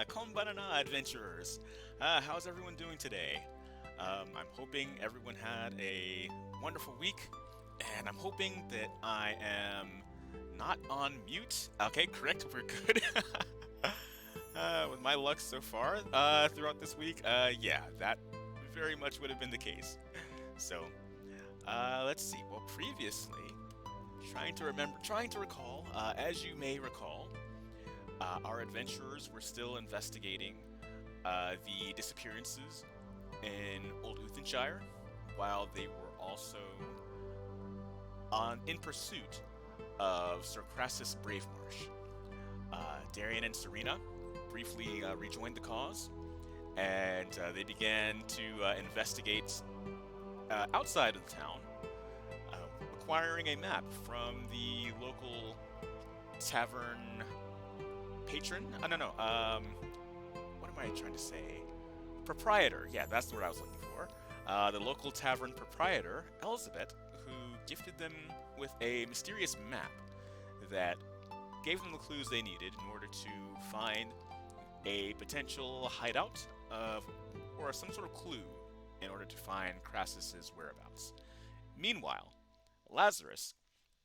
Konbanana adventurers! How's everyone doing today? I'm hoping everyone had a wonderful week, and I'm hoping that I am not on mute. Okay, correct, we're good. With my luck so far throughout this week, yeah, that very much would have been the case. So, let's see. Well, previously, trying to recall, as you may recall, our adventurers were still investigating the disappearances in Old Uthonshire, while they were also in pursuit of Sir Crassus Bravemarsh. Darian and Serena briefly rejoined the cause, and they began to investigate outside of the town, acquiring a map from the local tavern patron. No, no. What am I trying to say? Proprietor. Yeah, that's the word I was looking for. The local tavern proprietor, Elizabeth, who gifted them with a mysterious map that gave them the clues they needed in order to find a potential hideout or some sort of clue in order to find Crassus's whereabouts. Meanwhile, Lazarus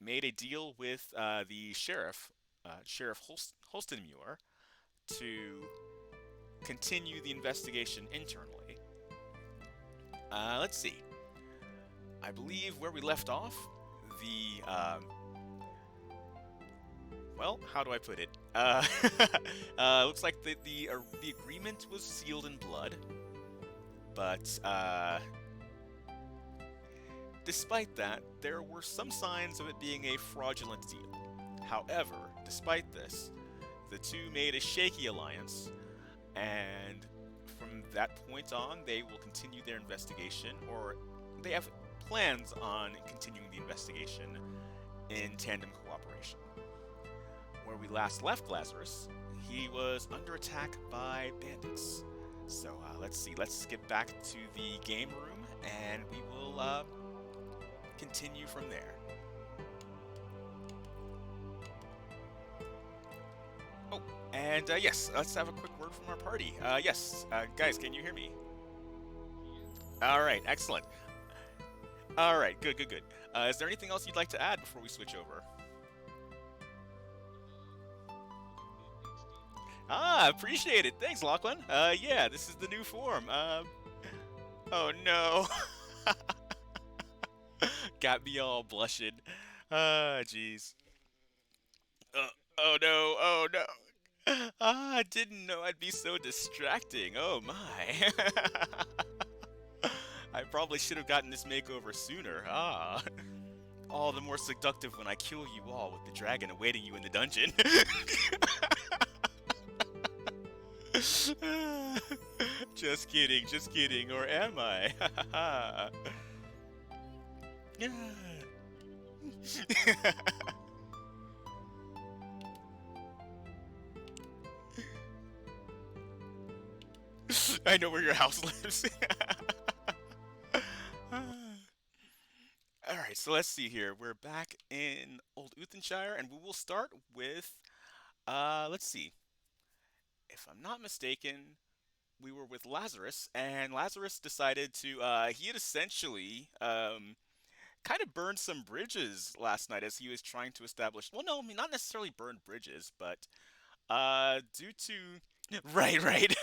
made a deal with the sheriff, Sheriff Holstenmuir, to continue the investigation internally. Let's see. I believe where we left off, the well, how do I put it? Looks like the agreement was sealed in blood, but despite that, there were some signs of it being a fraudulent deal. However, despite this, the two made a shaky alliance, and from that point on, they will continue their investigation, or they have plans on continuing the investigation in tandem cooperation. Where we last left Lazarus, he was under attack by bandits. So let's see, let's get back to the game room, and we will continue from there. Oh, and yes, let's have a quick word from our party. Yes, guys, can you hear me? All right, excellent. All right, good, good, good. Is there anything else you'd like to add before we switch over? Appreciate it. Thanks, Lachlan. Yeah, this is the new form. Oh no. Got me all blushing. Jeez. Oh no, oh no. I didn't know I'd be so distracting. Oh my. I probably should have gotten this makeover sooner. All the more seductive when I kill you all with the dragon awaiting you in the dungeon. Just kidding, or am I? I know where your house lives. Alright, so let's see here. We're back in Old Uthonshire, and we will start with, let's see. If I'm not mistaken, we were with Lazarus, and Lazarus decided to, he had essentially, kind of burned some bridges last night as he was trying to establish, well, no, I mean, not necessarily burned bridges, but, due to, right, right.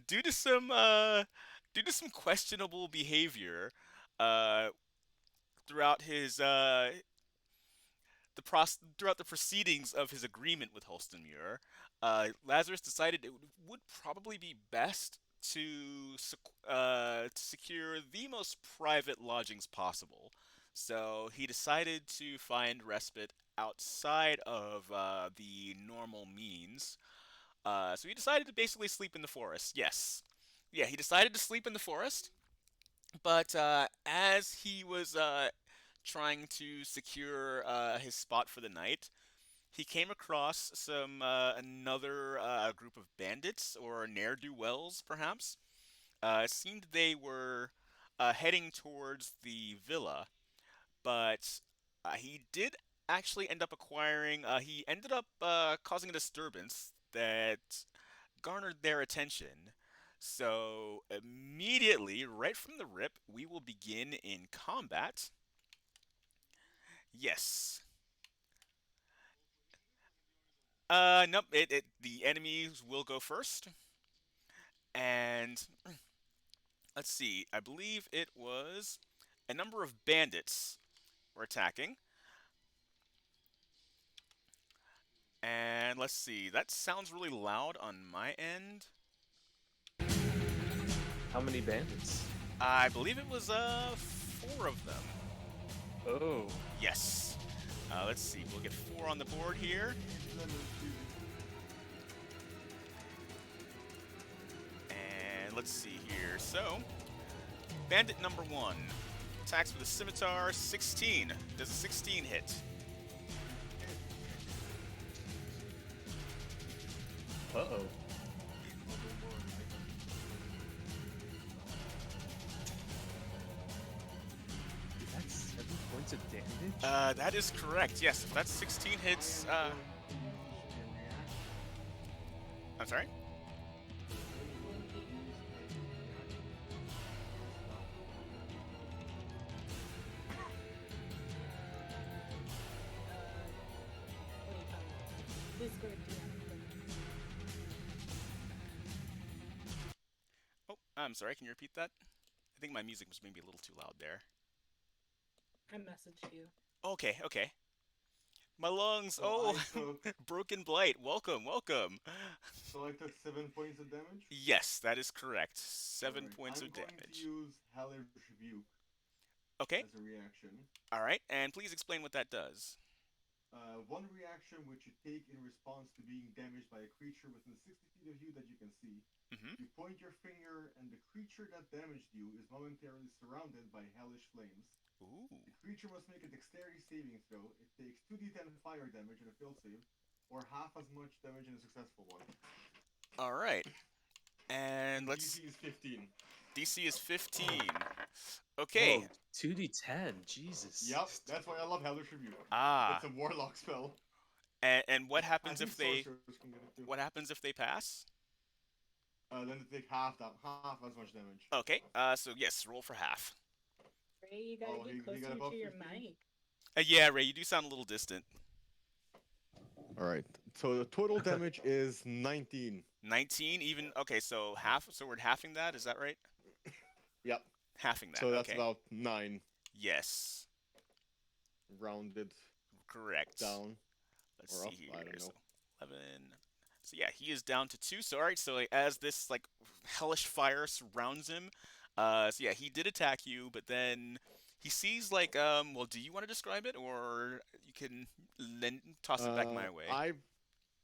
due to some, due to some questionable behavior, uh, throughout his throughout the proceedings of his agreement with Holstenmuir, Lazarus decided it would probably be best to secure the most private lodgings possible. So he decided to find respite outside of the normal means. So he decided to basically sleep in the forest. Yes. Yeah, he decided to sleep in the forest, but as he was trying to secure his spot for the night, he came across some another group of bandits or ne'er-do-wells, perhaps. It seemed they were heading towards the villa, but he did actually end up acquiring. He ended up causing a disturbance that garnered their attention. So immediately, right from the rip, we will begin in combat. Yes. Nope. The enemies will go first, and let's see. I believe it was a number of bandits were attacking, and let's see. That sounds really loud on my end. How many bandits? I believe it was four of them. Oh. Yes. Let's see. We'll get four on the board here. And let's see here. So, bandit number one attacks with a scimitar. 16. Does a 16 hit? Uh-oh. That's 7 points of damage? That is correct. Yes, that's 16 hits. I'm sorry. Oh, I'm sorry. Can you repeat that? I think my music was maybe a little too loud there. I messaged you. Okay, okay. My lungs. So I Oh, took broken blight. Welcome, welcome. so I took 7 points of damage. Yes, that is correct. 7 points I'm of going to damage. use Hellish Rebuke Okay. as a reaction. All right, and please explain what that does. One reaction which you take in response to being damaged by a creature within 60 feet of you that you can see. Mm-hmm. You point your finger, and the creature that damaged you is momentarily surrounded by hellish flames. Ooh. The creature must make a dexterity saving throw. It takes 2d10 fire damage in a failed save, or half as much damage in a successful one. All right. And let's. DC is 15. DC is 15. Okay. Whoa, 2d10. Jesus. Yep, that's why I love Hellish Rebuke. Ah. It's a warlock spell. And what I happens think if they? sorcerers can get it too. What happens if they pass? Then they take half as much damage. Okay. So yes, roll for half. Ray, you gotta Oh, he get got closer above to your 15? mic. Yeah, Ray, you do sound a little distant. All right. So the total damage is 19. 19, even. Okay, so half. So we're halving that. Is that right? Yep. Halving that. So that's okay. about 9 Yes. rounded Correct. down. Let's or see up, here. I don't know. So 11. So yeah, he is down to 2. So all right. So like, as this like hellish fire surrounds him, so yeah, he did attack you, but then he sees like Well, do you want to describe it, or you can then toss it back my way?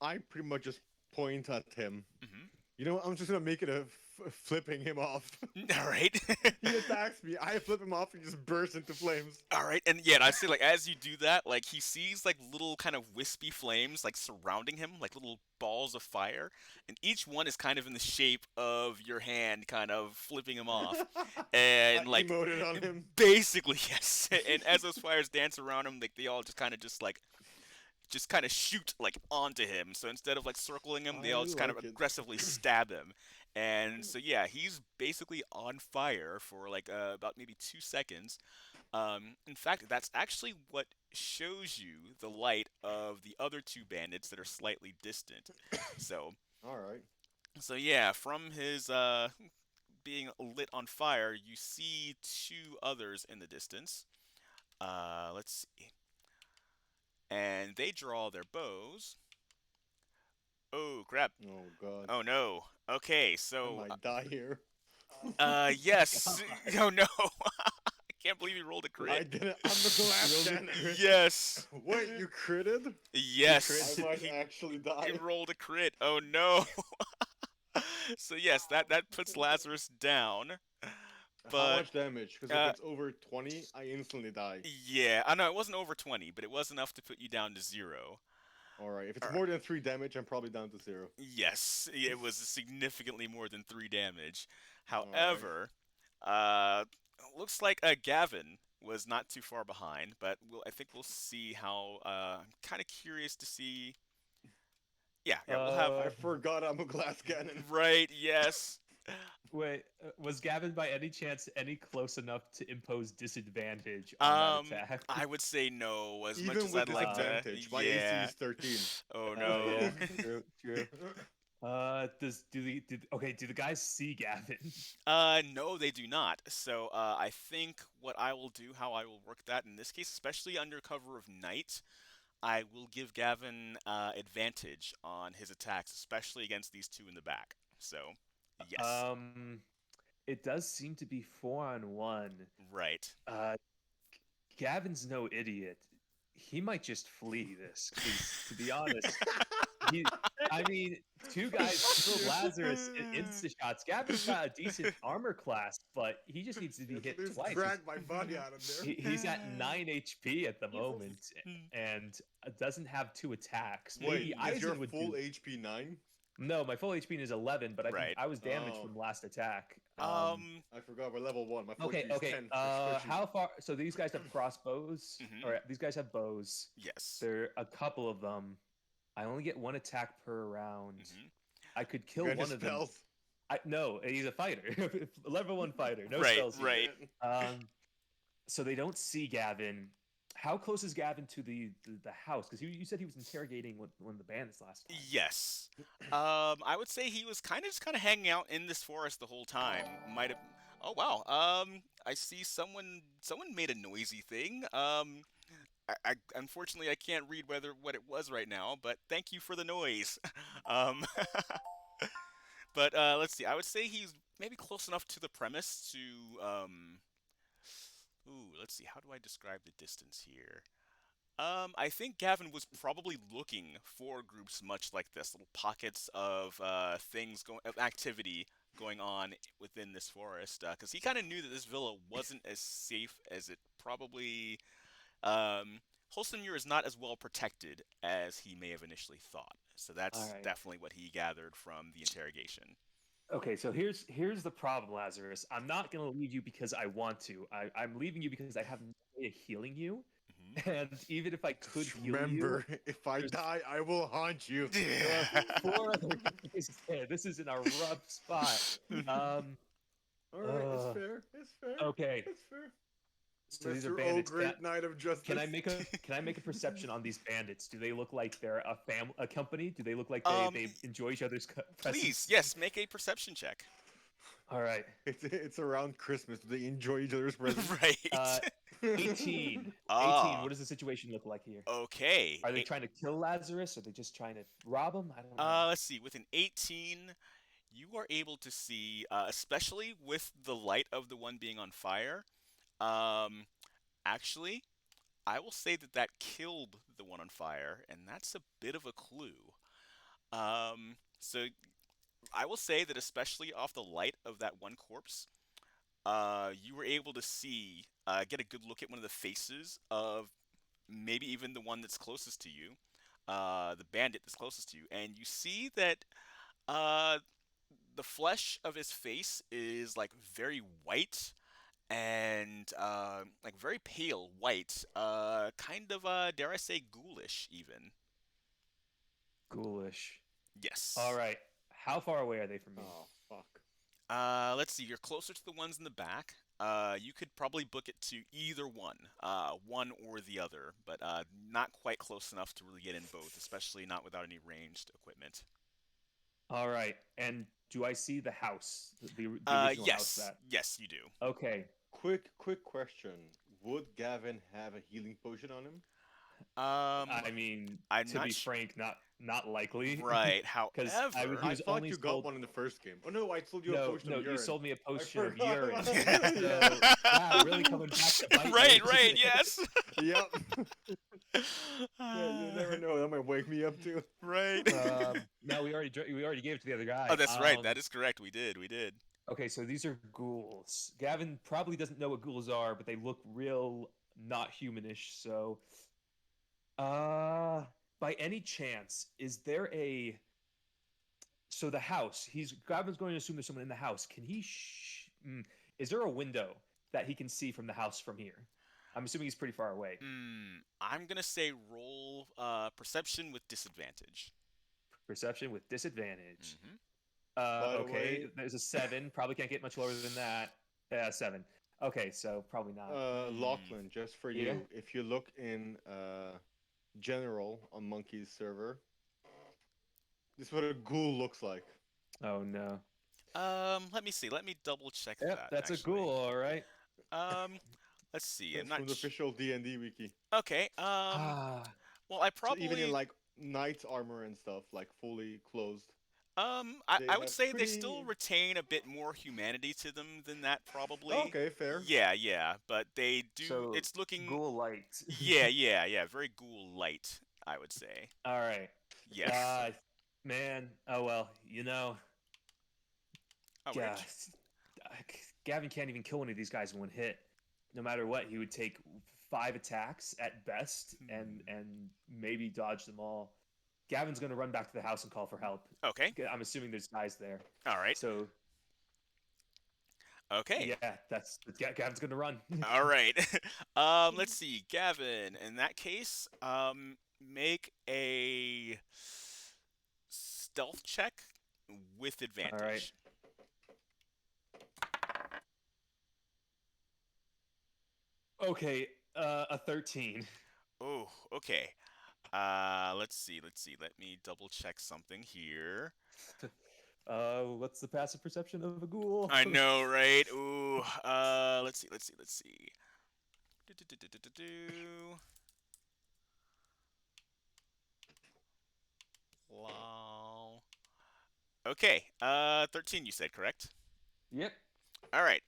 I pretty much just point at him. Mm-hmm. You know what? I'm just gonna make it a flipping him off. All right. He attacks me. I flip him off and just burst into flames. All right, and yeah, I say like as you do that, like he sees like little kind of wispy flames like surrounding him, like little balls of fire, and each one is kind of in the shape of your hand, kind of flipping him off, and I like emoted on him. basically yes. And as those fires dance around him, like they all just kind of shoot like onto him. So instead of like circling him, they I all just kind of like it. aggressively stab him. And so yeah, he's basically on fire for like about maybe 2 seconds. In fact, that's actually what shows you the light of the other two bandits that are slightly distant. So All right. so yeah, from his being lit on fire, you see two others in the distance. Let's see. and they draw their bows. Oh crap! Oh god. Oh no. Okay, I so might die here. yes. Oh no. I can't believe you rolled a I crit. did it. I'm the glass cannon. Yes. Wait, you critted? Yes. I might He, actually he die. rolled a crit. Oh no. So yes, that puts Lazarus down. How But much damage? Because uh, if it's over 20, I instantly die. yeah, I know it wasn't over 20, but it was enough to put you down to 0. Alright, if it's Alright. more than 3 damage, I'm probably down to 0. Yes, it was significantly more than 3 damage. Alright. However, looks like Gavin was not too far behind, but I think we'll see how. I'm kind of curious to see. Yeah, we'll have. I forgot I'm a glass cannon. Right, yes. Wait, was Gavin by any chance any close enough to impose disadvantage on that attack? I would say no, as much Even as with I'd like to. disadvantage, my AC Yeah. is 13. Oh Oh, no. yeah, true, true. Do the guys see Gavin? No, they do not. So, I think what I will do, how I will work that in this case, especially under cover of night, I will give Gavin advantage on his attacks, especially against these two in the back. So, yes, It does seem to be 4-on-1. right. Gavin's no idiot. He might just flee this, 'cause, to be honest, I mean, 2 guys killed Lazarus in insta shots. Gavin's got a decent armor class, but he just needs to be hit Just twice. drag my body out of there. He's at 9 HP at the He's a- moment, and doesn't have 2 attacks. Wait, Maybe is Eisen your would full do. HP 9? No, my full HP is 11, but Right. I was damaged Oh. from last attack. I forgot we're level 1. My full Okay, HP is okay. 10. How far? So these guys have crossbows, Mhm. or these guys have bows. Yes. There are a couple of them. I only get 1 attack per round. Mhm. I could kill Got one his of them. spells? No, he's a fighter. Level 1 fighter. No Right, spells. right. So they don't see Gavin. How close is Gavin to the house? Because you said he was interrogating one of the bandits last time. Yes. I would say he was kind of hanging out in this forest the whole time. Might have. Oh wow. I see someone made a noisy thing. I unfortunately I can't read what it was right now, but thank you for the noise. um, but let's see. I would say he's maybe close enough to the premise to. Ooh, let's see. How do I describe the distance here? I think Gavin was probably looking for groups much like this, little pockets of of activity going on within this forest, because he kind of knew that this villa wasn't as safe as it probably. Wholesome Muir is not as well protected as he may have initially thought. So that's Alright. definitely what he gathered from the interrogation. Okay, so here's the problem, Lazarus. I'm not gonna leave you because I want to. I'm leaving you because I have no way of healing you. Mhm. And even if I could Just heal remember, you, if I there's- die, I will haunt you. there are 4 other guys there. This is in a rough spot. Alright, it's Uh, fair. It's fair. Okay, It's fair. so these are Mr. bandits. Oh, great knight of justice. Can I make a perception on these bandits? Do they look like they're a company? Do they look like they enjoy each other's presence? Please, yes, make a perception check. All right. It's around Christmas. Do they enjoy each other's presence? Right. 18. Ah. 18. What does the situation look like here? Okay. Are they trying to kill Lazarus? Are they just trying to rob him? I don't know. Let's see. With an 18, you are able to see, especially with the light of the one being on fire. Actually, I will say that killed the one on fire, and that's a bit of a clue. So I will say that especially off the light of that one corpse, you were able to see, get a good look at one of the faces of maybe even the one that's closest to you, the bandit that's closest to you, and you see that the flesh of his face is like very white and like very pale white, kind of dare I say ghoulish even. Ghoulish. Yes. All right. How far away are they from me? Oh, fuck. Let's see. You're closer to the ones in the back. You could probably book it to either one, one or the other, but not quite close enough to really get in both, especially not without any ranged equipment. All right. And do I see the house? The original house Yes, that. yes, you do. Okay. Quick question. Would Gavin have a healing potion on him? I mean, I'm to not be frank, not likely. right. Because However, he I was thought only you got sold. one in the first game. Oh no, I sold you a No, potion no, of you urine. sold me a potion of forgot urine. about So, that. wow, really coming back to bite right, me. right, yes. Yep. Yeah, you never know. That might wake me up too. Right. No, we already gave it to the other guy. Oh, that's right. That is correct. We did. We did. Okay, so these are ghouls. Gavin probably doesn't know what ghouls are, but they look real not humanish. So, by any chance, is there a so the house? Gavin's going to assume there's someone in the house. Can he? Is there a window that he can see from the house from here? I'm assuming he's pretty far away. I'm gonna say roll perception with disadvantage. Perception with disadvantage. Mhm. By the Okay, way- there's a 7. Probably can't get much lower than that. 7. Okay, so probably not. Locklan, just for Yeah? you, if you look in general on Monkey's server, this is what a ghoul looks like. Oh no. Let me see. Let me double check Yep, that. that's actually. a ghoul, all right. Let's see. That's I'm not from the official D&D wiki. okay. Ah, Well, I So probably even in like knight's armor and stuff, like fully closed. I they would have say they still pretty- retain a bit more humanity to them than that, probably. Okay, fair. Yeah, but they do. so It's looking. ghoul light. Yeah. Very ghoul light, I would say. All right. Yes. Man. Oh well. You know. Oh, Yeah. weird. Gavin can't even kill one of these guys in one hit. No matter what, he would take 5 attacks at best, and maybe dodge them all. Gavin's gonna run back to the house and call for help. Okay. I'm assuming there's guys there. All right. So Okay. yeah, Gavin's gonna run. All right. Let's see, Gavin. In that case, make a stealth check with advantage. Okay, a 13. Oh, okay. Let's see. Let me double check something here. What's the passive perception of a ghoul? I know, right? Ooh. Let's see. Do. Lol. Okay. 13. You said, correct? Yep. All right.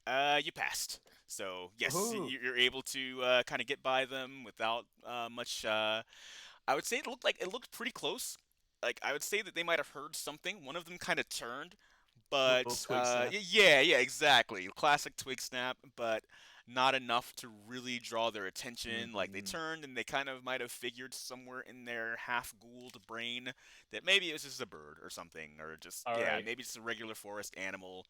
You passed. So yes, Woohoo. you're able to kind of get by them without much. I would say it looked pretty close. Like I would say that they might have heard something. One of them kind of turned, but Little twig snap. yeah, exactly. Classic twig snap, but not enough to really draw their attention. Like they Mhm. turned and they kind of might have figured somewhere in their half-ghouled brain that maybe it was just a bird or something, or just All right. maybe it's a regular forest animal.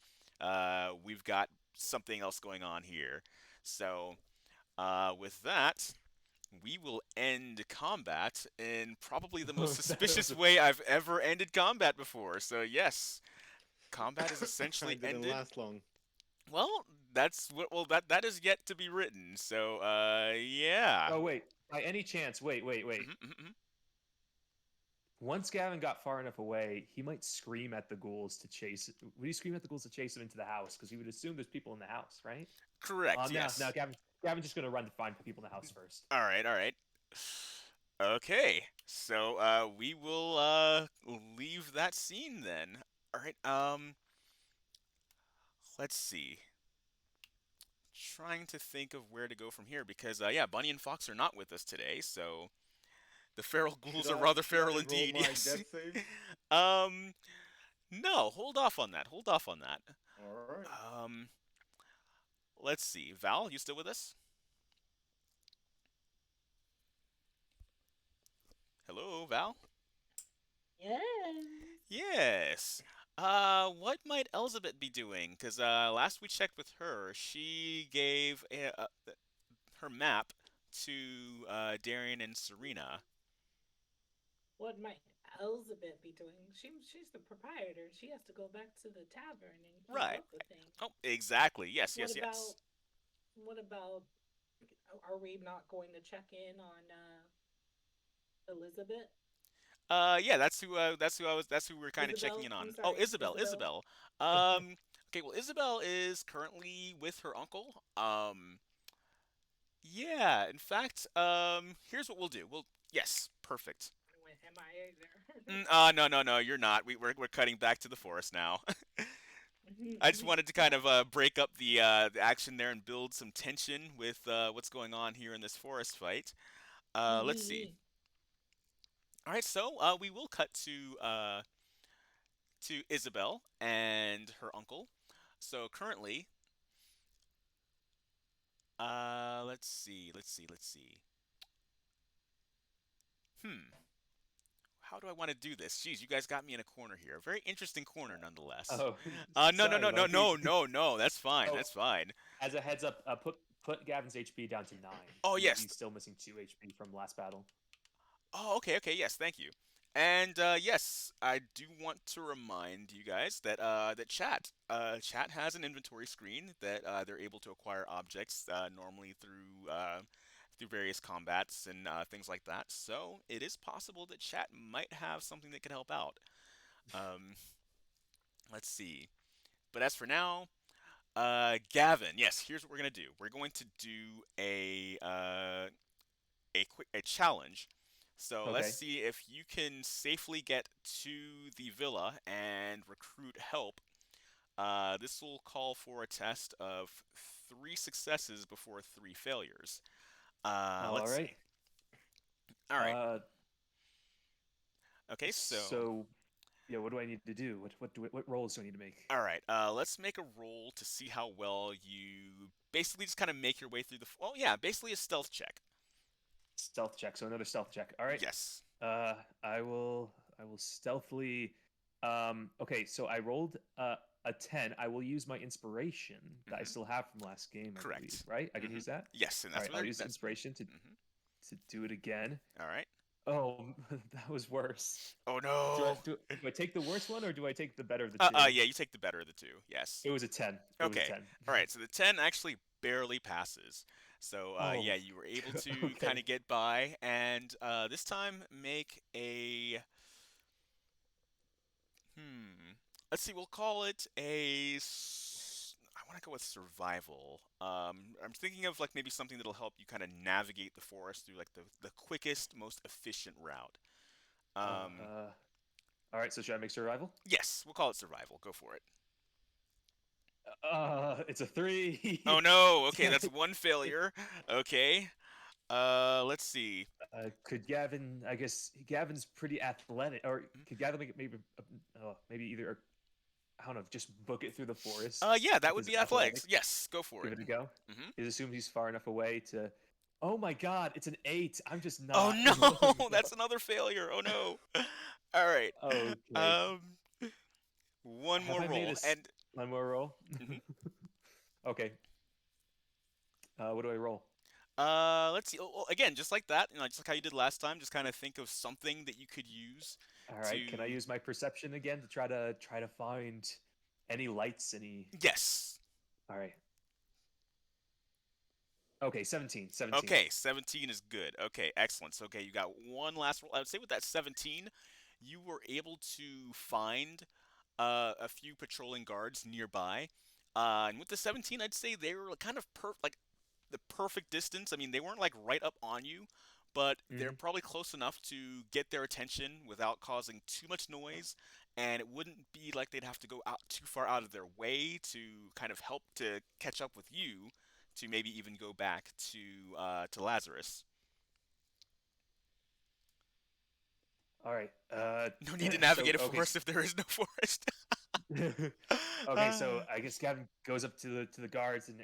We've got something else going on here. So, with that, we will end combat in probably the most That suspicious was- way I've ever ended combat before. So, yes, combat is essentially Didn't ended. last long. Well, that is yet to be written. So, yeah. Oh wait. By any chance, wait. Mhm. Once Gavin got far enough away, he might scream at the ghouls to chase. Would he scream at the ghouls to chase them into the house? Because he would assume there's people in the house, right? Correct. Yes. Now Gavin's just gonna run to find people in the house first. All right. Okay, so we will leave that scene then. All right. Let's see. Trying to think of where to go from here because yeah, Bunny and Fox are not with us today, so the feral ghouls Should are I- rather should I feral roll indeed. my Yes. death save? No, hold off on that. All right. Let's see. Val, you still with us? Hello, Val? Yeah. Yes. What might Elizabeth be doing? Because last we checked with her, she gave her map to Darian and Serena. What might Elizabeth be doing? She's the proprietor. She has to go back to the tavern and keep Right. up with things. Oh, exactly. Yes. What about? Are we not going to check in on Elizabeth? Yeah, that's who we were kind of checking in Isabel? on. I'm Oh, sorry, Isabel. Isabel. Okay, well, Isabel is currently with her uncle. Yeah, in fact, here's what we'll do. Yes, perfect. I went MIA there. No, no, no, you're not. We're cutting back to the forest now. I just wanted to kind of break up the action there and build some tension with what's going on here in this forest fight. Let's see. All right, so we will cut to Isabel and her uncle. So currently, let's see. Hmm. How do I want to do this? Jeez, you guys got me in a corner here. A very interesting corner, nonetheless. Oh, No, no, sorry, no, no, monkey. no, no, no. That's fine. Oh, That's fine. as a heads up, put Gavin's HP down to 9. Oh, yes. He's still missing 2 HP from last battle. Oh, okay, okay. Yes, thank you. And yes, I do want to remind you guys that chat has an inventory screen that they're able to acquire objects normally through various combats and things like that. So it is possible that chat might have something that could help out. Um, let's see. But as for now, Gavin, yes, here's what we're gonna do. We're going to do a challenge. So let's Okay. see if you can safely get to the villa and recruit help. This will call for a test of 3 successes before 3 failures. All Let's see. right. All right. Uh, Okay. so yeah, what do I need to do? What rolls do I need to make? All right. Let's make a roll to see how well you basically just kind of make your way through the. Well, yeah, basically a stealth check. Stealth check. So another stealth check. All right. Yes. I will stealthily. Okay. So I rolled a 10. I will use my inspiration that I Mhm. still have from last game. I Correct. believe, right? I can Mhm. use that. Yes, and All that's right. what I'll use the that's. inspiration Mhm. to do it again. All right. Oh, that was worse. Oh Do no. do I take the worst one or do I take the better of the two? Yeah, you take the better of the two. Yes. It was a 10. It was a Okay. 10. All right. So the 10 actually barely passes. So Oh, yeah, you were able to kind okay. of get by, and this time make a hmm. Let's see. We'll call it I want to go with survival. I'm thinking of like maybe something that'll help you kind of navigate the forest through like the quickest, most efficient route. Oh, Um, all right. So should I make survival? yes, we'll call it survival. Go for it. It's a 3. Oh no. Okay, Damn that's it. one failure. Okay. Let's see. Could Gavin? I guess Gavin's pretty athletic, or could Gavin make it maybe either I don't know, just book it through the forest Yeah, that with would his be athletics. athletics? Yes, go for Give it. it a go. Hmm. He assumes he's far enough away to. Oh my God! It's an 8. I'm just Oh not no, rolling well. that's another failure. Oh no. All right. Okay. Um, one Have more I made roll, and one more roll? mhm. Okay. What do I roll? Let's see. Oh, again, just like that, just like how you did last time. Just kind of think of something that you could use All to. right. Can I use my perception again to try to find any lights? Any? Yes. All right. Okay. 17. 17. Okay, 17 is good. Okay, excellent. So, okay, you got one last roll. I would say with that 17, you were able to find a few patrolling guards nearby. And with the 17, I'd say they were kind of like the perfect distance. I mean, they weren't like right up on you, but they're Hmm. probably close enough to get their attention without causing too much noise. And it wouldn't be like they'd have to go out too far out of their way to kind of help to catch up with you to maybe even go back to Lazarus. All right. No need to So navigate a okay. forest if there is no forest. Okay. Uh, So I guess Gavin goes up to the guards and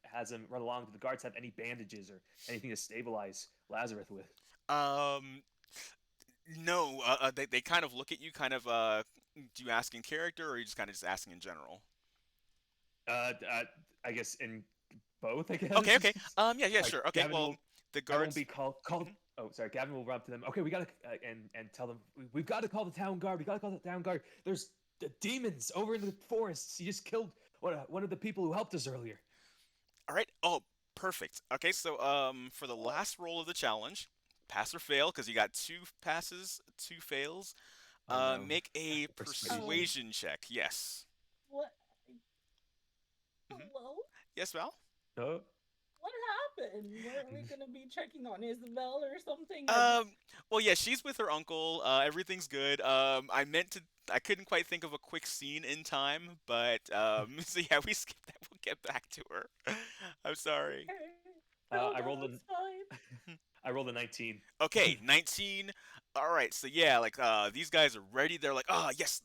has them run along. Do the guards have any bandages or anything to stabilize Lazarus with? um, no, they kind of look at you, kind of. Do you ask in character, or are you just kind of just asking in general? I guess in both. I Okay, guess. okay. Yeah, yeah, Like sure. Okay, Gavin well, will. the I won't be guards. called. Mhm. Oh, sorry. Gavin will run up to them. Okay, we gotta and tell them we've got to call the town guard. We gotta call the town guard. There's demons over in the forests. He just killed one of the people who helped us earlier. All right. Oh, perfect. Okay, so for the last roll of the challenge, pass or fail, because you got 2 passes, 2 fails. Oh no, Make a persuasion. persuasion check. Yes. What? Hmm. Hello? Yes, Val. No. What happened? Weren't we gonna be checking on Isabel or something? I just Well, yeah, she's with her uncle. Everything's good. I couldn't quite think of a quick scene in time, but so yeah, we skipped that. We'll get back to her. I'm sorry. okay. I No, rolled it's fine. I rolled a 19. Okay, 19. All right, so yeah, like these guys are ready. They're like, oh yes,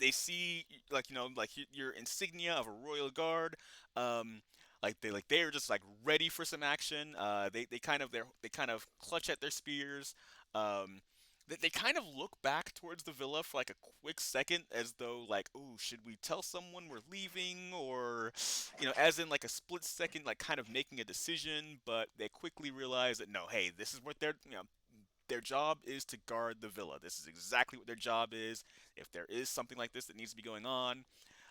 they see like like your insignia of a royal guard. Um, they're just like ready for some action. They kind of clutch at their spears. Um, they kind of look back towards the villa for like a quick second, as though like, oh, should we tell someone we're leaving, or as in like a split second, like kind of making a decision. But they quickly realize that no, hey, this is what their job is to guard the villa. This is exactly what their job is. If there is something like this that needs to be going on,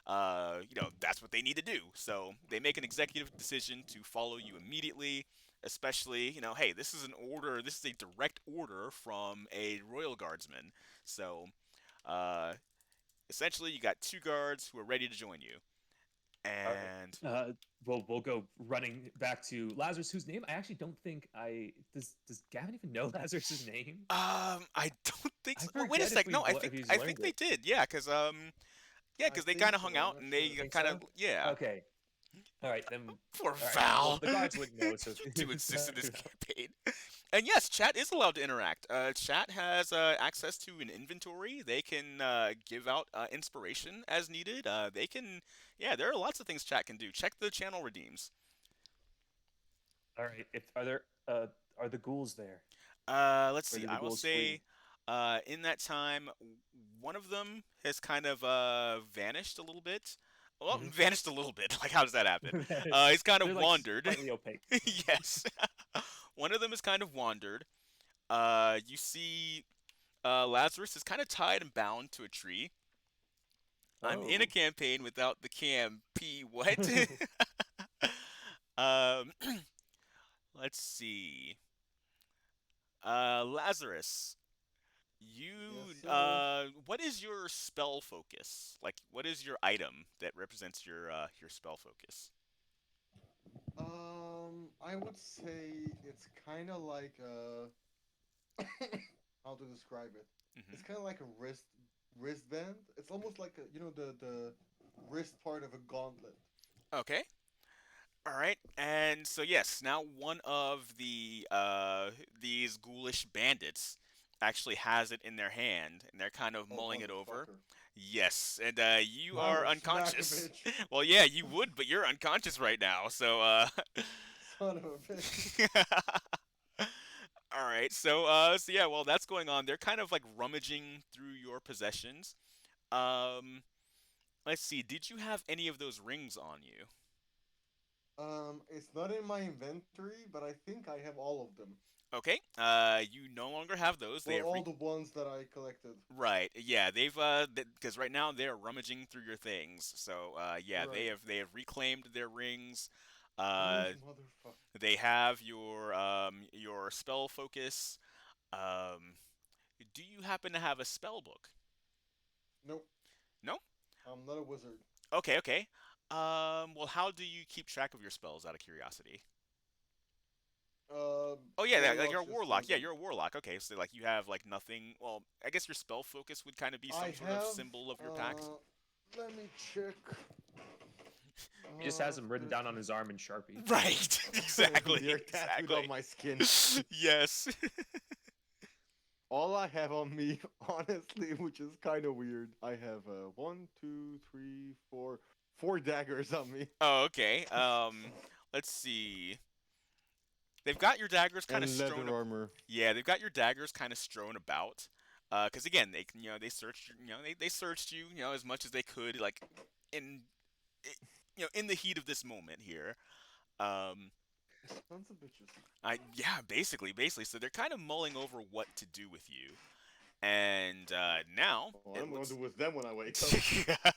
that's what they need to do. So they make an executive decision to follow you immediately, especially, hey, this is an order, this is a direct order from a royal guardsman. So uh, essentially, you got two guards who are ready to join you. And We'll go running back to Lazarus, whose name I actually don't think I does Gavin even know Lazarus's name? I don't think I so. Well, wait a forget if sec. No, we've if he's I learned think they it. did. Yeah, because I they think kind of so, hung I'm out not and they sure. Think kind so? of yeah. Okay. All right, then. Poor All right, Val. well, the guards wouldn't know, so You do insist in this campaign. And yes, chat is allowed to interact. Chat has access to an inventory. They can give out inspiration as needed. They can, yeah, there are lots of things chat can do. Check the channel redeems. All right, if are the ghouls there? Let's Or see. did the I will ghouls say, flee? in that time, one of them has kind of vanished a little bit. Well, Mhm. vanished a little bit. Like, how does that happen? He's kind They're of like wandered. slightly opaque. Yes. One of them has kind of wandered. You see, Lazarus is kind of tied and bound to a tree. I'm in a Oh. campaign without the cam P. What? um, let's see. Lazarus, Yes, you sir. what is your spell focus? Like, what is your item that represents your spell focus? I would say it's kind of like how to describe it. It's kind Hmm. of like a wristband. It's almost like the wrist part of a gauntlet. Okay. All right. And so yes, now one of these ghoulish bandits actually has it in their hand, and they're kind of Oh mulling it over. motherfucker! Yes, and you I are will smack a unconscious. bitch. Well, yeah, you would, but you're unconscious right now. So Son of a bitch. all right. So yeah, well, that's going on. They're kind of like rummaging through your possessions. Um, let's see. Did you have any of those rings on you? It's not in my inventory, but I think I have all of them. Okay. You no longer have those. They Well, have all the ones that I collected. right. Yeah, they've because right now they're rummaging through your things. So yeah, Right. they have reclaimed their rings. Those Uh, motherfuckers. they have your spell focus. Um, do you happen to have a spell book? Nope. No? I'm not a wizard. Okay, okay. Well, how do you keep track of your spells out of curiosity? Oh yeah, like you're a Warlock warlock. system. Yeah, you're a warlock. Okay, so like you have like nothing. Well, I guess your spell focus would kind of be some I sort of have. symbol of your pact. Uh, Let me check. He just has them written There's down on his arm in Sharpie. Right. Exactly. They're tattooed on Exactly. my skin. Yes. All I have on me, honestly, which is kind of weird, I have one, two, three, four daggers on me, Oh, okay. Let's see. They've got your daggers kind of and strewn. leather armor. Yeah, they've got your daggers kind of strewn about. Because again, they they searched they searched you as much as they could like in in the heat of this moment here. Um, sons of bitches. I yeah, basically. So they're kind of mulling over what to do with you, and now Oh, it I'm gonna looks. do with them when I wake up.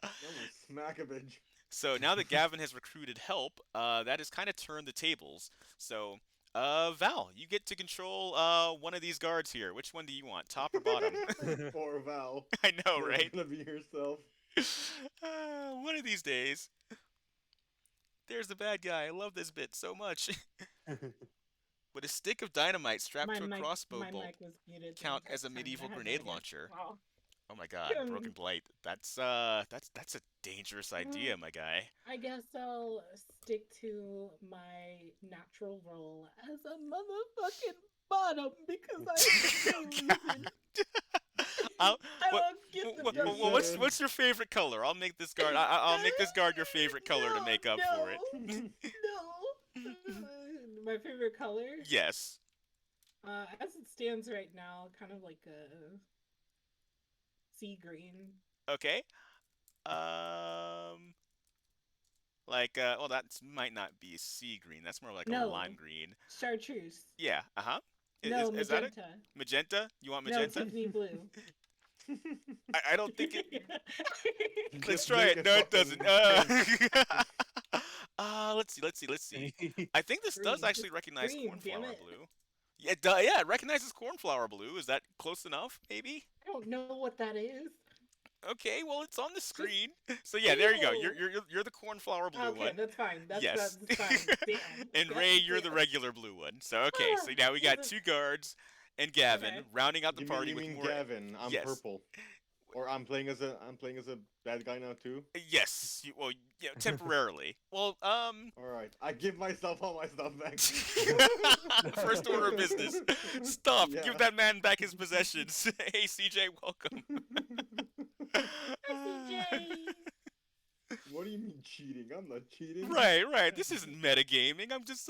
I'm gonna smack a bitch. So now that Gavin has recruited help, that has kind of turned the tables. So, Val, you get to control one of these guards here. Which one do you want, top or bottom? Poor Val. I know, Never right? gonna be yourself. One of these days. There's the bad guy. I love this bit so much. Would a stick of dynamite strapped to a crossbow my bolt mic was muted. the count entire as a time. medieval I had no grenade idea. launcher? Wow. Oh my god, Broken Blight. That's a dangerous idea, my guy. I guess I'll stick to my natural role as a motherfucking bottom because I'm losing. I'll, I what, don't get the what, best what- what's shot. what's your favorite color? I'll make this guard. I'll make this guard your favorite color to make up for it. No. My favorite color? Yes. As it stands right now, kind of like a sea green. Okay. Well, that might not be sea green. That's more like a No. lime green. Chartreuse. Yeah. Uh-huh. No, Is that magenta. it? Magenta? You want No, magenta? Tiffany blue. I don't think it. Let's Just try make it. a No, it fucking doesn't. Let's see. I think this does Green. actually It's recognize green, damn cornflower it. blue. Yeah, yeah, it recognizes cornflower blue. Is that close enough? Maybe. I don't know what that is. Okay, well, it's on the screen. So yeah, there you go. You're the cornflower blue Okay, one. that's fine. Yes. That's fine. Damn. And God Ray, you're the damn. regular blue one. So okay, so now we got Jesus. two guards and Gavin Okay. rounding out the party you with mean more. Gavin? I'm Yes. purple. Or I'm playing as a bad guy now too. Yes, temporarily. Well, All right, I give myself all my stuff back. first order of business. Stop. Yeah. Give that man back his possessions. Hey, CJ, welcome. What do you mean cheating? I'm not cheating. Right. This isn't metagaming. I'm just,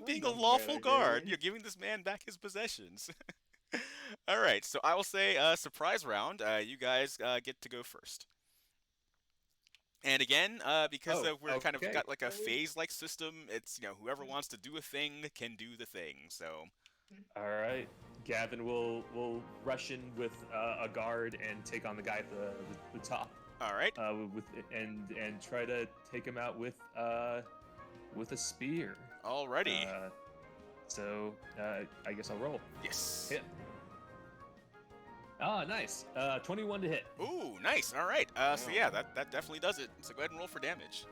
being a not lawful guard. metagaming. You're giving this man back his possessions. All right, so I will say surprise round. You guys get to go first. And again, because Oh, we're kind of okay. got like a phase-like system, it's whoever wants to do a thing can do the thing. So All right. Gavin will rush in with a guard and take on the guy at the top. all right, And try to take him out with a spear. alrighty, So I guess I'll roll. yes. Hit. Ah, nice. 21 to hit. Ooh, nice. All right. So yeah, that definitely does it. So go ahead and roll for damage.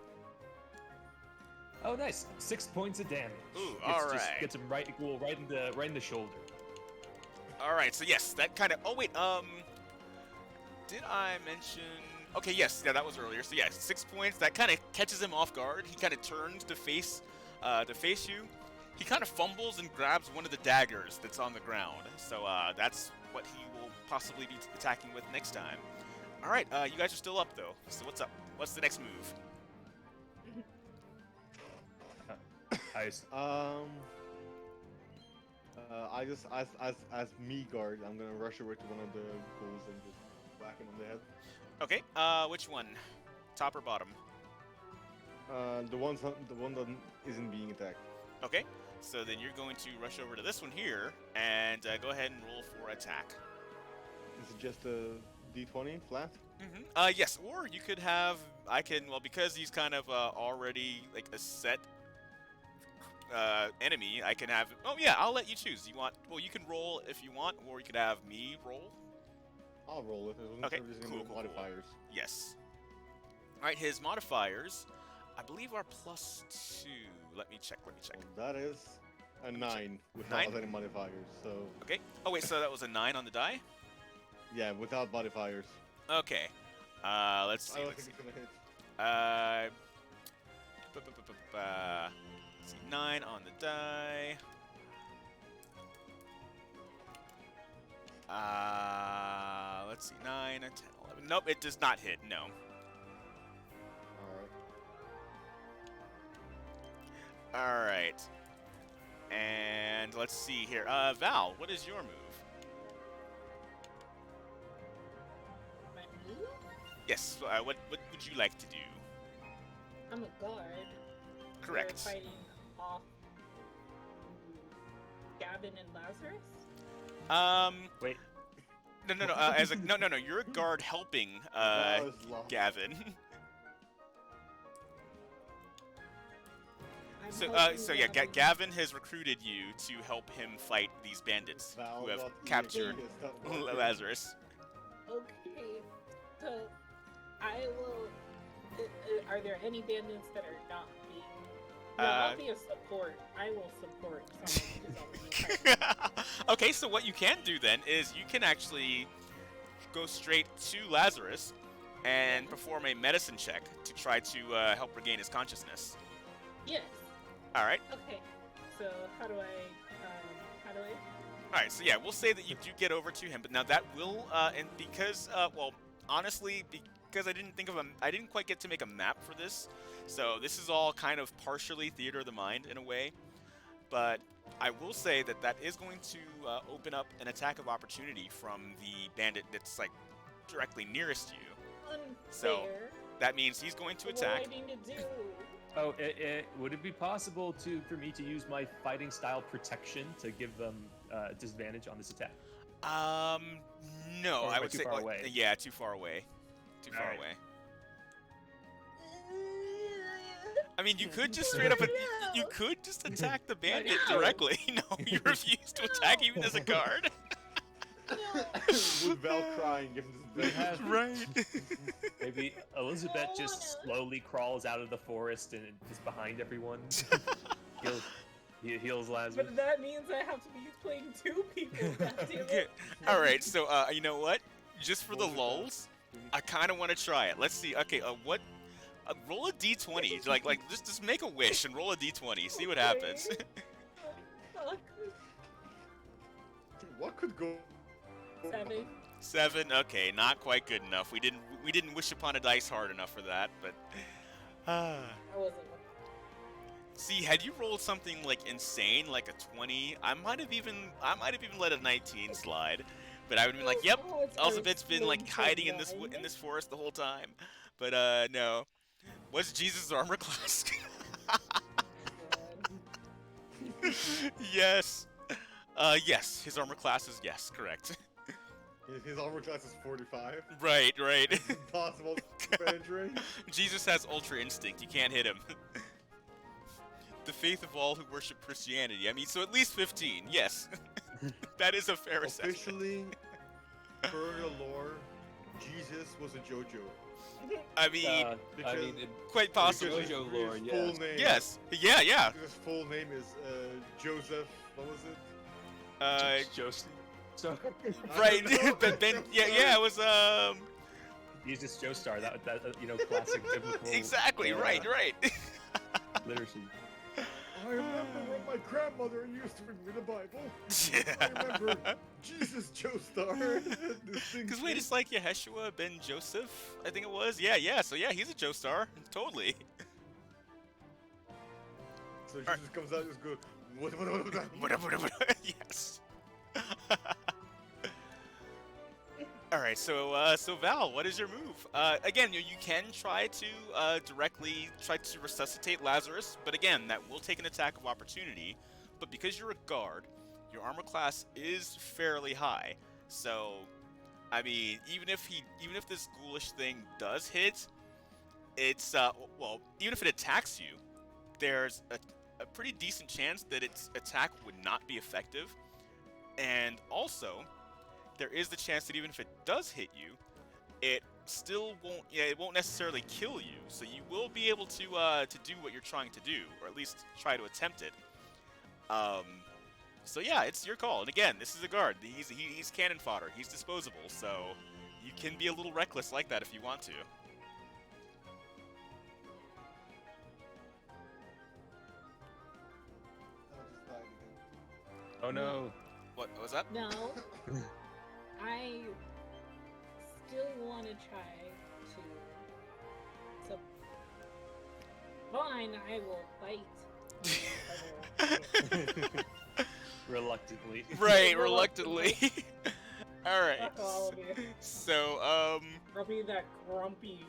Oh, nice. 6 points of damage. Ooh, Gets- all just right. Gets him right in the shoulder. All right. So yes, that kind of. Oh wait. Did I mention? Okay. Yes. Yeah, that was earlier. So yeah, 6 points. That kind of catches him off guard. He kind of turns to face you. He kind of fumbles and grabs one of the daggers that's on the ground. So that's what he will possibly be attacking with next time. All right. You guys are still up though. So what's up? What's the next move? I just as me guard, I'm gonna rush over to one of the ghouls and just whack him on the head. Okay. Which one? Top or bottom? The one that isn't being attacked. Okay, so then you're going to rush over to this one here and go ahead and roll for attack. Is it just a D20 flat? Mm-hmm. Yes, or you could have. Because he's kind of already like a set enemy. I can have. Oh yeah, I'll let you choose. You want? Well, you can roll if you want, or you could have me roll. I'll roll it. Okay, Cool. cool. Modifiers. Yes. All right, his modifiers, I believe, are +2. Let me check. Well, that is a 9 without 9? any modifiers. So Okay. Oh wait, so that was a 9 on the die. yeah, without modifiers. Okay. Let's see. I don't Let's see. think it's gonna hit. Let's see, 9 on the die. Let's see, 9, 10, 11. Nope, it does not hit. No. All right. All right. And let's see here. Val, what is your move? My move? Yes. What would you like to do? I'm a guard. Correct. We're fighting off Gavin and Lazarus. Wait. No. No. You're a guard helping That was lost. Gavin. I'm So helping yeah, Gavin. Gavin has recruited you to help him fight these bandits Val who have got captured EXP, is that what- Lazarus. Okay, so I will. are there any bandits that are not being? No, I'll be a support. I will support someone who's already fighting. Okay, so what you can do then is you can actually go straight to Lazarus and perform a medicine check to try to help regain his consciousness. Yes. All right. Okay. So how do I? All right. So yeah, we'll say that you do get over to him, but now that will and because well, honestly, because I didn't quite get to make a map for this, so this is all kind of partially theater of the mind in a way. But I will say that that is going to open up an attack of opportunity from the bandit that's like directly nearest to you. Unfair. So that means he's going to attack. What do I need to do? Oh, would it be possible for me to use my fighting style protection to give them disadvantage on this attack? No, Or I would too say far away? yeah, too far away. Too far Alright. away. I mean, you could just straight up you could just attack the bandit directly. No, you refuse to attack even as a guard. With Val crying, give him this big Right. Maybe Elizabeth just slowly crawls out of the forest and is behind everyone. He heals Lazarus. But that means I have to be playing two people. Okay. All right. So you know what? Just for the lulz, I kind of want to try it. Let's see. Okay. What? Roll a d20. Like just make a wish and roll a d20. See what happens. Fuck. What could go? 7. 7. Okay, not quite good enough. We didn't wish upon a dice hard enough for that, but. I wasn't. See, had you rolled something like insane, like a 20, I might have even let a 19 slide. But I would have been like, "Yep, Elizabeth's been like hiding in this forest the whole time." But no. What's Jesus' armor class? Yes. Yes, his armor class is yes, correct. His armor class is 45. Right. Impossible to penetrate. Jesus has ultra instinct. You can't hit him. The faith of all who worship Christianity. I mean, so at least 15. Yes. That is a fair assessment. Officially, per the lore, Jesus was a JoJo. I mean, quite possibly. JoJo lore, His yeah. full name. Yes. Yeah. His full name is Joseph. What was it? Joseph. So Right. But Ben. Yeah. It was Jesus Joestar. That classic biblical. Exactly. Right. Literacy. I remember when my grandmother used to read me the Bible. I remember Jesus Joestar. Because wait, it's like Yeshua ben Joseph, I think it was. Yeah. So yeah, he's a Joestar, totally. So Jesus comes out and just goes, what? Yes. All right, so Val, what is your move? Again, you can try to directly try to resuscitate Lazarus, but again, that will take an attack of opportunity. But because you're a guard, your armor class is fairly high. So, I mean, even if this ghoulish thing does hit, it's well, even if it attacks you, there's a pretty decent chance that its attack would not be effective, and also, there is the chance that even if it does hit you, it still won't. Yeah, it won't necessarily kill you. So you will be able to do what you're trying to do, or at least try to attempt it. So yeah, it's your call. And again, this is a guard. He's cannon fodder. He's disposable. So you can be a little reckless like that if you want to. Oh no. What was that? No. I still want to try to. So, fine, I will fight. Reluctantly. Right, reluctantly. All right. Fuck all of you. So, I'll be that grumpy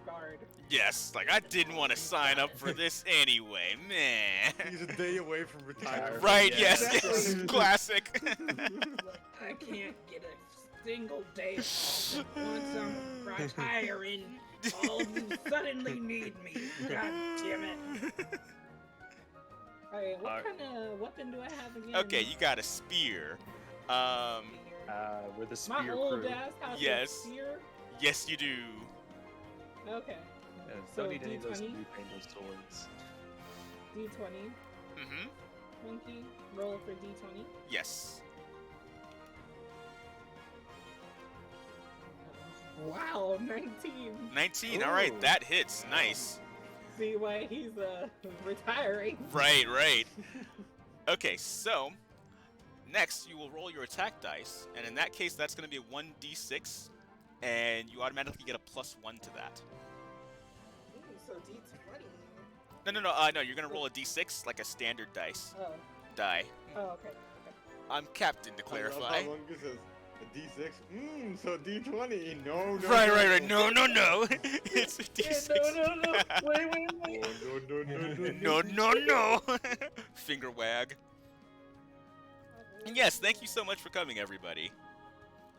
guard. yes, like I didn't want to sign up for this anyway, man. He's a day away from retirement. Right, Yeah, yes, exactly. yes, classic. I can't get a single day off. Once I'm retiring, all of you suddenly need me. God damn it. Alright, what kind of weapon do I have again? Okay, you got a spear. We're the My spear old crew. ass has Yes. a spear? Yes, you do. Okay. So, don't need any of those D20? new painted swords. D20. Mm-hmm. Monkey, roll for D20. Yes. Wow, 19. 19. All right, Ooh. that hits. Nice. See why he's retiring. Right. Okay, so next you will roll your attack dice, and in that case, that's going to be a 1d6, and you automatically get a +1 to that. Ooh, so D20. No. You're going to roll a d6 like a standard dice Oh, die. okay. I'm captain to clarify. Monkey says a D6. So D20. No. Right. No. It's a Yeah, d6. no. Wait. No. Finger wag. And yes, thank you so much for coming, everybody.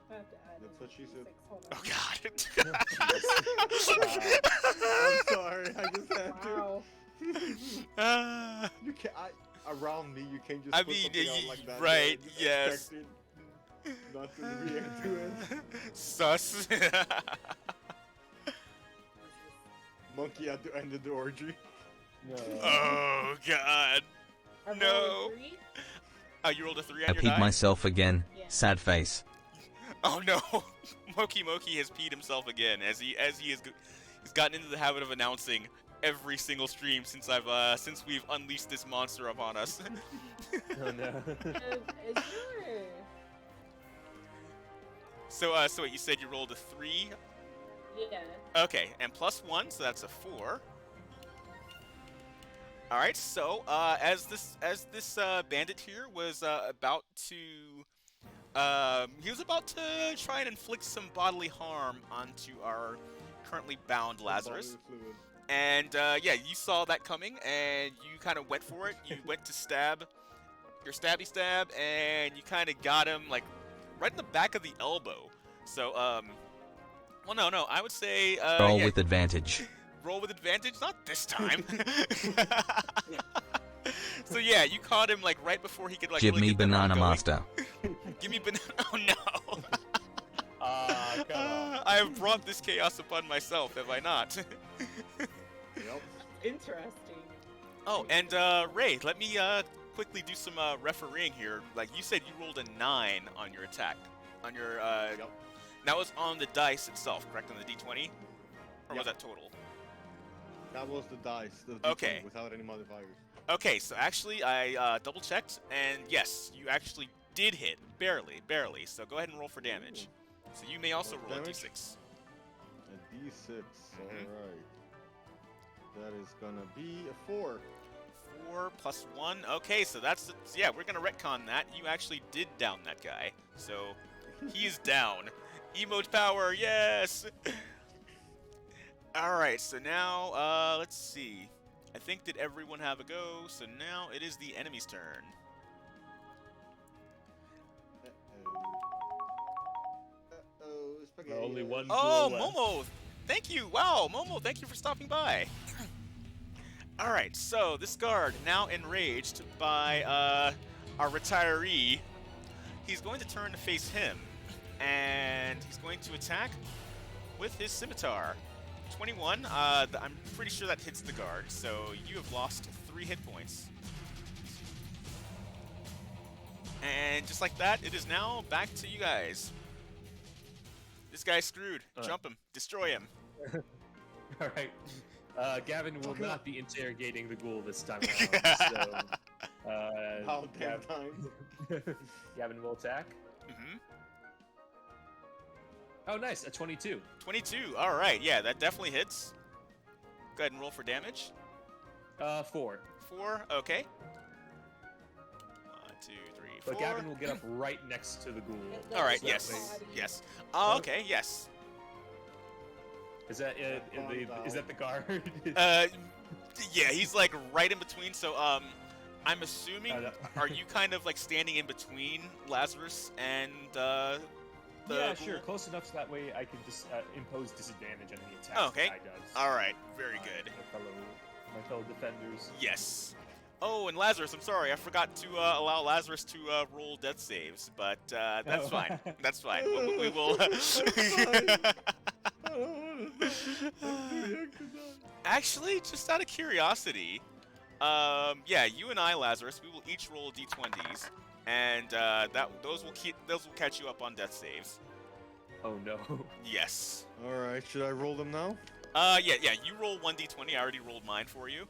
I have to add That's what she said. D6, hold on. Oh God. I'm sorry. I just had Wow. to. You can't. Around me, you can't just. I put mean, something out like that. right, Just yes. expect it not to react to it. Sus. Monkey at the end of the orgy. No. Oh God. I rolled No. a 3. Oh, you rolled a 3 on I your peed die? myself again. Yeah. Sad face. Oh no. Moki has peed himself again as he's gotten into the habit of announcing every single stream since we've unleashed this monster upon us. Oh no. Is your... So wait, you said you rolled a 3? Yeah. Okay, and +1, so that's a 4. All right, so as this bandit here was about to try and inflict some bodily harm onto our currently bound Lazarus. And yeah, you saw that coming, and you kind of went for it. You went to stab, your stabby stab, and you kind of got him like right in the back of the elbow. So well, no, I would say Roll yeah, with advantage. roll with advantage. Not this time. So yeah, you caught him like right before he could like. Give really me get the round banana going. master. Give me banana. Oh no. Come on. I have brought this chaos upon myself, have I not? Yep. Interesting. Oh, and Ray, let me quickly do some refereeing here. Like you said, you rolled a 9 on your attack, on your Yep. that was on the dice itself, correct? On the d20, or was Yep. that total? That was the dice. The Okay. D20 without any modifiers. Okay, so actually I double checked, and yes, you actually did hit, barely. So go ahead and roll for damage. So you may also roll Damage? a d6. A D6. Mhm. Alright. That is gonna be a 4. 4 plus 1. Okay, so yeah, we're gonna retcon that. You actually did down that guy, so he is down. Emote power, yes. All right, so now let's see. I think did everyone have a go? So now it is the enemy's turn. Spaghetti. Only one. Oh, ghoul left. Momo, thank you. Wow, Momo, thank you for stopping by. All right, so this guard, now enraged by our retiree, he's going to turn to face him, and he's going to attack with his scimitar. 21, I'm pretty sure that hits the guard, so you have lost 3 hit points. And just like that, it is now back to you guys. This guy's screwed. Jump him. Destroy him. All right. Gavin will not be interrogating the ghoul this time around. So, About damn time. Gavin will attack. Mm-hmm. Oh, nice. A 22. 22. All right. Yeah, that definitely hits. Go ahead and roll for damage. 4. 4. Okay. 1, 2, 3, 4. But Gavin will get up right next to the ghoul. All right. So Yes. wait. Yes. Oh, okay. Yes. Is that is that the guard? Yeah. He's like right in between. So I'm assuming. No. Are you kind of like standing in between Lazarus and the yeah, ghoul? sure. Close enough so that way I can just impose disadvantage on any attacks Oh, okay. the guy does. All right. Very good. My fellow defenders. Yes. Oh, and Lazarus, I'm sorry, I forgot to allow Lazarus to roll death saves, but that's Oh. fine. That's fine. We will. Actually, just out of curiosity, yeah, you and I, Lazarus, we will each roll d20s, and those will catch you up on death saves. Oh no. Yes. Alright, should I roll them now? Yeah, you roll 1d20. I already rolled mine for you.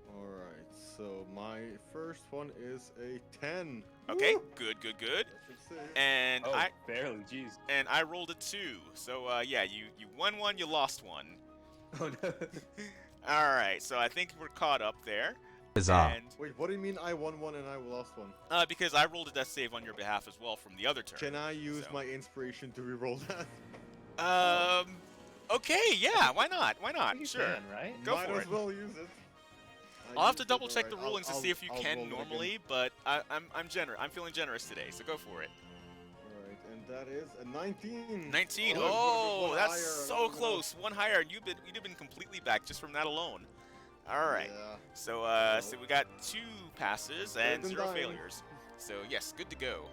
Alright, so my first one is a 10. Okay, Woo! good. That should save. And Oh, barely. Jeez. I rolled a 2. So yeah, you won one, you lost one. Oh no. All right, so I think we're caught up there. Bizarre. And, Wait, what do you mean I won one and I lost one? because I rolled a death save on your behalf as well from the other turn. Can I use so. my inspiration to reroll that? Okay, yeah, why not? Why not? You Sure. can, right? Go Might for as it. well use it. I'll have to used it, double check the alright. rulings to see if you I'll can roll it again. normally, but I'm generous. I'm feeling generous today, so go for it. Alright, and that is a 19. 19. Oh, Oh, one that's higher, so I'm gonna- close. One higher, and you'd have been completely back just from that alone. All right. Yeah. So so we got 2 passes and than 0 dying. failures. So yes, good to go.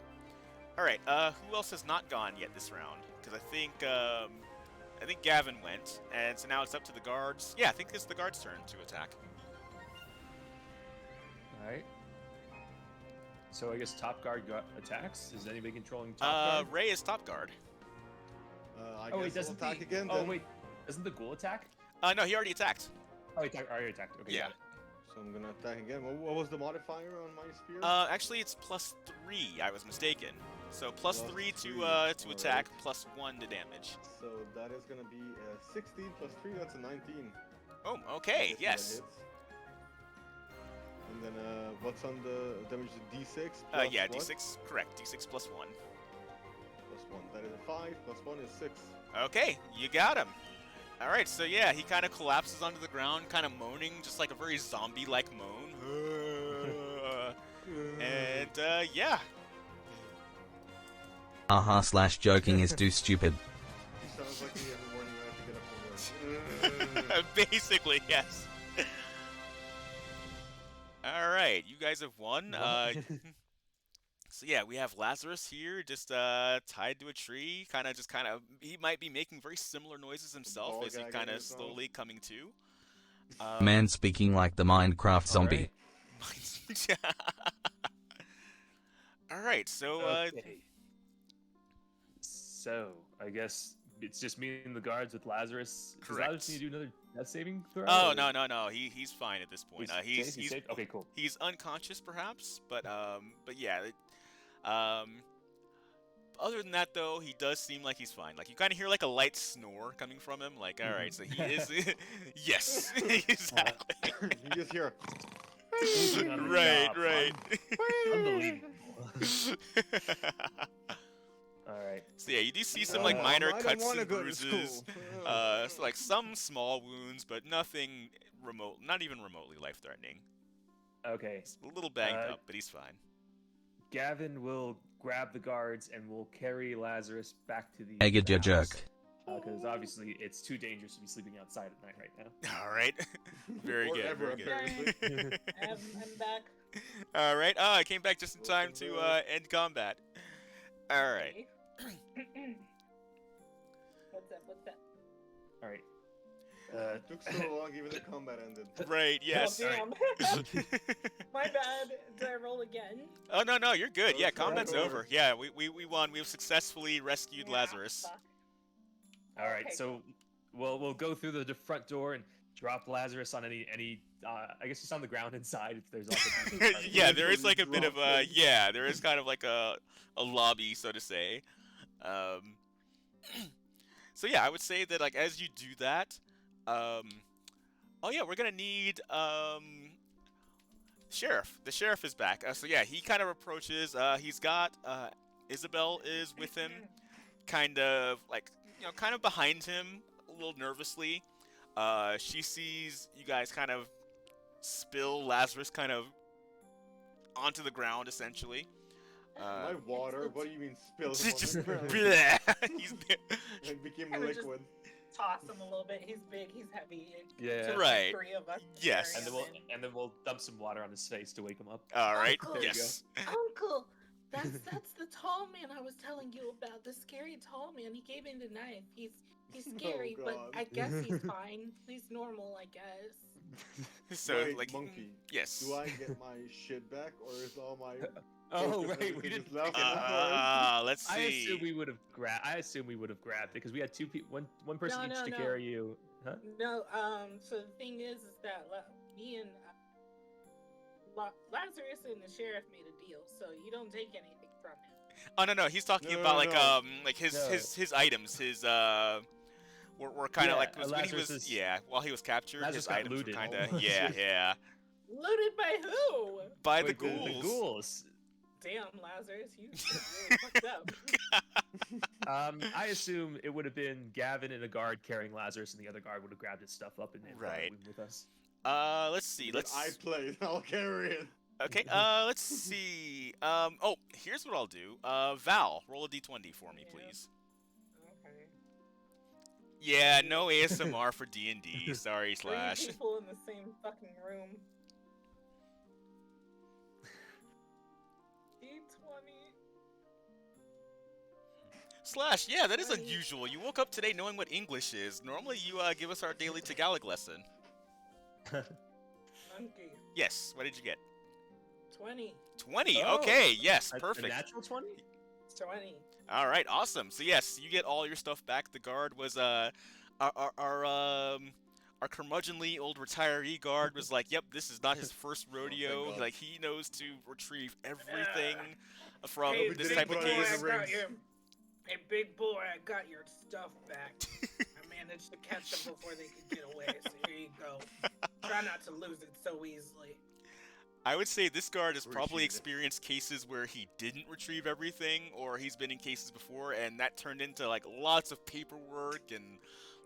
All right. Who else has not gone yet this round? Because I think Gavin went, and so now it's up to the guards. Yeah, I think it's the guards' turn to attack. All right. So I guess top guard attacks. Is anybody controlling top guard? Ray is top guard. I Oh wait, guess doesn't I'll attack the again oh then. wait, doesn't the ghoul attack? No, he already attacked. Oh, he already attacked. Okay, Yeah. got it. So I'm gonna attack again. What was the modifier on my spear? Actually, it's +3. I was mistaken. So +3 Plus to three, attack, alright. +1 to damage. So that is gonna be 16 plus 3, that's a 19. Oh, okay, Guess that yes. hits. And then what's on the damage? D6? Yeah, plus what? D6, correct. D6 +1. Plus 1. That is a 5, plus 1 is 6. Okay, you got him. All right, so yeah, he kind of collapses onto the ground, kind of moaning, just like a very zombie-like moan. And yeah, /joking is too stupid. He sounds like me every morning when I have to get up from work. basically yes. All right, you guys have won. So yeah, we have Lazarus here, just tied to a tree, kind of. He might be making very similar noises himself ball as he gag kind in of his mouth. slowly coming to. Man speaking like the Minecraft zombie. All right, so Okay. So I guess it's just me and the guards with Lazarus. Does Correct. Lazarus need to do another death saving throw? oh or- no, he's fine at this point. He's safe? Okay, cool. He's unconscious perhaps, but yeah. Other than that though, he does seem like he's fine. Like you kind of hear like a light snore coming from him. Like all right, so he is. Yes, exactly. You just hear. Moving on to the Right, job. right. Unbelievable. All right. So yeah, you do see some like Mom, minor I don't cuts wanna and go to bruises. school. So like some small wounds, but nothing remote, not even remotely life-threatening. Okay. He's a little banged Uh, up, but he's fine. Gavin will grab the guards and will carry Lazarus back to the Egged your house. jerk. Because obviously it's too dangerous to be sleeping outside at night right now. All right, very Or good, ever, very good. apparently. I'm back. All right. Oh, I came back just in time to end combat. All right. What's that? All right. Took so long, even the combat ended. Right. Yes. Oh, all right. damn. My bad. Did I roll again? Oh no, you're good. Oh, Yeah, it's all combat's over. over. Yeah, we won. We've successfully rescued Yeah, Lazarus. fuck. All right. Okay, So we'll go through the front door and drop Lazarus on any. I guess just on the ground inside if there's like. Yeah, there is like a Literally bit of drop him. yeah, there is kind of like a lobby, so to say. So yeah, I would say that like as you do that, oh yeah, we're gonna need sheriff. The sheriff is back. So yeah, he kind of approaches. He's got Isabel is with him, kind of like kind of behind him, a little nervously. She sees you guys kind of spill Lazarus kind of onto the ground, essentially. My water? What do you mean spilled him on Just the ground? bleh. He's It became Kinda just- liquid. Toss him a little bit. He's big. He's heavy. Yeah. Right. 3 of us. Yes. And then carry we'll him and then we'll dump some water on his face to wake him up. all right. There you Yes. in. Uncle, that's the tall man I was telling you about. The scary tall man. He gave me the knife. He's scary, but God. I guess he's fine. He's normal, I guess. So, Wait, like, monkey. yes. Do I get my shit back, or is all my? Oh, focus right, everything we just didn't left pick it on up. the Let's I see. assume we would have grabbed. I assume we would have grabbed it because we had two people, one person No, each to no. carry you. Huh? No, so the thing is that me and Lazarus and the sheriff made a deal, so you don't take anything from him. Oh no, he's talking No, about no. like his No. his items, his were kind of Yeah, like when he Lazarus was is- while he was captured, Lazarus his got items looted. were kind of Oh, yeah shit. yeah Looted by who? by Wait, the ghouls. The ghouls. Damn, Lazarus, you really fucked up. I assume it would have been Gavin and a guard carrying Lazarus, and the other guard would have grabbed his stuff up and brought Right. it with us. Let's see. If Let's I play, I'll carry it. okay. Let's see. Oh, here's what I'll do. Val, roll a d20 for me, Yeah. please. Okay. Yeah, no ASMR for D&D. Sorry, Three Slash. people in the same fucking room. D20. Slash, yeah, that is Right. unusual. You woke up today knowing what English is. Normally, you give us our daily Tagalog lesson. Monkey. Yes. What did you get? 20. 20. Oh. Okay. Yes. A Perfect. natural 20? 20. All right. Awesome. So yes, you get all your stuff back. The guard was our curmudgeonly old retiree guard was like, "Yep, this is not his first rodeo. God. Like he knows to retrieve everything from Hey, this big type of boy, case." I got your... Hey, big boy, I got your stuff back. I managed to catch them before they could get away, so here you go. Try not to lose it so easily. I would say this guard has probably Appreciate it. experienced cases where he didn't retrieve everything, or he's been in cases before, and that turned into like lots of paperwork and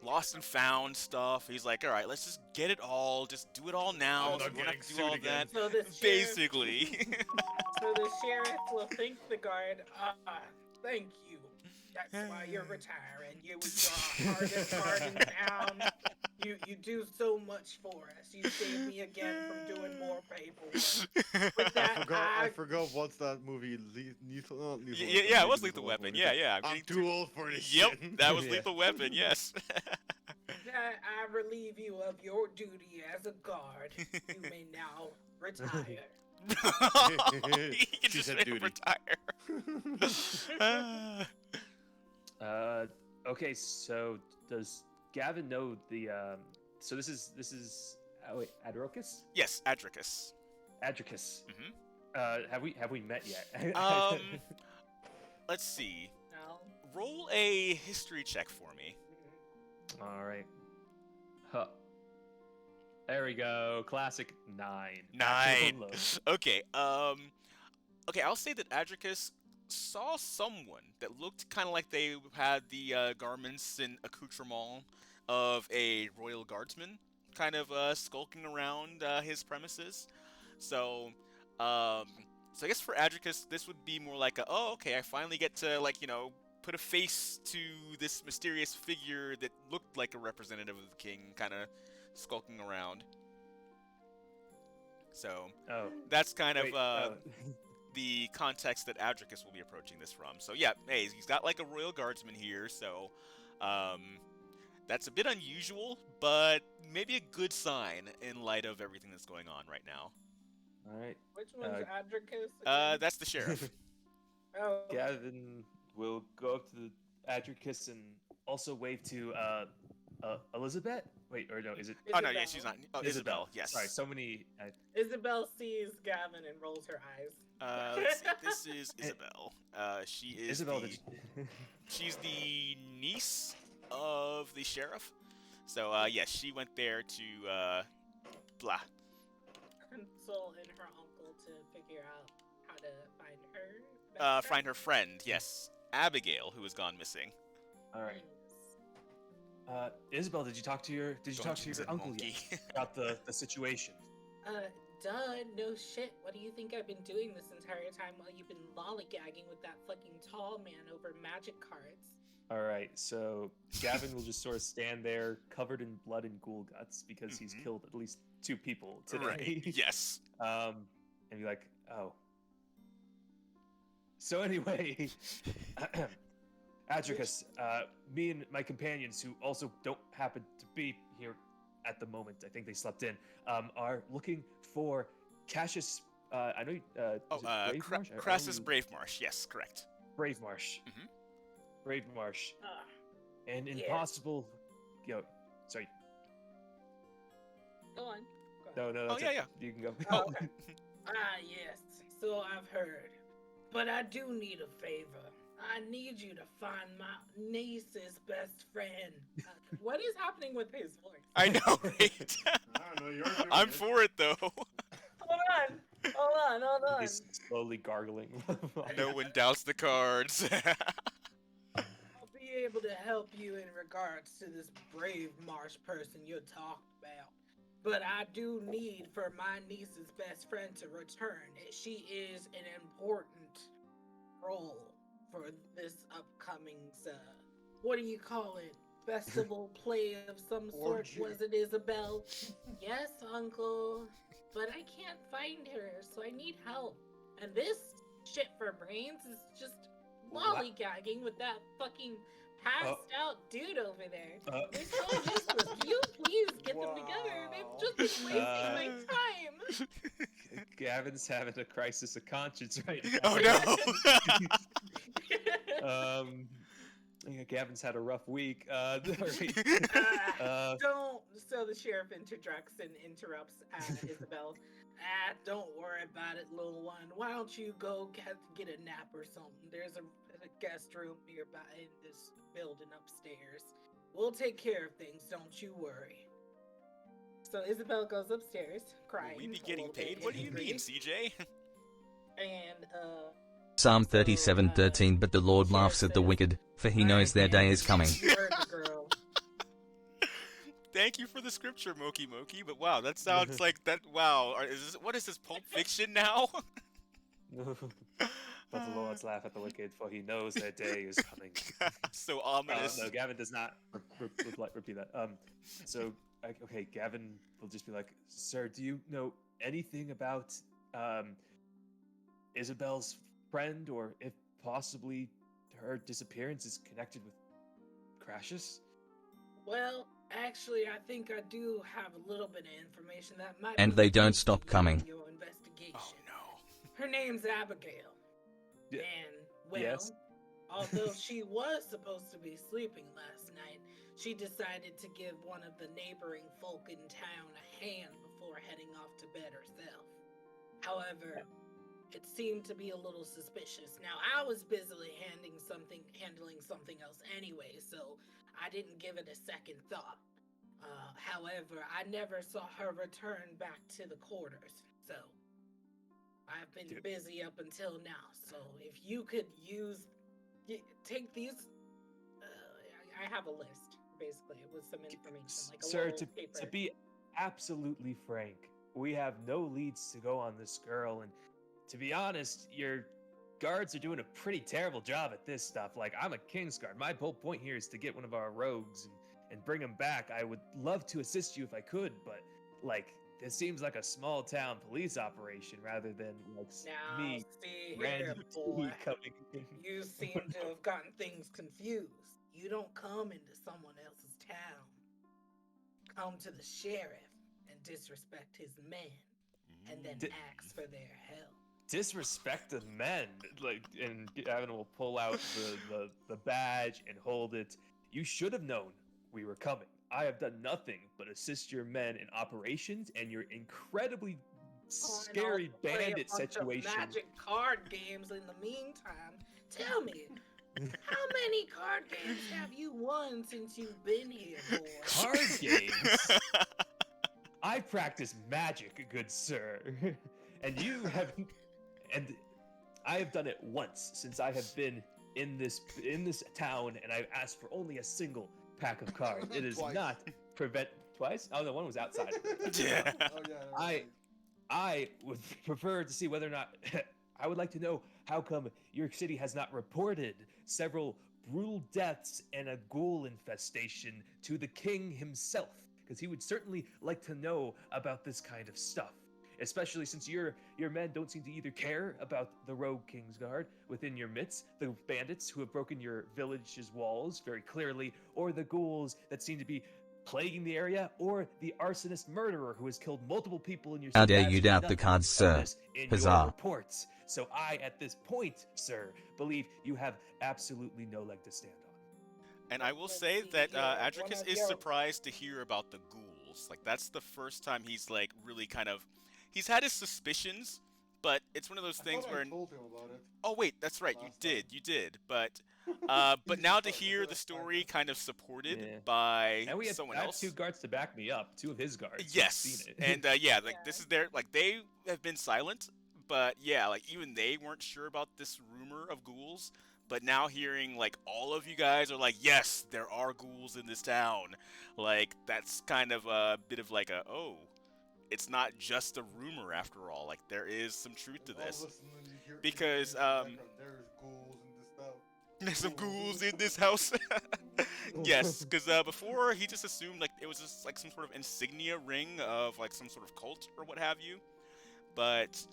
lost and found stuff. He's like, all right, let's just get it all, just do it all now. I'm So not we don't have to getting do all sued again. that. So the sheriff, Basically. so the sheriff will thank the guard. Thank you. That's why you're retiring. You was the hardest guard in town. You do so much for us. You saved me again from doing more paperwork. With that, I forgot what's that movie? Lethal, not Lethal Yeah, Weapon, yeah, it was maybe Lethal Weapon. Weapon. Yeah, yeah. I'm getting too old for this Yep, shit. that was Yeah. Lethal Weapon. Yes. I relieve you of your duty as a guard. You may now retire. He can She just said straight up duty. retire. Okay, so does Gavin know the so this is oh wait, Adrocus? Yes, Adricus. Adricus. Mhm. Have we met yet? Let's see. No. Roll a history check for me. All right. Huh. There we go. Classic 9. 9. Low. Okay. Okay, I'll say that Adricus saw someone that looked kind of like they had the garments and accoutrement of a royal guardsman, kind of skulking around his premises. So, so I guess for Adricus, this would be more like a, oh, okay, I finally get to, like, you know, put a face to this mysterious figure that looked like a representative of the king, kind of skulking around. So, Oh. that's kind Wait, of the context that Adricus will be approaching this from. So yeah, hey, he's got like a royal guardsman here, so that's a bit unusual, but maybe a good sign in light of everything that's going on right now. All right. Which one's Adricus? Again? That's the sheriff. Oh, Gavin will go up to the Adricus and also wave to Elizabeth. Wait, or no, is it Oh no, yeah, Isabel. she's not. Oh, Isabel. Yes. Sorry, so many. Isabel sees Gavin and rolls her eyes. Let's see. This is Isabel. She is Isabel, the, did you... she's the niece of the sheriff. So yes, she went there to blah. Console and her uncle to figure out how to find her. best Find her friend. Yes, Abigail, who has gone missing. All right. friends. Isabel, did you talk to your uncle monkey. yet about the situation? Duh, no shit. What do you think I've been doing this entire time while you've been lollygagging with that fucking tall man over magic cards? All right, so Gavin will just sort of stand there, covered in blood and ghoul guts, because he's Mhm. killed at least 2 people today. Right. Yes. And be like, oh. So anyway, Atricus, me and my companions, who also don't happen to be here at the moment, I think they slept in, are looking for Cassius. I know. Is it Brave Marsh? Crassus Brave Marsh. Yes, correct. Brave Marsh. Mhm. Brave Marsh. And yes. impossible. Yo, sorry. Go on. No, that's yeah, it. yeah. You can go. Oh, okay. Yes. So I've heard. But I do need a favor. I need you to find my niece's best friend. What is happening with his voice? I know, right? I don't know. You're doing I'm it. for it though. Hold on. He's slowly gargling. No one doubts the cards. I'll be able to help you in regards to this Brave Marsh person you're talking about. But I do need for my niece's best friend to return. She is an important role for this upcoming, what do you call it? Festival play of some sort. Orgy. Was it Isabel? Yes, Uncle. But I can't find her, so I need help. And this shit for brains is just lollygagging with that fucking passed out dude over there. They're so useless. Can you please get them together? They've just been wasting my time. Gavin's having a crisis of conscience right now. Oh no! Yeah, Gavin's had a rough week. All right. Don't. So the sheriff interjects and interrupts Isabel. Don't worry about it, little one. Why don't you go get a nap or something? There's a guest room nearby in this building upstairs. We'll take care of things. Don't you worry. So Isabel goes upstairs, crying. Will we be a getting little bit paid? What do you angry. mean, CJ? And Psalm 37:13. But the Lord laughs at the wicked, for he knows their day is coming. You heard the girl. Thank you for the scripture, Moki Moki. But wow, that sounds like that. Wow, what is this, Pulp Fiction now? But the Lord's laugh at the wicked, for he knows their day is coming. So ominous. No, Gavin does not repeat that. Okay, Gavin will just be like, "Sir, do you know anything about Isabel's friend, or if possibly her disappearance is connected with Crassus?" Well, actually, I think I do have a little bit of information that might. And be they don't useful stop coming. in Your investigation. Oh no. Her name's Abigail. Yeah. And, well, Yes. although she was supposed to be sleeping last night, she decided to give one of the neighboring folk in town a hand before heading off to bed herself. However, it seemed to be a little suspicious. Now, I was busily handling something else anyway, so I didn't give it a second thought. However, I never saw her return back to the quarters, so I've been busy up until now. So if you could take these, I have a list basically with some information, like a Sir, little paper. to be absolutely frank, we have no leads to go on this girl, and to be honest, your guards are doing a pretty terrible job at this stuff. Like, I'm a King's Guard. My whole point here is to get one of our rogues and bring him back. I would love to assist you if I could, but, like, this seems like a small town police operation rather than, like, Now, me, see here, random boy. coming in. You seem to have gotten things confused. You don't come into someone else's town. Come to the sheriff and disrespect his men, and then ask for their help. Disrespect the men, like, and Gavin will pull out the badge and hold it. You should have known we were coming. I have done nothing but assist your men in operations and your incredibly scary bandit situation. Magic card games in the meantime. Tell me, how many card games have you won since you've been here, boy? Card games? I practice magic, good sir. And you have, and I have done it once since I have been in this town, and I've asked for only a single pack of cards. It is Twice. not twice. Oh no, one was outside. Yeah. Oh yeah. I would prefer to see whether or not I would like to know how come your city has not reported several brutal deaths and a ghoul infestation to the king himself, because he would certainly like to know about this kind of stuff. especially since your men don't seem to either care about the rogue Kingsguard within your midst, the bandits who have broken your village's walls very clearly, or the ghouls that seem to be plaguing the area, or the arsonist murderer who has killed multiple people in your city. How dare I've you seen doubt the nothing cards, of sir? this in Huzzah. your reports. So I, at this point, sir, believe you have absolutely no leg to stand on. And I will Let's say see that here, one Adricus of is your- surprised to hear about the ghouls. Like, that's the first time he's, like, really kind of... He's had his suspicions, but it's one of those things I where... told him about it. Oh, wait, that's right, last time. you did. But He's now to surprised hear that the I story find kind of supported Yeah. by And we had someone I have else... 2 guards to back me up. 2 of his guards. who've Yes, seen it. and yeah, like this is their like they have been silent, but yeah, like even they weren't sure about this rumor of ghouls. But now hearing like all of you guys are like, yes, there are ghouls in this town. Like that's kind of a bit of like a it's not just a rumor after all. Like there is some truth to And all of this. a sudden you hear- Because, you hear in the background, there's ghouls in this town. There's some ghouls in this house. Yes, because before he just assumed like it was just like some sort of insignia ring of like some sort of cult or what have you. But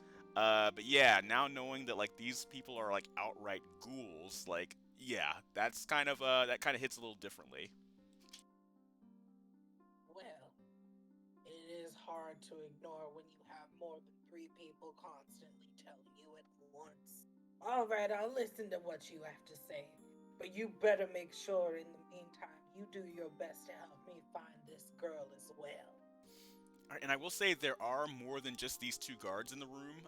yeah, now knowing that like these people are like outright ghouls, like yeah, that's kind of that kind of hits a little differently. Well, it is hard to ignore when you have more than 3 people constantly telling you at once. All right, I'll listen to what you have to say, but you better make sure in the meantime you do your best to help me find this girl as well. All right, and I will say there are more than just these 2 guards in the room.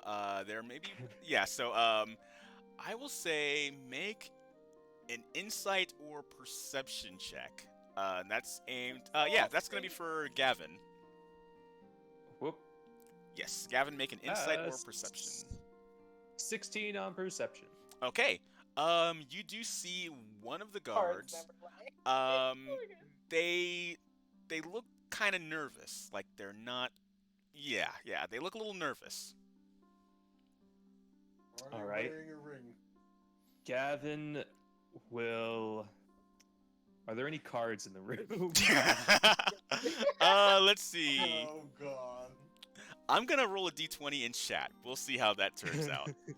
There may be yeah. So I will say make an insight or perception check. And that's aimed. Yeah, that's gonna be for Gavin. Whoop. Yes, Gavin, make an insight or s- perception. 16 on perception. Okay. You do see one of the Cards guards. never lie. They look kind of nervous. Like they're not. Yeah. They look a little nervous. Are they All right. wearing a ring? Gavin will. Are there any cards in the room? Let's see. Oh god. I'm gonna roll a d20 in chat. We'll see how that turns out. Good.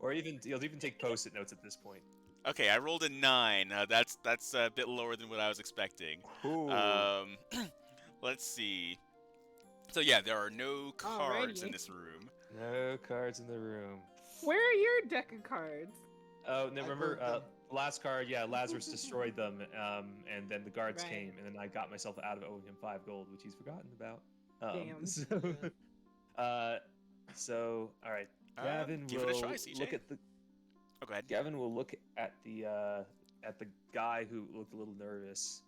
Or you'll even take post-it notes at this point. Okay, I rolled a 9. That's a bit lower than what I was expecting. Ooh. Let's see. So yeah, there are no cards in Alrighty. this room. No cards in the room. Where are your deck of cards? Oh, and then I remember, broke them. last card, yeah, Lazarus destroyed them, and then the guards Right. came, and then I got myself out of owing him 5 gold, which he's forgotten about. Damn. So, all right, Gavin give it will a try, CJ. look at the. Oh, go ahead. Gavin will look at the guy who looked a little nervous,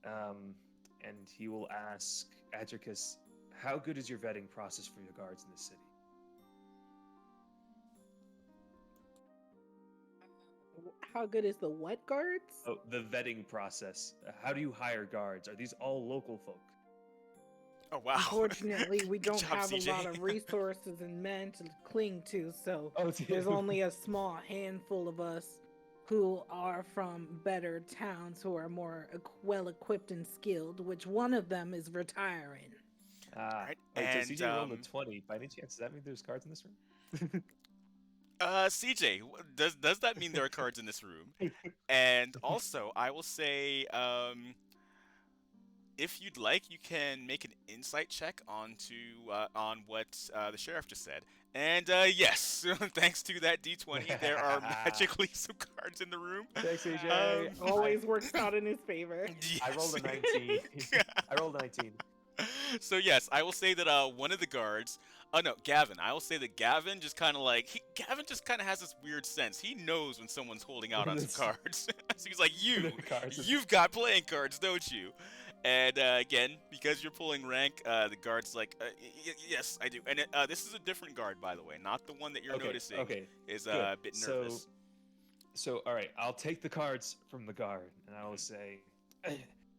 and he will ask Adricus, "How good is your vetting process for your guards in the city?" How good is the what guards? Oh, the vetting process. How do you hire guards? Are these all local folk? Oh wow. Unfortunately, we Good don't job, have CJ. a lot of resources and men to cling to, so Oh, there's only a small handful of us who are from better towns who are more well equipped and skilled, which one of them is retiring. Alright, Wait, so and, CJ rolled a 20. By any chance, does that mean there's cards in this room? CJ, does that mean there are cards in this room? And also, I will say, if you'd like, you can make an insight check on what the sheriff just said. And yes, thanks to that D20, there are magically some cards in the room. Thanks, CJ. Always works out in his favor. I rolled a 19. I rolled a 19. So yes, I will say that one of the guards. Oh no, Gavin. I will say that Gavin just kind of like Gavin just kind of has this weird sense. He knows when someone's holding out on some cards. So he's like, you've got playing cards, don't you? And again, because you're pulling rank, the guard's like, yes, I do. And this is a different guard, by the way, not the one that you're noticing. Okay. Is a bit nervous. So, all right, I'll take the cards from the guard, and I will say,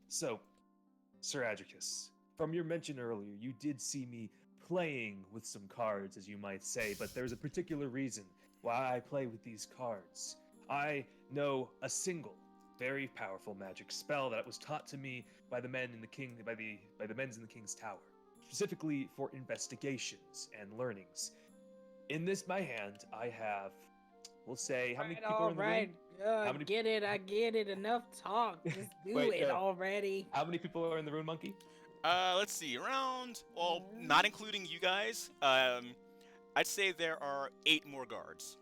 so, Sir Adricus, from your mention earlier, you did see me playing with some cards, as you might say, but there's a particular reason why I play with these cards. I know a single, very powerful magic spell that was taught to me by the men in the king, by the men's in the king's tower. specifically for investigations and learnings. In this my hand, I have, we'll say, how many people are in the room? How many- I get it. Enough talk. Just do Wait, it no. already. How many people are in the room, Monkey? Let's see. Around, well, not including you guys. I'd say there are 8 more guards.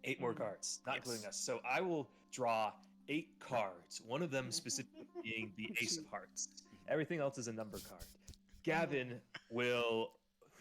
8 more cards, not Yes. including us. So I will draw 8 cards. One of them specifically being the Ace of Hearts. Everything else is a number card. Gavin will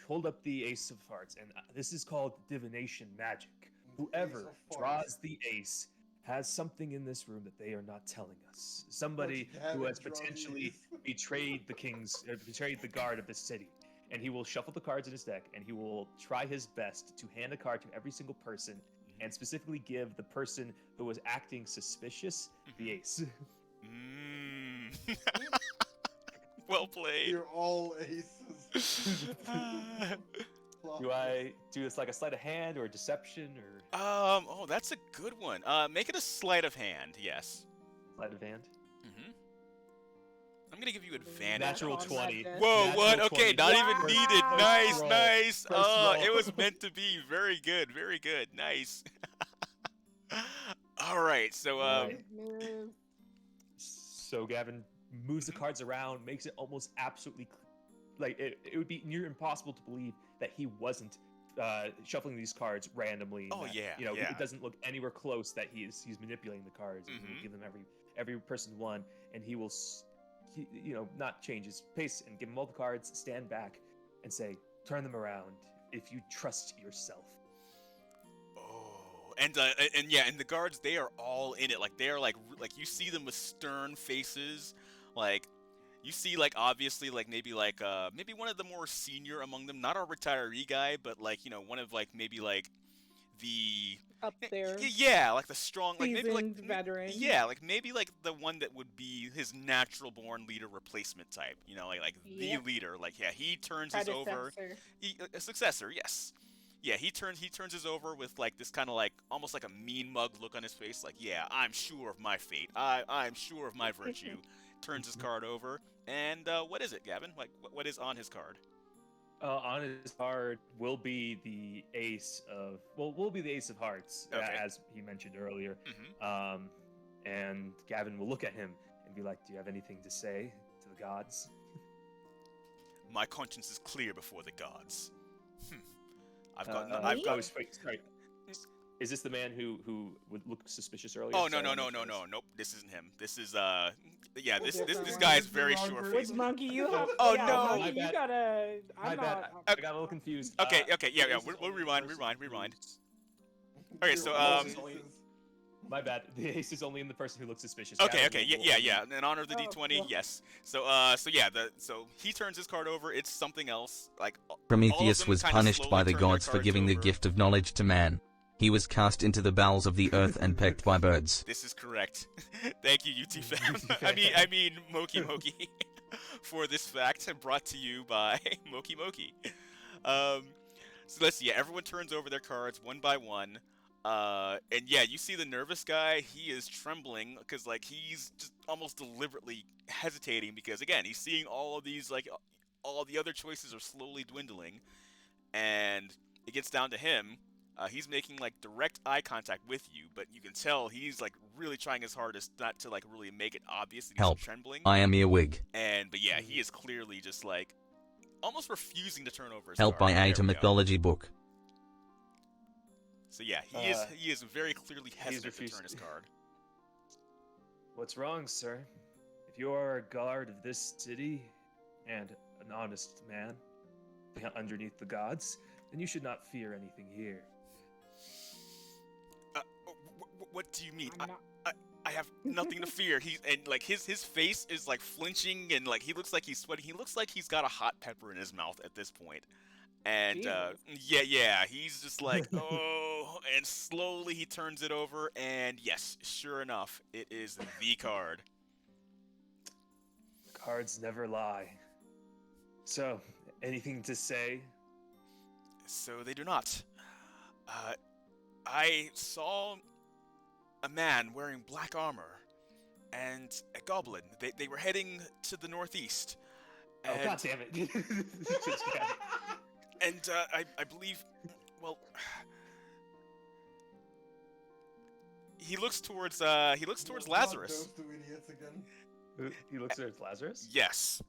hold up the Ace of Hearts, and this is called divination magic. Whoever draws the ace has something in this room that they are not telling us. Somebody who has potentially betrayed the guard of the city. And he will shuffle the cards in his deck, and he will try his best to hand a card to every single person, and specifically give the person who was acting suspicious the ace. Well played. You're all aces. Do I do this like a sleight of hand or a deception or Oh, that's a good one. Make it a sleight of hand. Yes. sleight of hand? Mm-hmm. I'm gonna give you advantage. Natural on that 20. deck. Whoa, Natural what? Okay, 20. not Wow. even needed. First Nice, roll. nice. First Oh, roll. it was meant to be. Very good, very good. Nice. All right, so Right. Mm, So Gavin moves the cards around, makes it almost absolutely like it would be near impossible to believe that he wasn't shuffling these cards randomly. and Oh, that, yeah, you know, yeah. it doesn't look anywhere close that he's manipulating the cards. And he will Mhm. give them every person one, and he will, not change his pace and give them all the cards, stand back, and say, "Turn them around if you trust yourself." oh, and the guards, they are all in it. Like they are like you see them with stern faces, like. You see, like, obviously, like, maybe one of the more senior among them, not our retiree guy, but, like, one of, like, maybe, like, the... up there. Yeah, like, the strong, like, maybe, like... Seasoned veteran. Yeah, like, maybe, like, the one that would be his natural-born leader replacement type, like the Yep. leader. Like, yeah, he turns his over... Predecessor. A successor, yes. Yeah, he turns his over with, like, this kind of, like, almost like a mean mug look on his face, like, yeah, I'm sure of my fate. I'm sure of my virtue. Turns his card over, and what is it, Gavin? Like, what is on his card? On his card will be the ace of hearts, Okay. as he mentioned earlier. Mm-hmm. And Gavin will look at him and be like, "Do you have anything to say to the gods?" My conscience is clear before the gods. I've got. Sorry. Is this the man who would look suspicious earlier? Oh no Sorry, nope. This isn't him. This is yeah. This Different guy is one. very Wrong sure person. faced. Which monkey you have? Oh, yeah, no. monkey, My you bad. gotta. My I'm bad. not. I got a little confused. Okay, yeah. the ace is We'll only the rewind. person Okay, so, My bad. The ace is only in the person who looks suspicious. Okay, Gavin will yeah. In honor of the Oh, D20, cool. yes. So he turns his card over. It's something else. Like all of Prometheus them was kinda punished slowly by the turn their gods for cards giving the over. gift of knowledge to man. He was cast into the bowels of the earth and pecked by birds. This is correct. Thank you, UT fam. I mean, Moki Moki, for this fact brought to you by Moki Moki. So let's see. Yeah, everyone turns over their cards one by one. And yeah, you see the nervous guy. He is trembling because like he's just almost deliberately hesitating because again he's seeing all of these like all the other choices are slowly dwindling, and it gets down to him. He's making like direct eye contact with you, but you can tell he's like really trying his hardest not to like really make it obvious that he's Help. trembling. I am earwig. But yeah, he is clearly just like almost refusing to turn over his Help, card. I There ate a we go. mythology book. So yeah, he is very clearly hesitant to turn his card. What's wrong, sir? If you are a guard of this city and an honest man underneath the gods, then you should not fear anything here. What do you mean? I'm not. I have nothing to fear. He's and like his face is like flinching and like he looks like he's sweating. He looks like he's got a hot pepper in his mouth at this point. And yeah, he's just like oh, and slowly he turns it over, and yes, sure enough, it is the card. Cards never lie. So, anything to say? So they do not. I saw a man wearing black armor and a goblin. They were heading to the northeast, Oh, And, God damn it. Just Gavin. and I believe, well, he looks towards Not Lazarus. those two idiots again. He looks at Lazarus? Yes.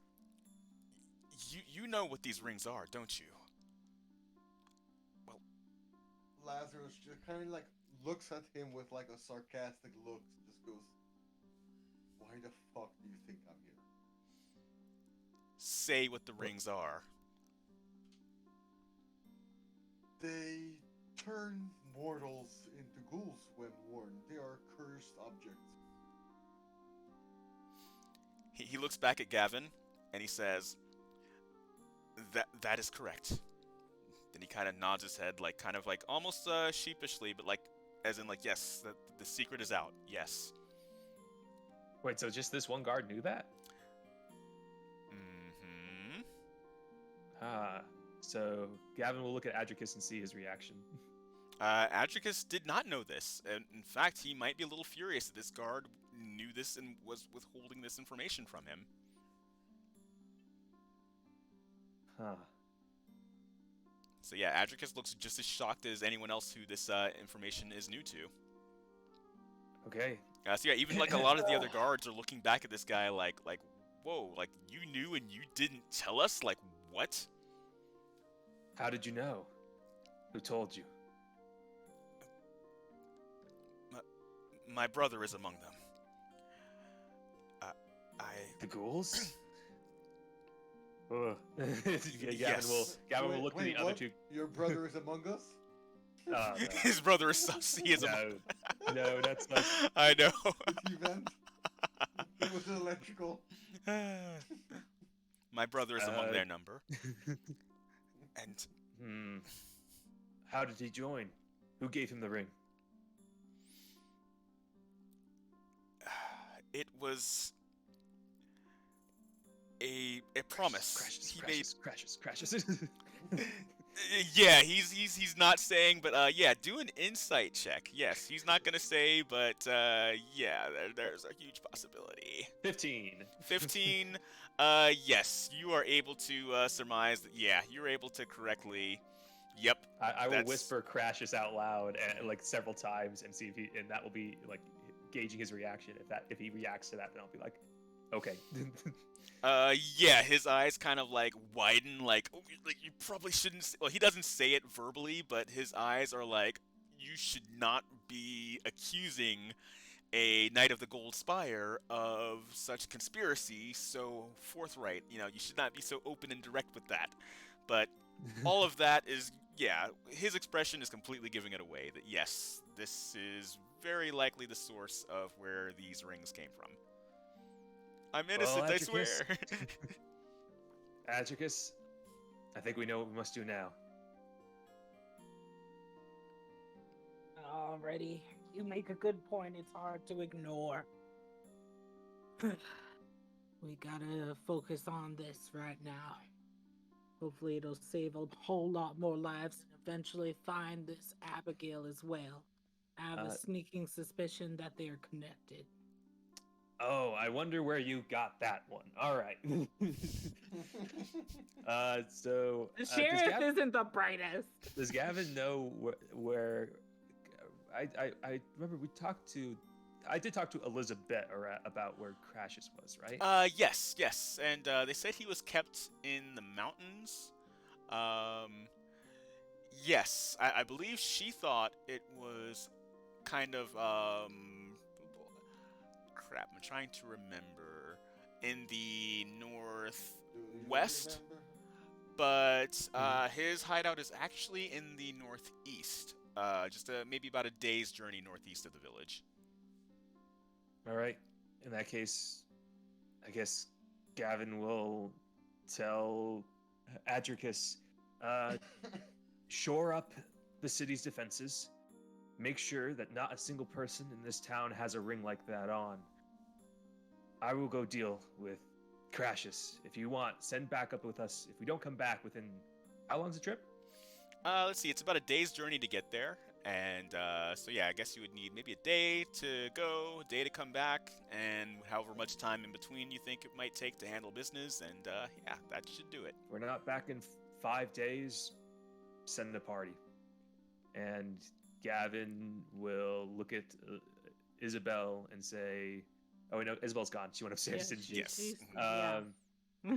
You know what these rings are, don't you? Lazarus just kind of like looks at him with like a sarcastic look. Just goes, "Why the fuck do you think I'm here?" Say what the rings are. They turn mortals into ghouls when worn. They are cursed objects. He looks back at Gavin, and he says, That is correct." Then he kind of nods his head, like kind of like almost sheepishly, but like as in like, yes, the secret is out. Yes. Wait, so just this one guard knew that? Mm-hmm. Ah, so Gavin will look at Adricus and see his reaction. Adricus did not know this, and in fact, he might be a little furious that this guard knew this and was withholding this information from him. Huh. So yeah, Adricus looks just as shocked as anyone else who this information is new to. Okay. So yeah, even like a lot of the other guards are looking back at this guy like, whoa, like you knew and you didn't tell us? Like, what? How did you know? Who told you? My brother is among them. The ghouls? Ugh. Yeah, Yes. Gavin will Wait, look to wait, the other what? two. Your brother is among us? No. His brother is sus. He is among No, that's like I know. It's event. It was electrical. My brother is among their number. And How did he join? Who gave him the ring? it was a promise. Crashes. Yeah, he's not saying, but yeah, do an insight check. Yes, he's not gonna say, but yeah, there's a huge possibility. 15. 15. Yes, you are able to surmise that. Yeah, you're able to correctly. Yep. I will That's- whisper crashes out loud and like several times and see if he, and that will be like gauging his reaction. If he reacts to that, then I'll be like, okay. Yeah, his eyes kind of like widen, like, oh, like you probably shouldn't. Well, he doesn't say it verbally, but his eyes are like, you should not be accusing a Knight of the Gold Spire of such conspiracy so forthright. You know, you should not be so open and direct with that. But all of that is, yeah, his expression is completely giving it away that yes, this is very likely the source of where these rings came from. I'm innocent, I swear. Adricus, I think we know what we must do now. Already, you make a good point. It's hard to ignore. We gotta focus on this right now. Hopefully, it'll save a whole lot more lives and eventually find this Abigail as well. I have a sneaking suspicion that they are connected. Oh, I wonder where you got that one. All right. So The sheriff isn't the brightest. does Gavin know where? I remember I did talk to Elizabeth about where Crashes was, right? Yes, and they said he was kept in the mountains. Yes, I believe she thought it was kind of, crap, I'm trying to remember, in the northwest, but his hideout is actually in the northeast, just maybe about a day's journey northeast of the village. All right. In that case, I guess Gavin will tell Adricus, shore up the city's defenses. Make sure that not a single person in this town has a ring like that on. I will go deal with Crashes. If you want, send backup with us. If we don't come back within... How long's the trip? Let's see, it's about a day's journey to get there, And so yeah, I guess you would need maybe a day to go, a day to come back, and however much time in between you think it might take to handle business. And yeah, that should do it. We're not back in 5 days. Send a party. And Gavin will look at Isabel and say, "Oh, wait, no, Isabel's gone. She went upstairs, didn't she?" Yes.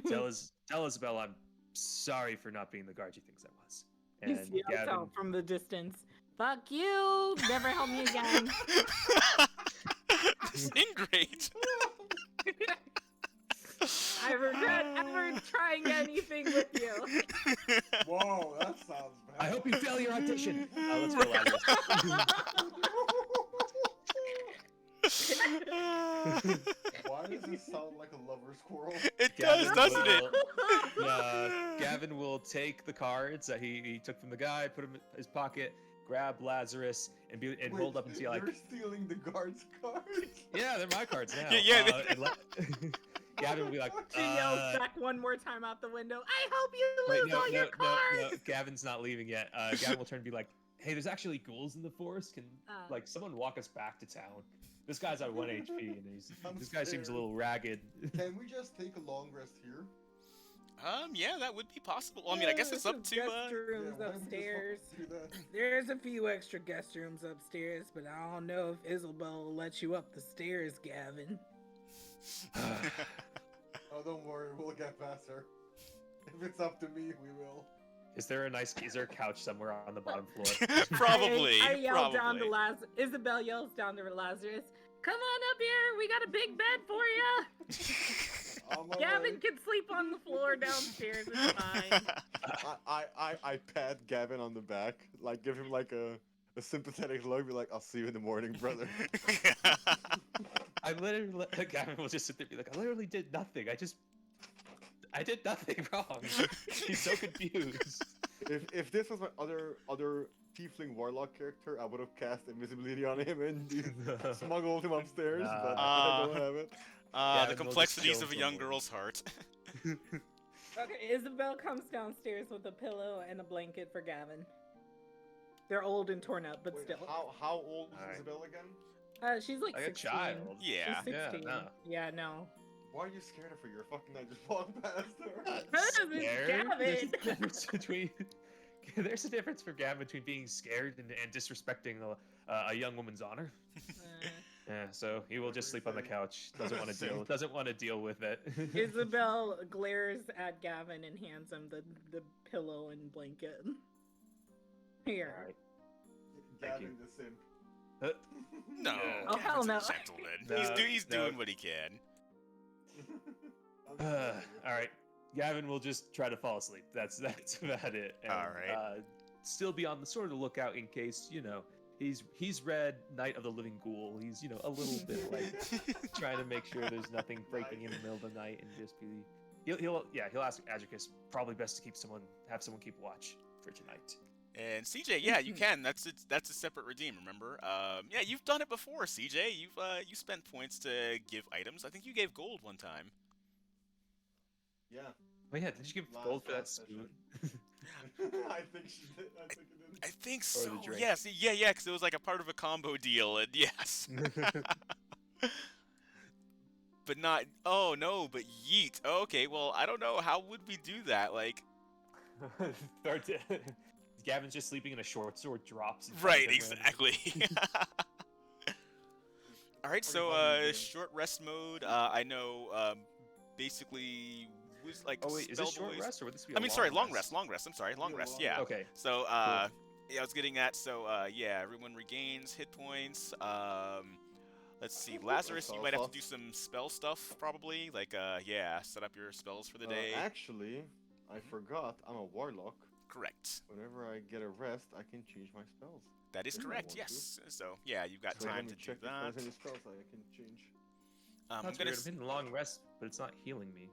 Tell Isabel I'm sorry for not being the guard she thinks I was. He And yells Gavin, out from the distance, "Fuck you! Never help me again." Ingrate. I regret ever trying anything with you. Whoa, that sounds bad. I hope you fail your audition. Let's go, Lazarus. Why does this sound like a lover's quarrel? It does, doesn't it? Gavin will take the cards that he took from the guy, put them in his pocket, grab Lazarus, and hold up and see like, You're stealing the guard's cards? yeah, they're my cards now. Yeah. Gavin will be like, She yells back one more time out the window, "I hope you wait, lose all your cards!" no, Gavin's not leaving yet. Gavin will turn and be like, "Hey, there's actually ghouls in the forest. Can like someone walk us back to town? This guy's at 1 HP, and this guy seems a little ragged." Can we just take a long rest here? Yeah, that would be possible. Well, I mean, I guess it's up to. Guest Yeah, rooms why don't we just upstairs. do that? There's a few extra guest rooms upstairs, but I don't know if Isabel will let you up the stairs, Gavin. Oh, don't worry, we'll get past her. If it's up to me, we will. Is there a couch somewhere on the bottom floor? Probably. I yell down probably. to Lazarus. Isabel yells down to Lazarus, "Come on up here. We got a big bed for you." On my Gavin way. can sleep on the floor downstairs. It's fine. I pat Gavin on the back, like give him like a sympathetic look, be like, "I'll see you in the morning, brother." I literally, Gavin will just sit there and be like, "I literally did nothing. I did nothing wrong." He's so confused. If this was my other tiefling warlock character, I would have cast invisibility on him and smuggled him upstairs, but I don't have it. The Gavin will just complexities chill of a young somewhere. girl's heart. Okay, Isabel comes downstairs with a pillow and a blanket for Gavin. They're old and torn up, but Wait, still. how old is Alright. Isabel again? She's like Like a 16. child. Yeah. She's Yeah, 16. no. Yeah, no. Why are you scared of her? You're fucking not just walk past her. Scared? There's a Gavin. difference between. There's a difference for Gavin between being scared and disrespecting a young woman's honor. Yeah, so he will just sleep on the couch. Doesn't want to deal. Doesn't want to deal with it. Isabel glares at Gavin and hands him the pillow and blanket. Here. Alright. Thank you. Gavin the simp. No. Yeah. Oh, hell Gavin's a no. gentleman. No, He's no. doing what he can. All right, Gavin will just try to fall asleep. That's about it. And, All right. Still be on the sort of lookout in case he's read Night of the Living Ghoul. He's a little bit like trying to make sure there's nothing breaking in the middle of the night and just be. He'll ask Adjicus. Probably best to have someone keep watch for tonight. And CJ, yeah, you can. That's a separate redeem. Remember? Yeah, you've done it before, CJ. You spent points to give items. I think you gave gold one time. Yeah. Oh yeah, did you give gold for that spoon? I think she did. I think it did. I think Or so. the drink. Yes, yeah, because it was like a part of a combo deal, and yes. But not. Oh no, but yeet. Okay, well, I don't know. How would we do that? Like, Gavin's just sleeping in a short sword drops. in front right? of him Exactly. All right, so short rest mode. I know. Basically, was like. Oh wait, is this spell short boys- rest or would this be? I mean, sorry, long rest. Long rest. I'm sorry, long Yeah, rest. long Yeah. rest. Okay. So, yeah, I was getting at. So, yeah, everyone regains hit points. Let's see, Lazarus, you might have to do some spell stuff, probably. Like, yeah, set up your spells for the day. Actually, I forgot. I'm a warlock. Correct. Whenever I get a rest, I can change my spells. That is If I correct. want Yes. So, yeah, you've got So let time me to do check if that. there's any spells I can change. I'm That's gonna. weird. I'm hitting long rest, but it's not healing me.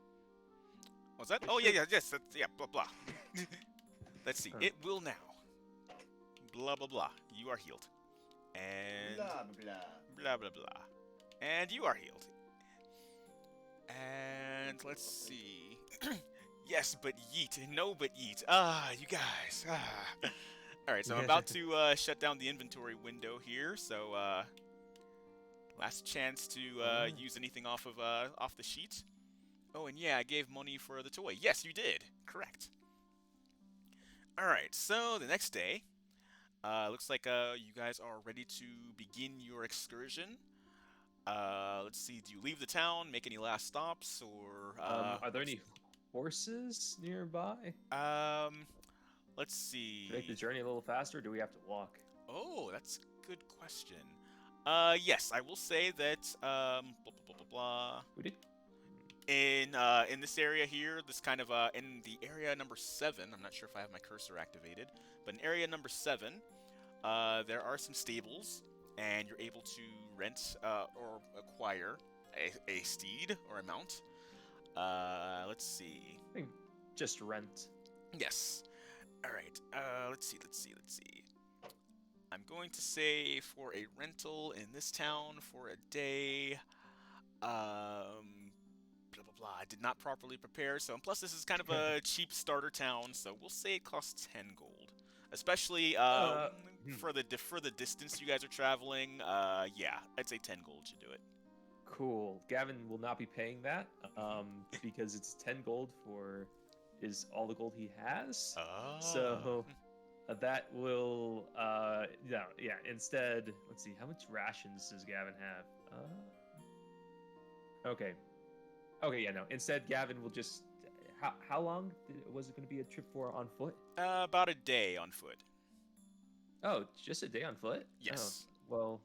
What's that? Oh, yeah, yes. That's, yeah. Blah blah. Let's see. Huh. It will now. Blah blah blah. You are healed. And Blah, blah. blah blah blah. And you are healed. And let's see. Yes, but yeet. No, but yeet. Ah, you guys. All right, so I'm about to shut down the inventory window here. So last chance to use anything off the sheet. Oh, and yeah, I gave money for the toy. Yes, you did. Correct. All right, so the next day, looks like you guys are ready to begin your excursion. Let's see. Do you leave the town? Make any last stops, or are there any horses nearby? Let's see. To make the journey a little faster, or do we have to walk? Oh, that's a good question. Yes, I will say that blah blah blah blah blah. We did. In this area here, this kind of in the area number 7. I'm not sure if I have my cursor activated, but in area number 7, there are some stables, and you're able to rent or acquire a steed or a mount. Let's see. I think just rent. Yes. All right. Let's see. I'm going to say for a rental in this town for a day. Blah blah blah. I did not properly prepare, so and plus this is kind of a cheap starter town, so we'll say it costs 10 gold. Especially for the distance you guys are traveling. Yeah, I'd say 10 gold should do it. Cool. Gavin will not be paying that because it's 10 gold is all the gold he has. Oh. So that will yeah. Instead, let's see, how much rations does Gavin have? Okay, yeah, no. Instead, Gavin will just. How long was it going to be a trip for on foot? About a day on foot. Oh, just a day on foot? Yes. Oh,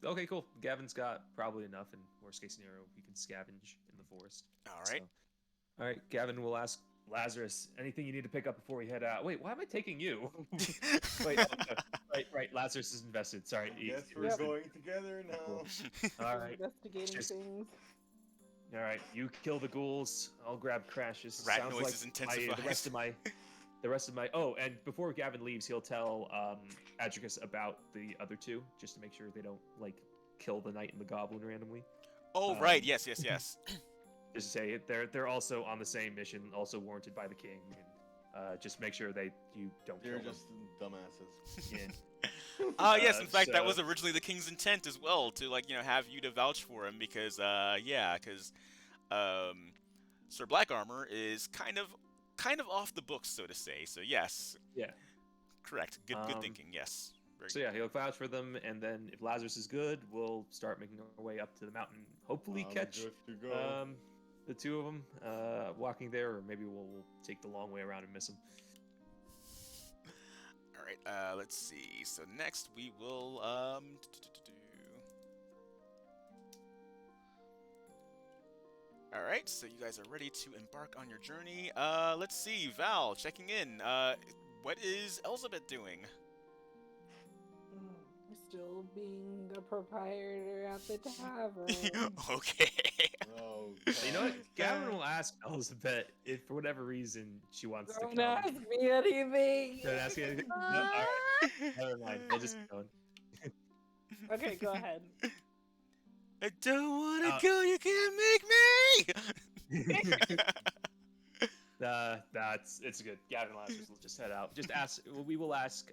well, okay, cool. Gavin's got probably enough. In worst case scenario, we can scavenge in the forest. All right. So, all right, Gavin will ask Lazarus anything you need to pick up before we head out. Wait, why am I taking you? Wait, right. Lazarus is invested. Sorry. Yes, we're going together now. All right. Investigating things. All right, you kill the ghouls. I'll grab Crashes. Rat Sounds noises like intensified. the rest of my. Oh, and before Gavin leaves, he'll tell Adricus about the other two, just to make sure they don't kill the knight and the goblin randomly. Oh, right. Yes. Just to say they're also on the same mission, also warranted by the king, and just make sure you don't They're kill just dumbasses. them. Yes, in fact, that was originally the king's intent as well, to have you to vouch for him, because Sir Black Armor is kind of off the books, so to say. So yes. Yeah. Correct. Good thinking. Yes. Very So yeah, he'll vouch for them, and then if Lazarus is good, we'll start making our way up to the mountain. Hopefully catch good to go. the two of them walking there, or maybe we'll take the long way around and miss them. All right. Let's see. So next we will All right. So you guys are ready to embark on your journey. Let's see. Val, checking in. What is Elizabeth doing? Still being a proprietor at the tavern. Okay. Oh, You know what? God. Gavin will ask Elizabeth if, for whatever reason, she wants to Don't come. ask me anything. Don't ask me anything. No, all right. Never mind. We'll just keep going. Okay, go ahead. I don't want to go. You can't make me. It's good. Gavin and Lazarus will just head out. Just ask. We will ask.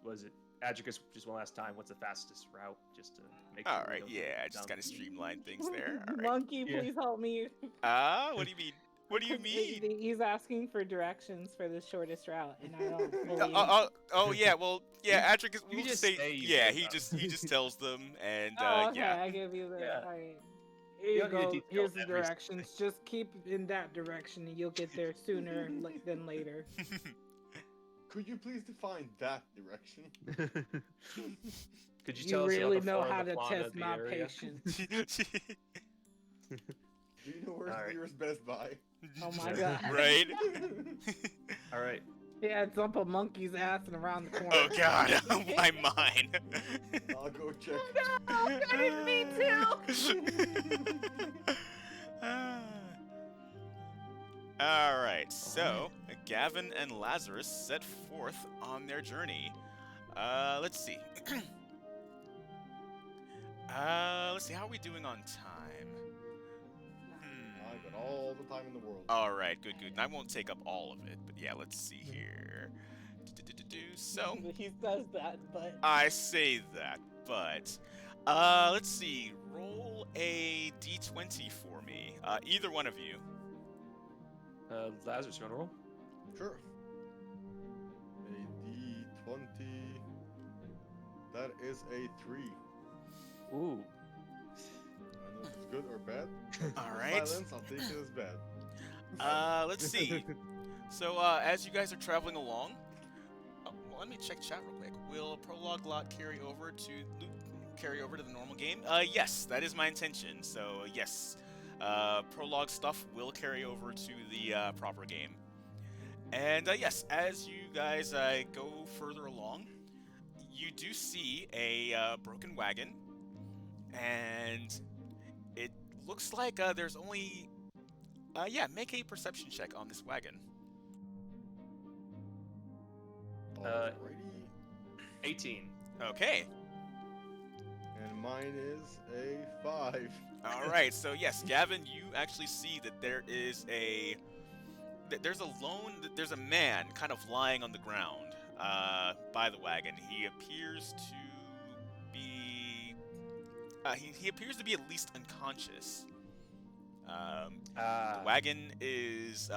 Was it Adricus? Just one last time. What's the fastest route? Just to make. All sure we right. don't Yeah. get Just down. kind of streamline things there. All right. Monkey, Yeah. please help me. What do you mean? What do you mean? He's asking for directions for the shortest route, and I don't fully. Yeah. Well, yeah. Adricus. you We'll just say. say you Yeah. know He that. just tells them, and Okay, yeah. I give you the. Yeah. All right. Here you don't need go. details Here's the every directions. Just keep in that direction, and you'll get there sooner than later. Could you please define that direction? Could you You tell us really about the know flora how and the to fauna test of the my area? patience. Do you know where's All the right. nearest Best Buy? Oh my god. Right. All right. Yeah, dump a monkey's ass and around the corner. Oh God. My mind. I'll go check. No, I didn't mean to. All right, so Gavin and Lazarus set forth on their journey. Let's see. Let's see. How are we doing on time? I got all the time in the world. All right, good. And I won't take up all of it, but yeah, let's see here. do so. He says that, but I say that, but let's see. Roll a d20 for me. Either one of you. Lazarus, you want to roll? Sure. A D20. That is a 3. Ooh. I know if it's good or bad. All right. Silence, I'll take it as bad. Let's see. So as you guys are traveling along, well, let me check chat real quick. Will prologue lot carry over to the normal game? Yes, that is my intention. So yes, prologue stuff will carry over to the proper game. And yes, as you guys go further along, you do see a broken wagon, and it looks like there's only make a perception check on this wagon. Alrighty. 18. Okay. And mine is a 5. All right. So yes, Gavin, you actually see that there's a man kind of lying on the ground by the wagon. He appears to be he appears to be at least unconscious. The wagon is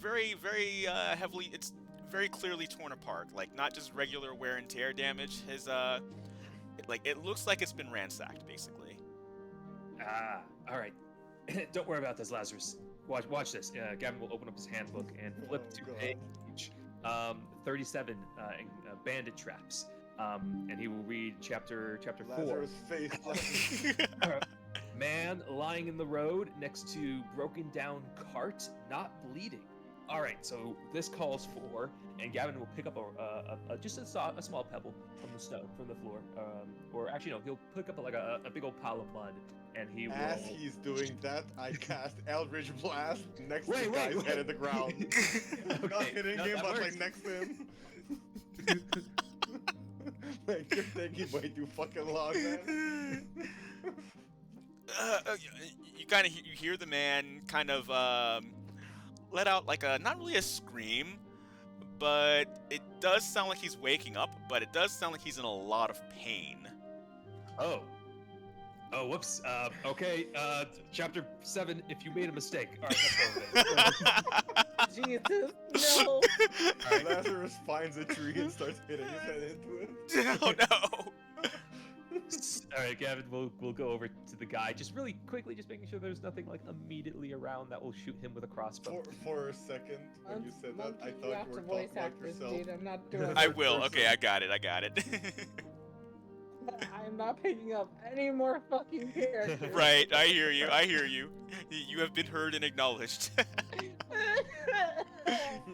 very heavily. It's very clearly torn apart. Like not just regular wear and tear damage. It looks like it's been ransacked basically. All right. Don't worry about this, Lazarus. Watch this. Gavin will open up his handbook and flip to page 37, bandit traps. And he will read chapter 4. Lazarus' face. Man lying in the road next to broken down cart, not bleeding. All right, so this calls for, and Gavin will pick up just a small pebble from the floor, or actually no, he'll pick up a big old pile of mud, and he will. As he's doing that, I cast Eldritch Blast next to the guy's head at the ground. Not hitting him, but like next to him. Like, you're taking way too fucking long, man. You hear the man kind of let out like not really a scream, but it does sound like he's waking up, but it does sound like he's in a lot of pain. Oh, whoops. Okay, chapter 7, if you made a mistake. All right, Jesus, no. Right. Lazarus finds a tree and starts hitting his head into it. Oh no. All right, Gavin, we'll go over to the guy. Just really quickly, just making sure there's nothing like immediately around that will shoot him with a crossbow. For a second, when you said that, I thought you were voice talking like act this, yourself. dude. I'm not doing I it. will. Okay, I got it. I'm not picking up any more fucking characters. Right, I hear you. You have been heard and acknowledged.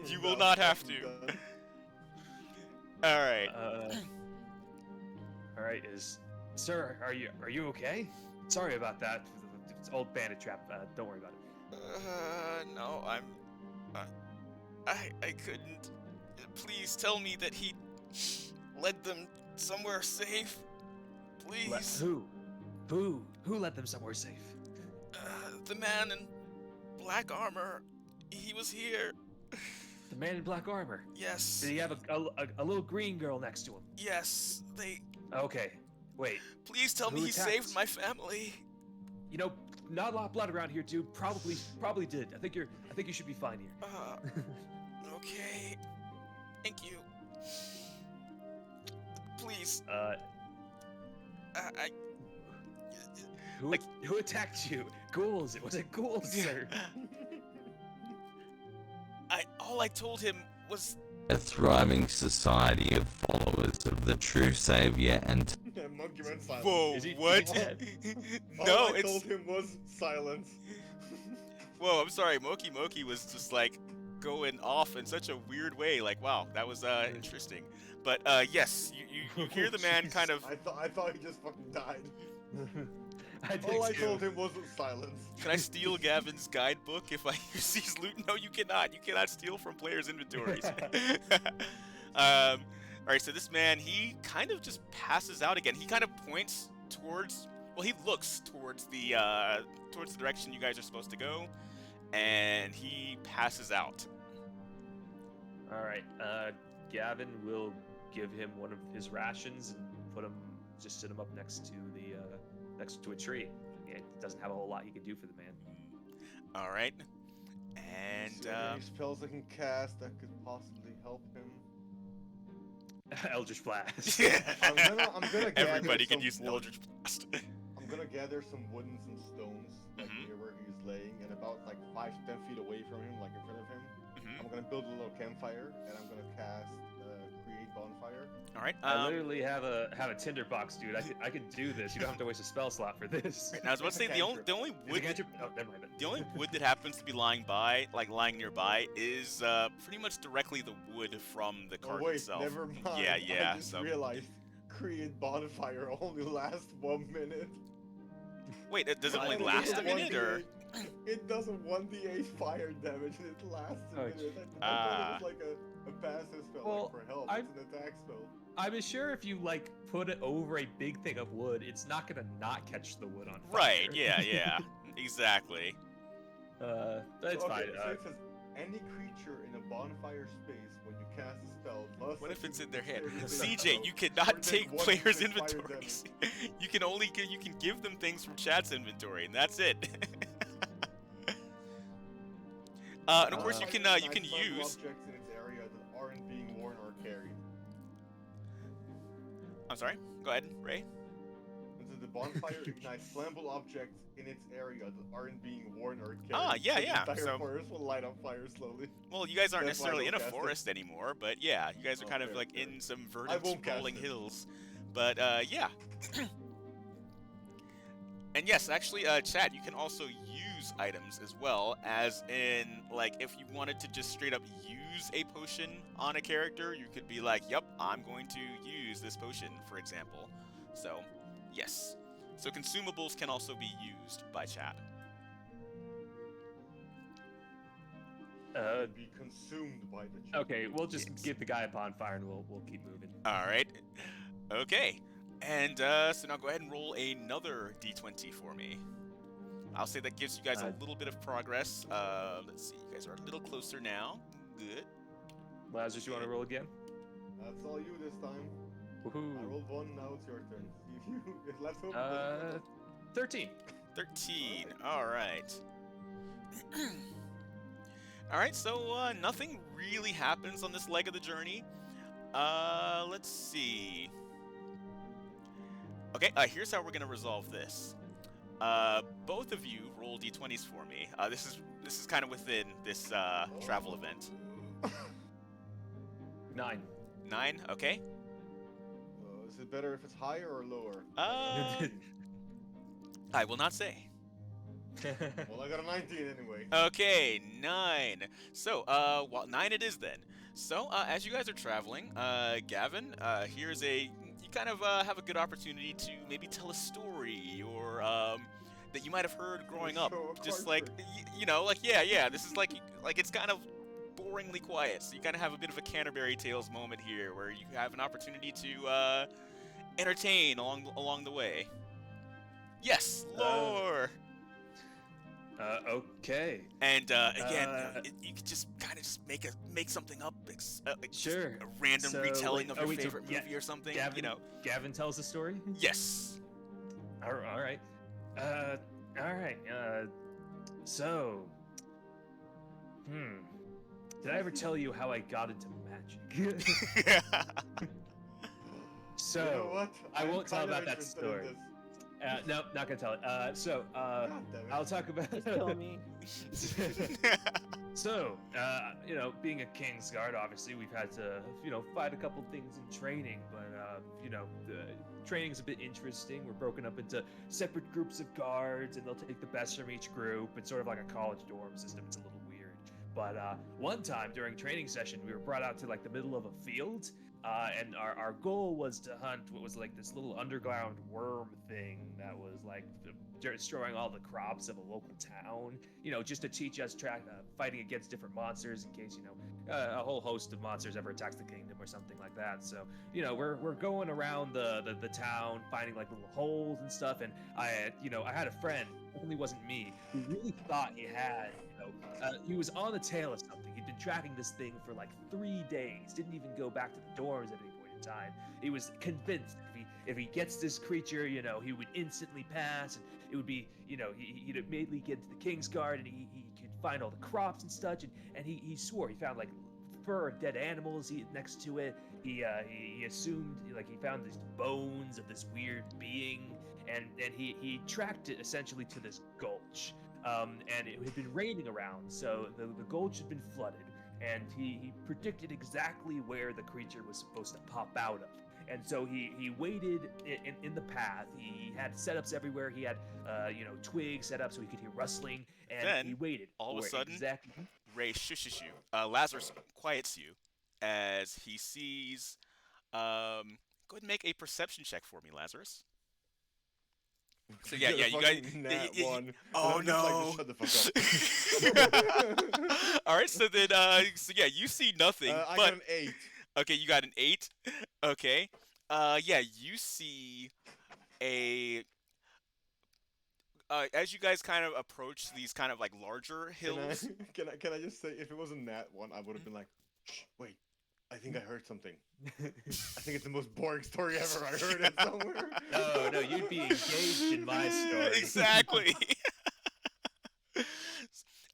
You will not have to. All right. All right, sir, are you okay? Sorry about that. It's old bandit trap. Don't worry about it. No, I couldn't. Please tell me that he led them somewhere safe. Please. Who led them somewhere safe? The man in black armor. He was here. The man in black armor? Yes. Did he have a little green girl next to him? Yes, they... Okay, wait. Please tell me he saved my family. You know, not a lot of blood around here, dude. Probably did. I think you should be fine here. Okay. Thank you. Please. Who attacked you? Ghouls. It was a ghoul, sir. All I told him was A thriving society of followers of the true savior and... Monkey went silent. Whoa, what? No, All I told him was silence. Whoa, I'm sorry, Moki was just like going off in such a weird way. Like, wow, that was interesting. But yes, you hear the man kind of... I thought he just fucking died. All I told him was silence. Can I steal Gavin's guidebook if I see his loot? No, you cannot. You cannot steal from players' inventories. Alright, so this man, he kind of just passes out again. He kind of points towards... Well, he looks towards the direction you guys are supposed to go, and he passes out. All right, Gavin will give him one of his rations and just sit him up next to a tree. It doesn't have a whole lot he can do for the man. All right. And Is there any spells I can cast that could possibly help him? Eldritch Blast. I'm gonna everybody gather can use some an wood. Eldritch Blast. I'm gonna gather some wood and some stones, like Mhm. near where he's laying, and about like 5 to 10 feet away from him, like in front of him. Mhm. I'm gonna build a little campfire, and I'm gonna cast create bonfire. All right. I literally have a tinderbox, dude. I could do this. You don't have to waste a spell slot for this. Now, I was about to say the only Is it wood cantrip? Oh, never mind. the only wood that happens to be lying nearby is pretty much directly the wood from the Oh cart wait, itself. never mind. Yeah. I just So realized create bonfire only lasts 1 minute. wait, does it only And last does a minute or? 1d8 It does a 1d8 fire damage and it lasts a Oh, minute. I thought it was like a passive spell Well, like for help. I'm- It's an attack spell. I'm sure if you like put it over a big thing of wood, it's not gonna not catch the wood on fire. Right. Yeah. Exactly. That's Okay, fine. So it says any creature in a bonfire space when you cast a spell must. What if it's in their head? succeed CJ, you cannot take one players' d6 fire inventories. You can give them things from chat's inventory, and that's it. And of course you can use. objects in its area that aren't being worn or carried. I'm sorry. Go ahead, Ray. And so the bonfire ignites flammable objects in its area that aren't being worn or carried. Ah, yeah, So the yeah, entire so- forest will light on fire slowly. Well, you guys aren't That's why I necessarily in a don't cast it. forest anymore, but yeah, you guys are kind of Okay, like okay. in some I verdant won't cast rolling it. hills. But yeah. And yes, actually, chat, you can also use items as well, as in, like, if you wanted to just straight up use a potion on a character, you could be like, yep, I'm going to use this potion, for example. So, yes. So consumables can also be used by chat. Be consumed by the chip. Okay, we'll just Yes. give the guy a bonfire and we'll keep moving. All right. Okay. And so now go ahead and roll another d20 for me. I'll say that gives you guys a little bit of progress. Let's see. You guys are a little closer now. Good. Lazarus, you want to roll again? That's all you this time. Woohoo. I rolled 1, now it's your turn. Let's hope. 13. 13. All right. All right. So nothing really happens on this leg of the journey. Let's see. Okay. Here's how we're gonna resolve this. Both of you roll d20s for me. This is kind of within this travel event. 9. 9. Okay. Is it better if it's higher or lower? I will not say. Well, I got a 19 anyway. Okay, 9. So, well, 9 it is then. So, as you guys are traveling, Gavin, here's you kind of have a good opportunity to maybe tell a story or that you might have heard growing up. Show a Just card like, you know, like yeah. This is like it's kind of boringly quiet. So you kind of have a bit of a Canterbury Tales moment here, where you have an opportunity to entertain along the way. Yes, lore. Okay. And again, you could just kind of just make something up, just Sure. a random So, retelling wait, of your wait, so favorite movie or something. Gavin, You know, Gavin tells the story? yes. All right. All right. So, did I ever tell you how I got into magic? So, You know what? I I'm won't tell kind of about that interested in story. this. No, not gonna tell it. God damn it. I'll talk about. Just kill me. So, being a King's Guard, obviously we've had to, fight a couple things in training, but the training's a bit interesting. We're broken up into separate groups of guards, and they'll take the best from each group. It's sort of like a college dorm system. It's a little weird. But one time during training session, we were brought out to like the middle of a field. And our goal was to hunt what was like this little underground worm thing that was like destroying all the crops of a local town, just to teach us fighting against different monsters in case, a whole host of monsters ever attacks the kingdom or something like that. So, we're going around the town, finding like little holes and stuff. And I had a friend, it only wasn't me, who really thought he had, he was on the tail of something. He'd been been tracking this thing for like 3 days. Didn't even go back to the dorms at any point in time. He was convinced if he gets this creature, you know, he would instantly pass, and it would be, you know, he'd immediately get to the King's Guard, and he could find all the crops and such, and he swore he found like fur of dead animals next to it. He assumed, like, he found these bones of this weird being, and he tracked it essentially to this gulch. And it had been raining around, so the gulch had been flooded, and he predicted exactly where the creature was supposed to pop out of. And so he waited in the path. He had setups everywhere. He had twigs set up so he could hear rustling, and Then, he waited. all of a sudden, exactly. Ray shushes you. Lazarus quiets you as he sees. Go ahead and make a perception check for me, Lazarus. So yeah, you guys. One. Oh no! Shut the fuck up. All right, so then, you see nothing. I but got an 8. okay, you got an 8. Okay. You see a. As you guys kind of approach these kind of like larger hills. Can I just say, if it wasn't that one, I would have been like, shh, wait, I think I heard something. I think it's the most boring story ever. I heard it somewhere. No, you'd be engaged in my story. Exactly.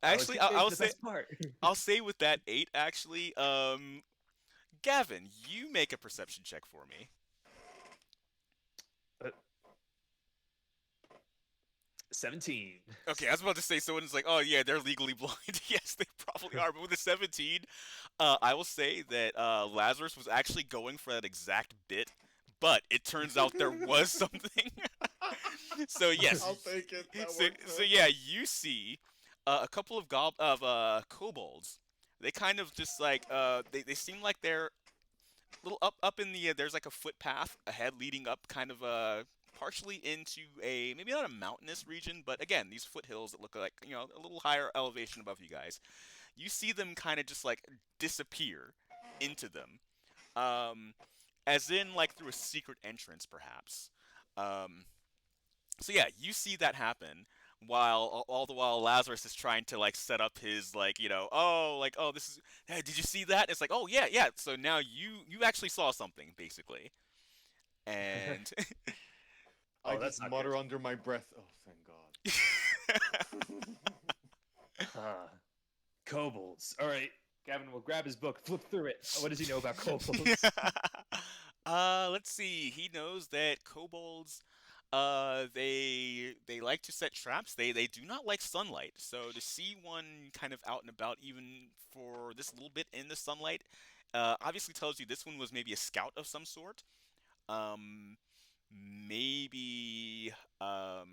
Actually, I'll say with that 8, actually, Gavin, you make a perception check for me. 17. Okay, I was about to say, someone's like, oh yeah, they're legally blind. Yes, they probably are. But with a 17, I will say that Lazarus was actually going for that exact bit, but it turns out there was something. So yes. I'll take it. So yeah, you see a couple of kobolds. They kind of just like they seem like they're a little up in the there's like a footpath ahead leading up kind of partially into a maybe not a mountainous region, but again, these foothills that look like, you know, a little higher elevation above you guys. You see them kind of just like disappear into them, as in like through a secret entrance, perhaps. So yeah, you see that happen while all the while Lazarus is trying to like set up his like, you know, this is, hey, did you see that? It's like, oh yeah. So now you actually saw something basically, and. I that's just not mutter good. under my breath. Oh, thank God. Kobolds. All right, Gavin will grab his book, flip through it. What does he know about kobolds? Let's see. He knows that kobolds, they like to set traps. They do not like sunlight. So to see one kind of out and about, even for this little bit in the sunlight, obviously tells you this one was maybe a scout of some sort. Maybe. Oh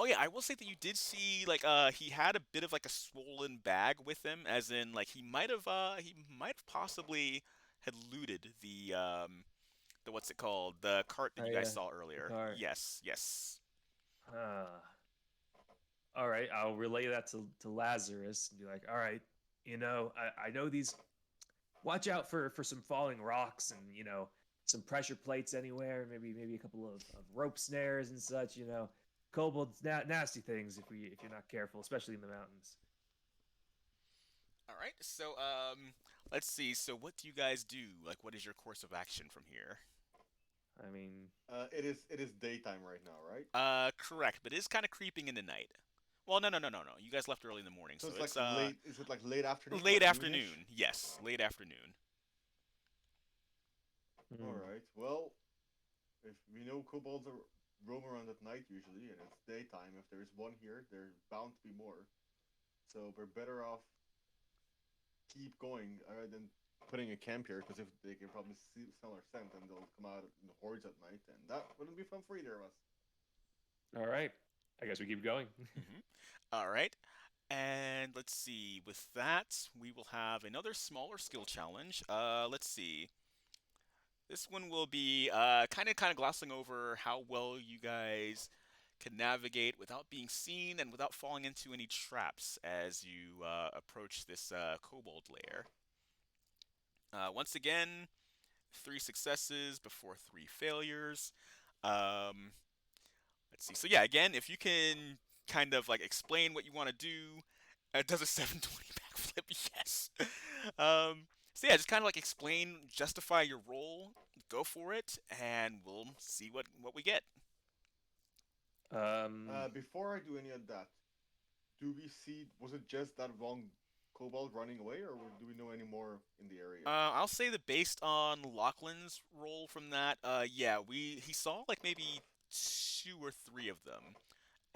yeah, I will say that you did see like he had a bit of like a swollen bag with him, as in like he might have possibly had looted the what's it called, the cart that you guys saw earlier. Cart. Yes. All right, I'll relay that to Lazarus and be like, all right, you know, I know these. Watch out for some falling rocks and, you know, some pressure plates anywhere, maybe a couple of rope snares and such, you know. Kobolds, nasty things if you're not careful, especially in the mountains. All right, so let's see. So what do you guys do? Like, what is your course of action from here? I mean, It is daytime right now, right? Correct, but it is kind of creeping into night. Well, no. You guys left early in the morning, so it's like late. Is it like late afternoon? Late like afternoon. noonish? Yes, late afternoon. All right. Well, if we know kobolds are roam around at night usually, and it's daytime, if there's one here, there's bound to be more. So we're better off keep going than putting a camp here, because if they can probably smell our scent, and they'll come out in the hordes at night, and that wouldn't be fun for either of us. all right. I guess we keep going. All right. And let's see. With that, we will have another smaller skill challenge. Let's see. This one will be kind of glossing over how well you guys can navigate without being seen and without falling into any traps as you approach this kobold lair. Once again, 3 successes before 3 failures. Let's see. So yeah, again, if you can kind of like explain what you want to do, it does a 720 backflip. Yes. So yeah, just kind of like explain, justify your role, go for it, and we'll see what we get. Before I do any of that, do we see? Was it just that one kobold running away, or do we know any more in the area? I'll say that based on Locklan's role from that, yeah, he saw like maybe two or three of them,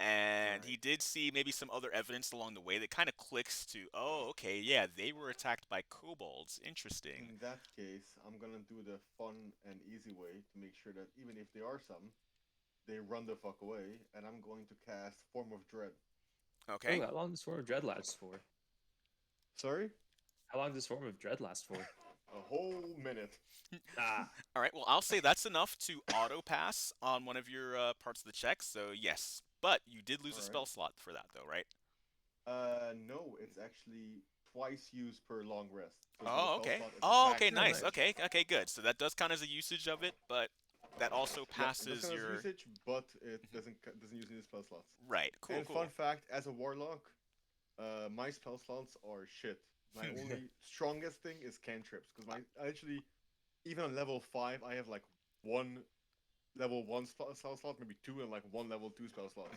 and he Alright. did see maybe some other evidence along the way that kind of clicks to, oh, okay, yeah, they were attacked by kobolds. Interesting. In that case, I'm gonna do the fun and easy way to make sure that even if they are some, they run the fuck away, and I'm going to cast Form of Dread. Okay. Oh, how long does Form of Dread last for? Sorry? How long does Form of Dread last for? A whole minute. Ah, All right. Well, I'll say that's enough to auto pass on one of your parts of the check. So yes, but you did lose a Alright. spell slot for that, though, right? No, it's actually twice used per long rest. So it's not a Oh, spell okay. slot, it's Oh, attack okay. and Nice. nice. Okay. Okay. Good. So that does count as a usage of it, but that also Yeah, it passes doesn't have your usage, but it doesn't use any spell slots. right. Cool. And Cool. fun fact, as a warlock, my spell slots are shit. My only strongest thing is cantrips, because I actually, even on level 5, I have like one level 1 spell slot, maybe 2, and like one level 2 spell slots.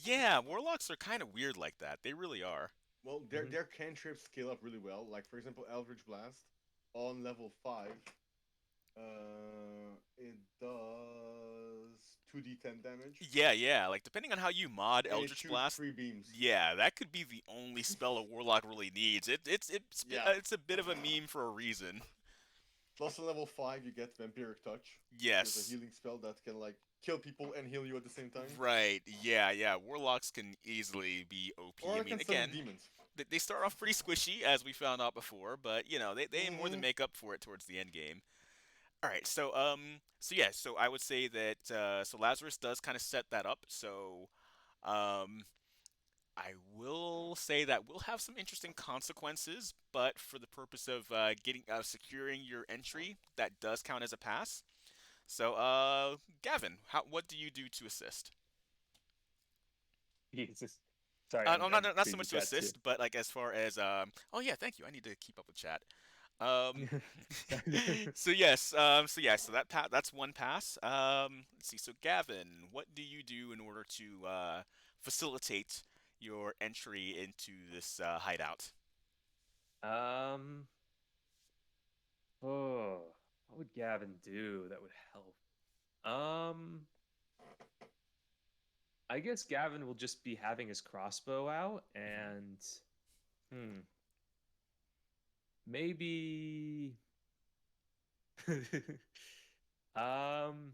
Yeah, warlocks are kind of weird like that. They really are. Well, their cantrips scale up really well. Like, for example, Eldritch Blast, on level 5, it does 2d10 damage. Yeah. Yeah. Like depending on how you mod And it Eldritch shoots Blast. 3 beams. Yeah, that could be the only spell a warlock really needs. Yeah. It's a bit of a meme for a reason. Plus, on level 5, you get Vampiric Touch. There's a Yes. healing spell that can, like, kill people and heal you at the same time. Right. Yeah. Yeah. Warlocks can easily be OP. Or I it mean, can summon again, demons. they start off pretty squishy, as we found out before, but you know they more than Mhm. make up for it towards the end game. All right. So yeah. So I would say that so Lazarus does kind of set that up. So um. I will say that will have some interesting consequences, but for the purpose of getting securing your entry, that does count as a pass. So, Gavin, what do you do to assist? Jesus. Sorry, No, I'm not so reading much the to chat too. assist, but like as far as oh yeah, thank you. I need to keep up with chat. So yes, so that's one pass. Let's see. So Gavin, what do you do in order to facilitate your entry into this hideout? Um. Oh, what would Gavin do that would help? Um. I guess Gavin will just be having his crossbow out and maybe um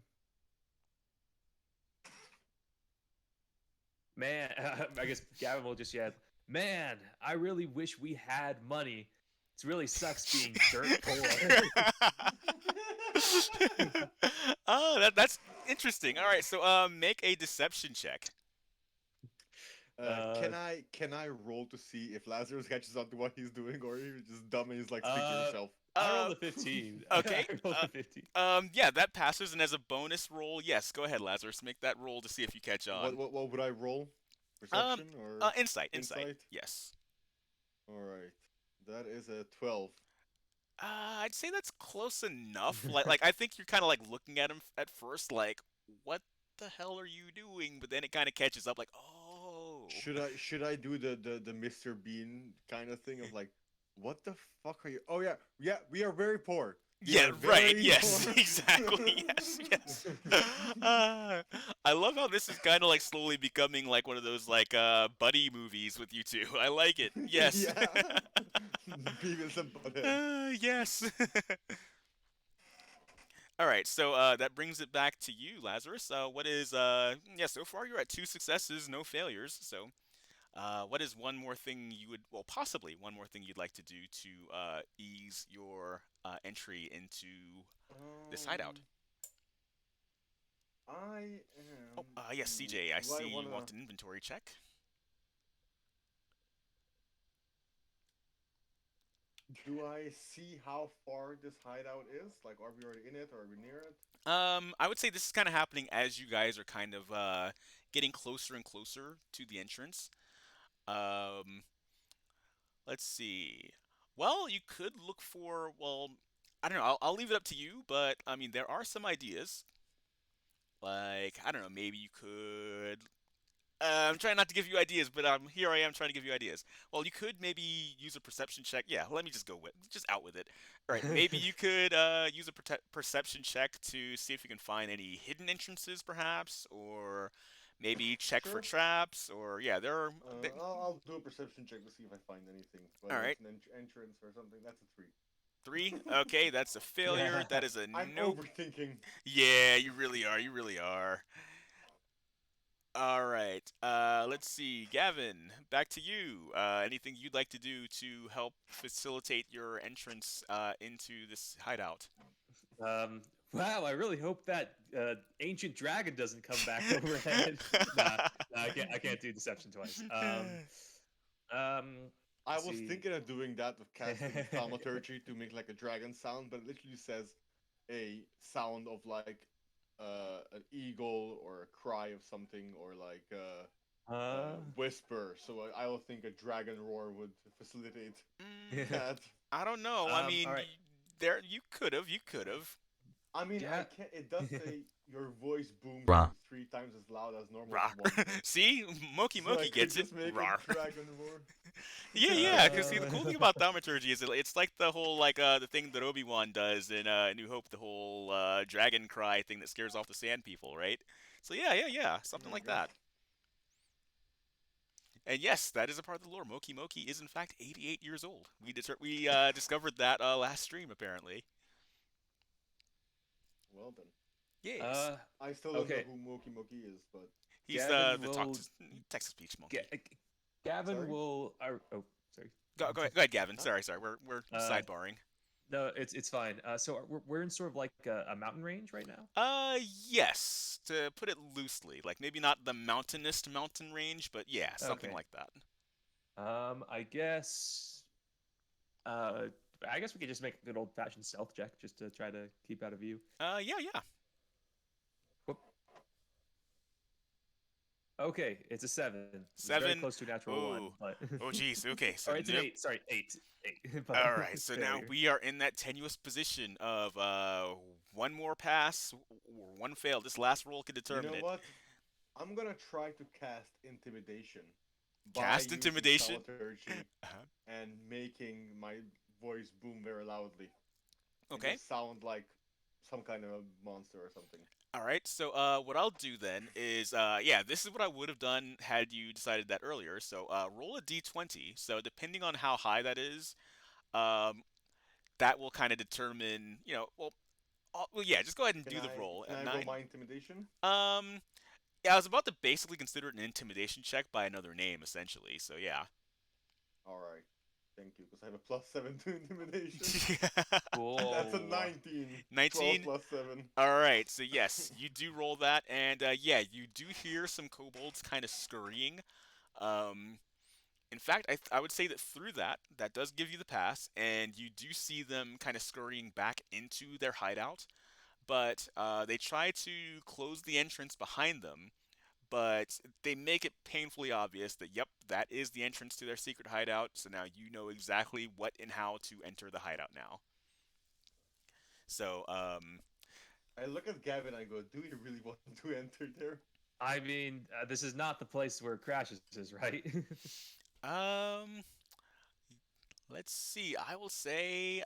man, I guess Gavin will just yell, "Man, I really wish we had money. It really sucks being dirt poor." Oh, that's interesting. All right, so make a deception check. Can I roll to see if Lazarus catches on to what he's doing, or you're just dumb and he's like, speak to Uh, yourself? I Uh, rolled a 15. okay, I rolled a 15. Yeah, that passes, and as a bonus roll, yes, go ahead, Lazarus, make that roll to see if you catch on. What would I roll? Perception or Insight. insight? Yes. All right, that is a 12. I'd say that's close enough. Like I think you're kind of like looking at him at first, like, what the hell are you doing? But then it kind of catches up, like, oh. Should I do the Mr. Bean kind of thing of like, what the fuck are you? Oh yeah, we are very poor. We Yeah, are right. very Yes, poor. exactly. Yes. I love how this is kind of like slowly becoming like one of those like buddy movies with you two. I like it. Yes. Yeah. Beavis and Butthead. Yes. All right, so that brings it back to you, Lazarus. What is yeah? So far you're at two successes, no failures. So, what is one more thing you would, well, possibly one more thing you'd like to do to ease your entry into this hideout? I Oh, am. yes, CJ, I do I see you wanna- want an inventory check. Do I see how far this hideout is? Like, are we already in it, or are we near it? I would say this is kind of happening as you guys are kind of getting closer and closer to the entrance. Um, let's see. Well, you could look for, well, I don't know. I'll leave it up to you, but I mean, there are some ideas. Like, I don't know, maybe you could. I'm trying not to give you ideas, but here I am trying to give you ideas. Well, you could maybe use a perception check. Yeah, let me just go with, just out with it. All right, maybe you could use a perception check to see if you can find any hidden entrances, perhaps, or maybe check for Sure. traps, or yeah, there are. I'll do a perception check to see if I find anything. All Whether right, it's an entrance or something. That's a 3. 3. Okay, that's a failure. That is a I'm nope. overthinking. Yeah, you really are. You really are. All right. Let's see, Gavin. Back to you. Anything you'd like to do to help facilitate your entrance into this hideout? Wow, I really hope that ancient dragon doesn't come back overhead. Nah, I can't do deception twice. I let's was see. thinking of doing that with casting thaumaturgy to make like a dragon sound, but it literally says a sound of like an eagle or a cry of something or like a whisper. So I would think a dragon roar would facilitate Mm, that. I don't know. I mean, all right. there you could have. You could have. I mean, Yeah. I can't. It does say your voice booms Rah. 3 times as loud as normal. Rawr. See, Moki So I Moki could gets it. just make Rawr. a dragon roar. Yeah. Because see, the cool thing about thaumaturgy is it's like the whole like the thing that Obi-Wan does in New Hope, the whole dragon cry thing that scares off the Sand People, right? So yeah, something Oh my like gosh. that. And yes, that is a part of the lore. Moki Moki is in fact 88 years old. We discovered that last stream apparently. Well then, Yes, I still don't okay. know who Moki Moki is, but he's Gavin the will text speech monkey. Gavin Sorry? will. Oh, sorry. Go ahead, Gavin. Huh? Sorry. We're sidebarring. No, it's fine. So we're in sort of like a mountain range right now. Yes, to put it loosely, like maybe not the mountainous mountain range, but yeah, something Okay. like that. I guess. I guess we could just make a good old fashioned stealth check just to try to keep out of view. Yeah. Whoop. Okay, it's a 7. It's 7. very close to a natural 1, Ooh. but Oh, jeez. Okay, so or it's an nope. 8. Sorry, 8. 8. But All right, so now failure. we are in that tenuous position of one more pass or one fail. This last roll could you determine know it. what? I'm gonna try to cast intimidation. by Cast using intimidation. thaumaturgy Uh-huh. and making my voice boom very loudly. And Okay. just sound like some kind of a monster or something. All right. So what I'll do then is this is what I would have done had you decided that earlier. So roll a d20. So depending on how high that is, um, that will kind of determine, yeah, just go ahead and do the roll. Can A I 9. roll my intimidation? Yeah, I was about to basically consider it an intimidation check by another name, essentially. So yeah. Alright. Thank you, because I have a +7 to intimidation. Cool. That's a 19. 19? 12 + 7. All right, so yes, you do roll that, and yeah, you do hear some kobolds kind of scurrying. In fact, I would say that through that does give you the pass, and you do see them kind of scurrying back into their hideout. But they try to close the entrance behind them, but they make it painfully obvious that, yep, that is the entrance to their secret hideout, so now you know exactly what and how to enter the hideout now. So, I look at Gavin and I go, do you really want to enter there? I mean, this is not the place where Crashes is, right? let's see. I will say,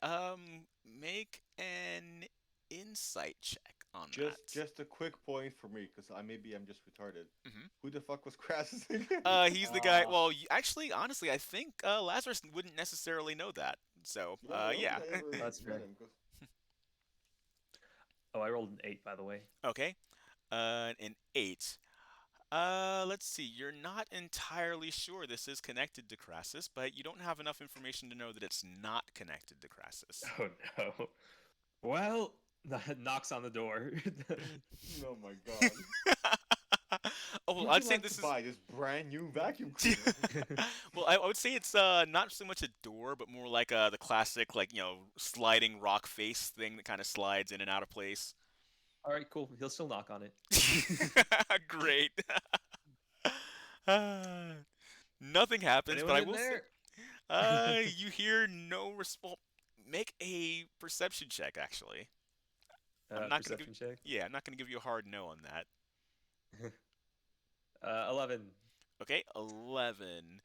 make an insight check on that. Just a quick point for me, because maybe I'm just retarded. Mhm. Who the fuck was Crassus again? He's the guy. Well, actually, honestly, I think Lazarus wouldn't necessarily know that. So, yeah. That's fair. Oh, I rolled an 8, by the way. Okay. An 8. Let's see. You're not entirely sure this is connected to Crassus, but you don't have enough information to know that it's not connected to Crassus. Oh no. Well, knocks on the door. Oh my god. Oh, well, Would I'd you say like this to is. buy this brand new vacuum cleaner. Well, I would say it's not so much a door, but more like the classic, like, sliding rock face thing that kind of slides in and out of place. All right, cool. He'll still knock on it. Great. Nothing happens, Anyone but I in will say. there? You hear no response. Make a perception check, actually. I'm not gonna give. Perception check. Yeah, I'm not gonna give you a hard no on that. 11. Okay, 11.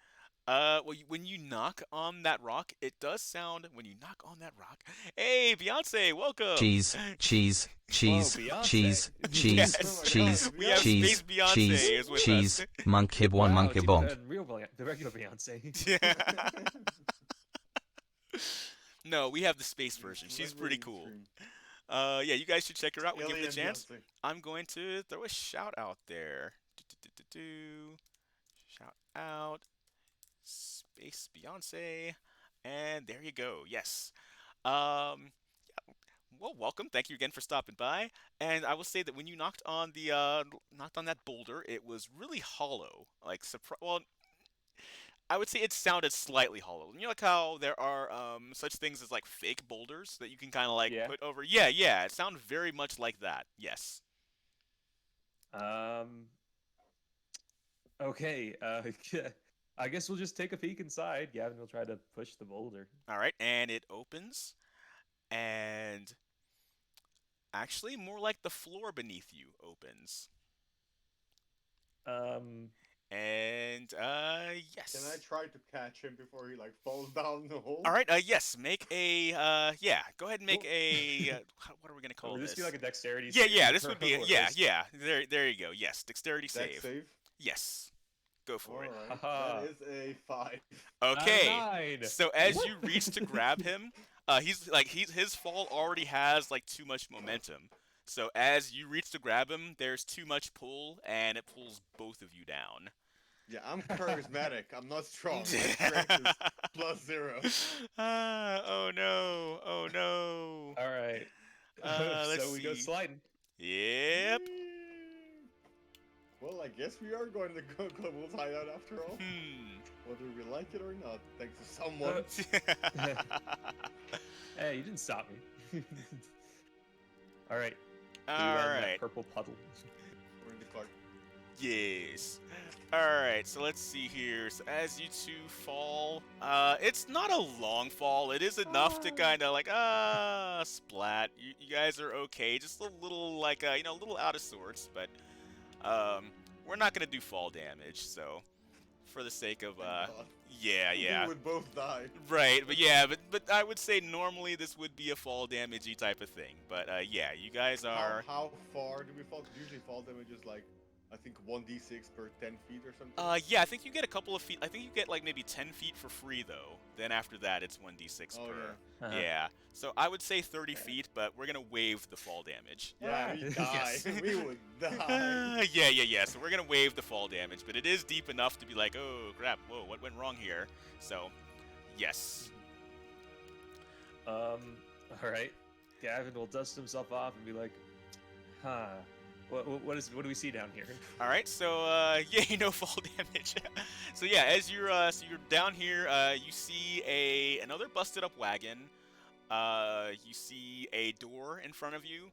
Well, when you knock on that rock, it does sound when you knock on that rock. Hey, Beyonce, welcome. Cheese, cheese, cheese, Beyonce. cheese, cheese, Yes. cheese, We have cheese, Space Beyonce cheese, is with cheese, us. monkey one, Wow, monkey dude, bomb. the regular Beyonce. No, we have the space version. She's pretty cool. Yeah, you guys should check her out. We give it a chance. I'm going to throw a shout out there. Shout out Space Beyonce. And there you go. Yes. Yeah. Well, welcome. Thank you again for stopping by. And I will say that when you knocked on that boulder, it was really hollow. Like well, I would say it sounded slightly hollow. You know, like how there are such things as like fake boulders that you can kind of like Yeah. put over. Yeah, yeah. It sounded very much like that. Yes. Okay. I guess we'll just take a peek inside. Gavin will try to push the boulder. All right, and it opens, and actually more like the floor beneath you opens. And yes. Can I try to catch him before he like falls down the hole? All right. Yes. Make a. Yeah. Go ahead and make a. What are we gonna call Would this? this be like a dexterity? Yeah. save Yeah. This or- would be. or Yeah. is- Yeah. There you go. Yes. Dexterity Dex save. save. Yes. Go for it. Alright, Haha. that is a 5. Okay. 9. So as you reach to grab him, his fall already has like too much momentum. So as you reach to grab him, there's too much pull, and it pulls both of you down. Yeah, I'm charismatic. I'm not strong. My strength is +0. Oh no! Oh no! All right. Let's So we go see. sliding. Yep. Well, I guess we are going to go Global's hideout after all. Hmm. Whether we like it or not, thanks to someone. Hey, you didn't stop me. All right. All We land in that right. Purple puddle. We're in the car. Yes. Alright, so let's see here. So as you two fall, it's not a long fall. It is enough to kind of like, splat. You guys are okay. Just a little, like, a little out of sorts, but, we're not gonna do fall damage, so, for the sake of, yeah. We would both die. Right, but yeah, but I would say normally this would be a fall damagey type of thing, but, yeah, you guys are... How far do we fall? Usually fall damage is like, I think 1d6 per 10 feet or something. Yeah, I think you get a couple of feet. I think you get like maybe 10 feet for free though. Then after that, it's 1d6 Oh, per. yeah. Uh-huh. Yeah. So I would say 30 feet, but we're gonna waive the fall damage. Yeah, we die. Yes. We would die. Yeah. So we're gonna waive the fall damage, but it is deep enough to be like, oh crap, whoa, what went wrong here? So, yes. All right. Gavin will dust himself off and be like, huh. What do we see down here? All right, so yeah, fall damage. So yeah, as you're down here, you see another busted up wagon. You see a door in front of you,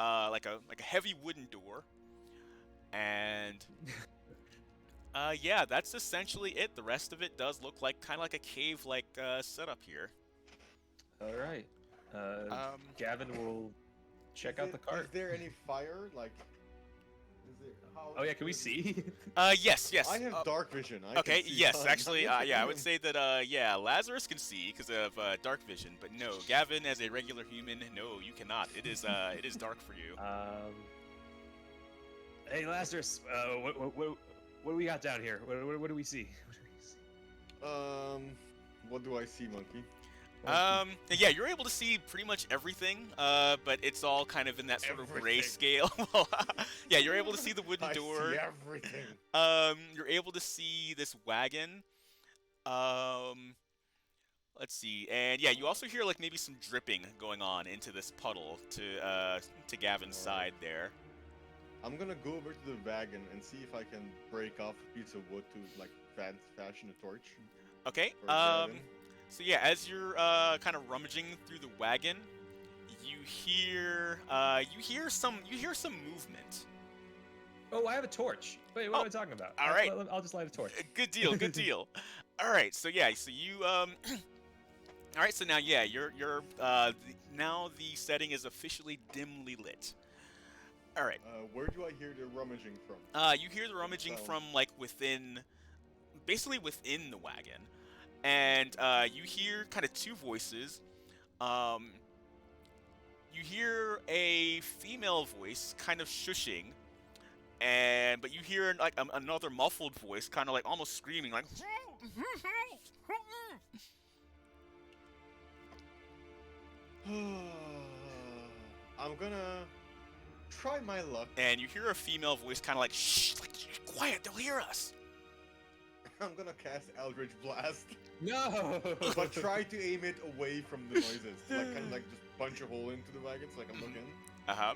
like a heavy wooden door, and yeah, that's essentially it. The rest of it does look like kind of like a cave-like setup here. All right. Gavin will check out the Is cart. there any fire? Like, is there? How? Oh yeah, can we see? Yes. I have dark vision. I Okay, can see yes, tons. actually, yeah, I would say that, yeah, Lazarus can see because of dark vision, but no, Gavin, as a regular human, no, you cannot. It is dark for you. Hey Lazarus, what do we got down here? What do we see? What do I see, monkey? Yeah, you're able to see pretty much everything, but it's all kind of in that sort of grayscale. Well, yeah, you're able to see the wooden door. I see everything. You're able to see this wagon. Let's see, and yeah, you also hear like maybe some dripping going on into this puddle to Gavin's side there. I'm gonna go over to the wagon and see if I can break off a piece of wood to like fashion a torch. Okay. for Gavin. So yeah, as you're kind of rummaging through the wagon, you hear some movement. Oh, I have a torch. Wait, what am I talking about? all right. I'll just light a torch. Good deal, good deal. All right. So yeah. So you All right. So now yeah, now the setting is officially dimly lit. All right. Where do I hear the rummaging from? You hear the rummaging Sound. from like basically within the wagon, and you hear kind of two voices. You hear a female voice kind of shushing, but you hear like another muffled voice, kind of like almost screaming, like. I'm gonna try my luck. And you hear a female voice, kind of like, "Shh, like quiet, they'll hear us." I'm gonna cast Eldritch Blast, No. but try to aim it away from the noises. Like kind of like just punch a hole into the wagons, like I'm looking, Uh huh.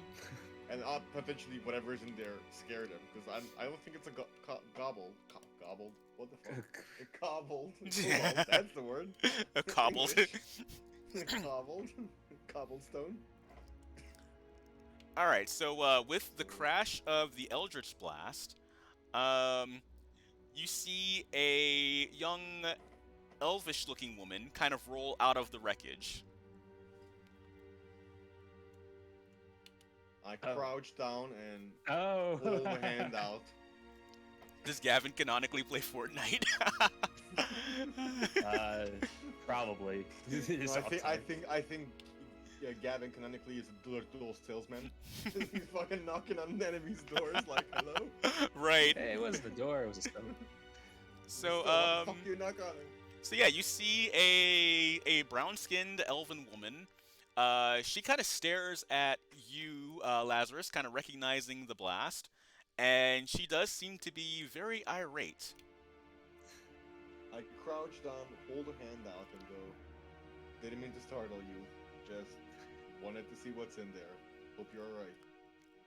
and potentially whatever's in there scare them, because I don't think it's a gobbled. What the fuck? A cobbled. Cobalt, that's the word. A cobbled. Cobbled. Cobblestone. All right. So with the crash of the Eldritch Blast, you see a young, elvish-looking woman kind of roll out of the wreckage. I crouch down and Oh. hold a hand out. Does Gavin canonically play Fortnite? Probably. No, I think yeah, Gavin canonically is a dual salesman. He's fucking knocking on enemies' doors like, hello? Right. Hey, it wasn't the door, it was a stone. So, fuck you, knock on it. So yeah, you see a brown-skinned elven woman. She kind of stares at you, Lazarus, kind of recognizing the blast, and she does seem to be very irate. I crouch down, hold a hand out, and go, didn't mean to startle you, just wanted to see what's in there. Hope you're alright.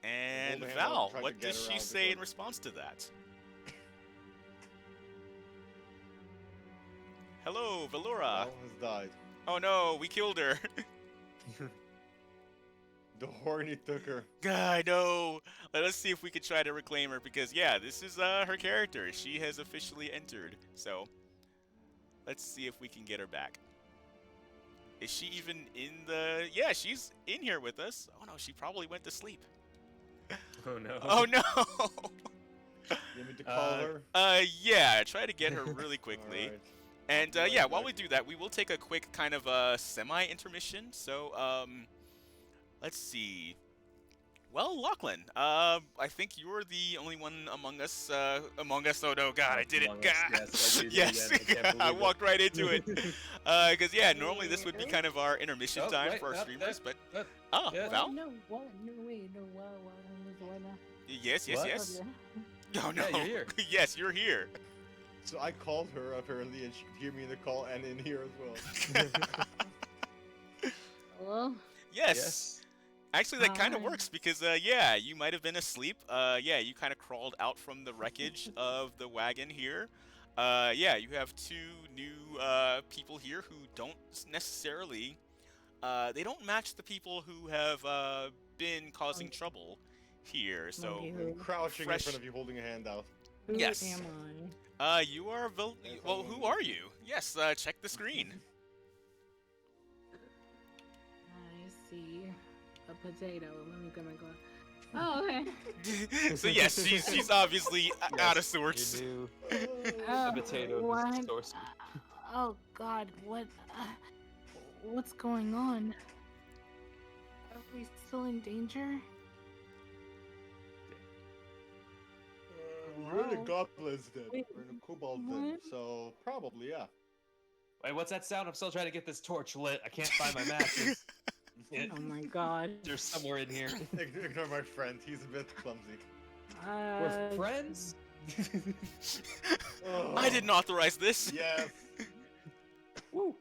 And hold a hand out Val, and try to what get does her she out say in before- response to that? Hello, Valora. Val has died. Oh no, we killed her. The horny took her. I know. Let us see if we can try to reclaim her, because yeah, this is her character. She has officially entered. So let's see if we can get her back. Is she even in the... Yeah, she's in here with us. Oh no, she probably went to sleep. Oh no. Oh no! You want me to call her? Yeah, try to get her really quickly. Alright. And Right yeah, while back. we do that, we will take a quick kind of semi-intermission. So, let's see. Well, Locklan, I think you're the only one among us. Oh no, God, I did it. Among God. us, yes, I did it Yes, again. I can't I believe it. walked right into it. Because yeah, normally this would be kind of our intermission Oh, time wait, for our streamers, but yeah. Val. No, what? No, wait, no, what? Yes, What? yes. Oh no. Yeah, you're here. Yes, you're here. So I called her apparently, and she could hear me in the call and in here as well. Hello? Yes. Actually, that kind of Hi. works because, yeah, you might have been asleep. Yeah, you kind of crawled out from the wreckage of the wagon here. Yeah, you have two new people here who don't necessarily, they don't match the people who have been causing trouble here. So, Okay. I'm crouching Fresh. in front of you, holding a hand out. Who Yes. am you are, Yes, well, I'm who on. are you? Yes, check the screen. I see a potato. Let me get my glass. Oh, okay. So yes, she's obviously out of sorts. You Uh, the potato what? is source. Oh God, what's going on? Are we still in danger? We're in a Wow. goblin's den. Wait, We're in a kobold den, what? so probably, yeah. Wait, what's that sound? I'm still trying to get this torch lit. I can't find my matches. Oh my God. They're somewhere in here. Ignore my friend, he's a bit clumsy. We're friends? Oh, I didn't authorize this. Yes. Woo.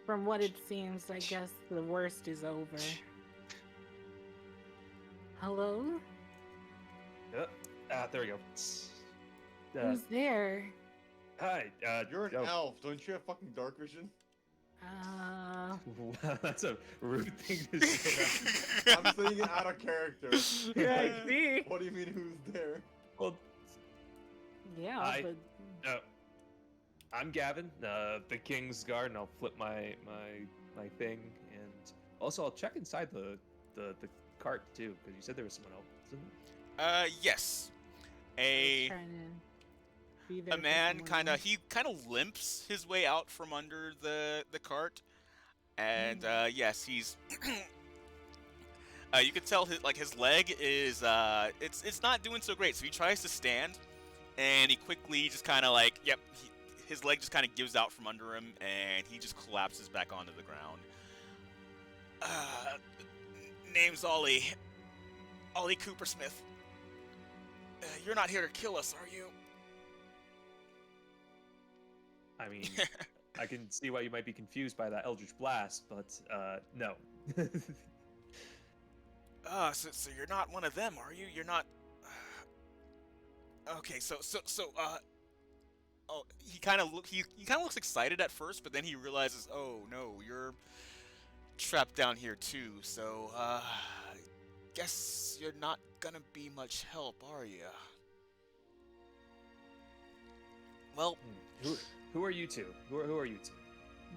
From what it seems, I guess the worst is over. Hello? There we go. Who's there? Hi, You're an oh, elf, don't you have fucking dark vision? That's a rude thing to say. I'm saying it out of character. Yeah, I see. What do you mean, who's there? Well, Yeah, I- but I'm Gavin, the King's Guard, and I'll flip my thing, and also I'll check inside the cart too, because you said there was someone else. Yes. Trying to be there A for man someone else. he kind of limps his way out from under the cart, and yes, he's. You can tell his leg is it's not doing so great. So he tries to stand, and he quickly just kind of his leg just kind of gives out from under him, and he just collapses back onto the ground. Name's Ollie Coopersmith. You're not here to kill us, are you? I mean, I can see why you might be confused by that Eldritch Blast, but no. So you're not one of them, are you? You're not. Okay, oh, he kind of looks excited at first, but then he realizes, oh no, you're trapped down here too. So guess you're not gonna be much help, are you? Well, Who are you two? Who are you two?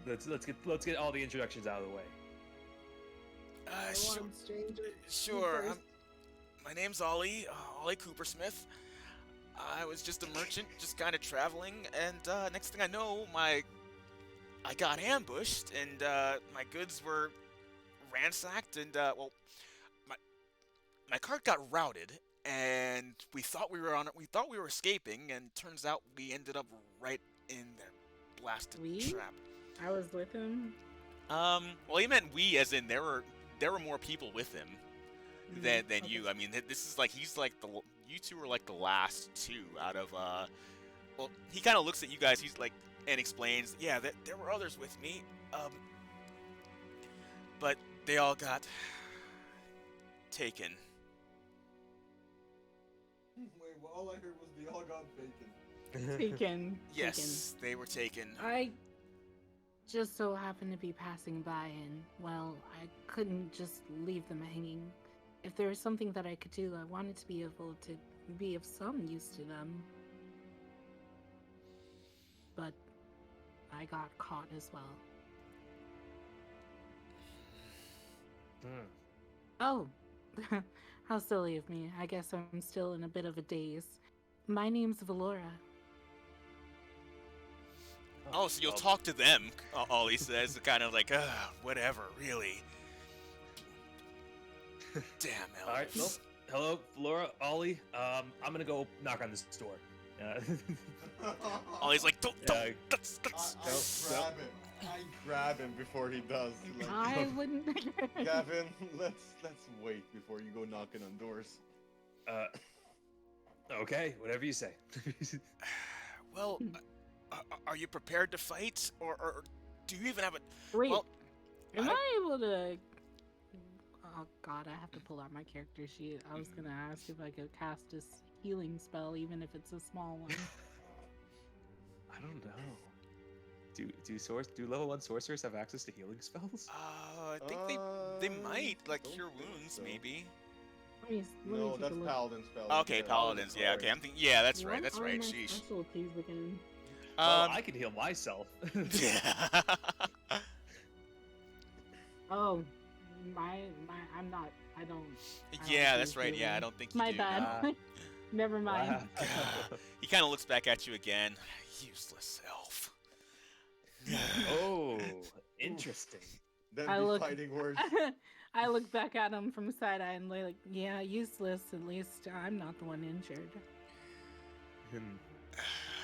Let's get all the introductions out of the way. Sure. My name's Ollie Coopersmith. I was just a merchant, just kind of traveling, and next thing I know, I got ambushed, and my goods were ransacked, and my cart got routed, and we thought we were escaping, and turns out we ended up right in their blasted trap. I was with him. Well, he meant we, as in there were more people with him than Okay. you. I mean, this is you two were like the last two out of well, he kind of looks at you guys. He's like and explains, yeah, there were others with me, but they all got taken. Wait, well, all I heard was they all got bacon. Taken. Yes, they were taken. I just so happened to be passing by, and well, I couldn't just leave them hanging. If there was something that I could do, I wanted to be able to be of some use to them. But I got caught as well. Oh, how silly of me. I guess I'm still in a bit of a daze. My name's Valora. Oh, so you'll talk to them, Ollie says, kind of like, whatever, really. Damn, Elvis. All right, well, hello, Flora, Ollie. I'm gonna go knock on this door. Ollie's like, don't, that's. I grab him before he does. Like, I wouldn't. Gavin, let's wait before you go knocking on doors. Okay, whatever you say. Well, are you prepared to fight, or do you even have a? Wait, Well, am I able to? Oh God, I have to pull out my character sheet. I was gonna ask if I could cast this healing spell, even if it's a small one. I don't know. Do level 1 sorcerers have access to healing spells? I think they might like cure wounds, so. maybe. Let me No, take that's a look. paladin spell. Okay, paladins. Yeah, okay. I'm thinking. Yeah, that's right. What That's are right. my Sheesh. specialties again? Well, I can heal myself. Yeah. Oh, I'm not. I don't. Yeah, do that's right. Yeah, I healing. don't think you My do. bad. Never mind. Wow. He kind of looks back at you again. Useless elf. Oh, interesting. Then I be look- fighting words. I look back at him from side eye and like, yeah, useless. At least I'm not the one injured.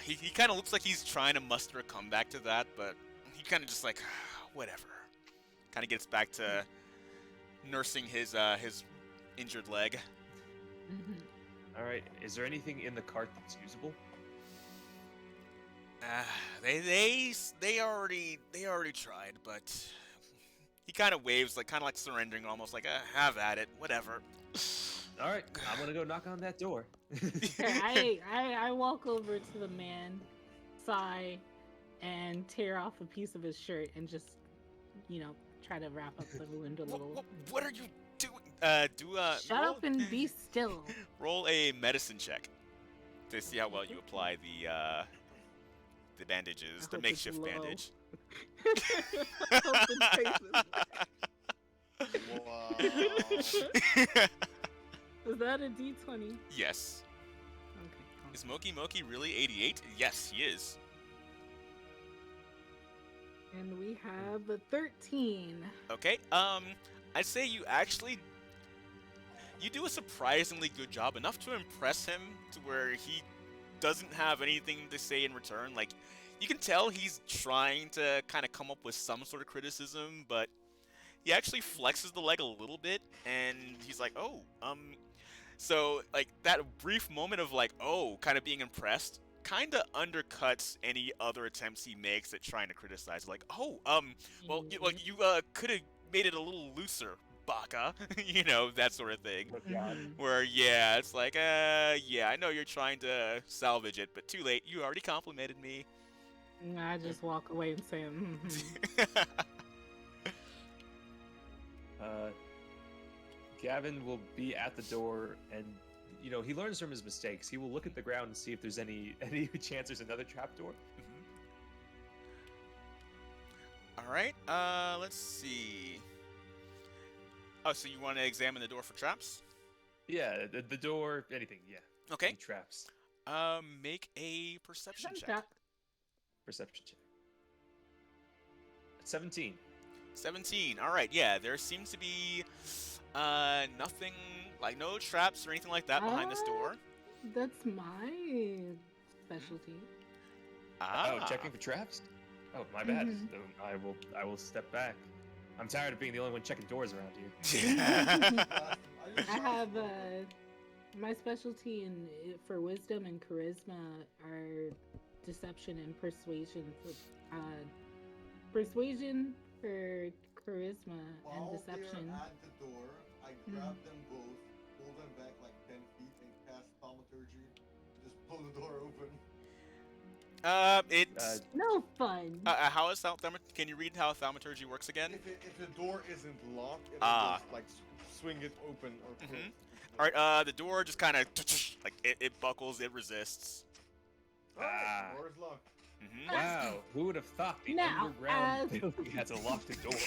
He kind of looks like he's trying to muster a comeback to that, but he kind of just like, whatever. Kind of gets back to nursing his injured leg. All right, is there anything in the cart that's usable? They already tried, but he kind of waves, like kind of like surrendering, almost like, have at it, whatever. All right, I'm gonna go knock on that door. I walk over to the man, sigh, and tear off a piece of his shirt and just, try to wrap up the wound a little. What are you doing? Shut up and be still. Roll a medicine check to see how well you apply the bandages, I the hope it's makeshift low. bandage. I hope it's faces. Wow. Is that a D20? Yes. Okay. Is Moki Moki really 88? Yes, he is. And we have a 13. Okay. I'd say you do a surprisingly good job, enough to impress him to where he doesn't have anything to say in return. Like, you can tell he's trying to kind of come up with some sort of criticism, but he actually flexes the leg a little bit, and he's like, oh, so, like, that brief moment of, like, oh, kind of being impressed, kind of undercuts any other attempts he makes at trying to criticize. Like, oh, well, you could have made it a little looser, Baka. You know, that sort of thing. Where, yeah, it's like, yeah, I know you're trying to salvage it, but too late. You already complimented me. I just walk away and say, Gavin will be at the door, and he learns from his mistakes. He will look at the ground and see if there's any chance there's another trapdoor. All right. Let's see. Oh, so you want to examine the door for traps? Yeah, the door, anything. Yeah. Okay. Any traps. Make a perception check. that. Perception check. 17. 17. All right. Yeah, there seems to be nothing, like no traps or anything like that behind this door. That's my specialty. Oh, checking for traps? Oh, my bad. So I will step back. I'm tired of being the only one checking doors around here. I have my specialty for wisdom and charisma are deception and persuasion. Persuasion for charisma and deception. While they're at the door, I grab them both, pull them back like 10 feet, and cast thaumaturgy. Just pull the door open. It's no fun. How is can you read how thaumaturgy works again? If the door isn't locked, it'll just like swing it open or close. All right. The door just kind of like it buckles. It resists. Door is locked. Wow, who would have thought the Now, underground building has a locked door?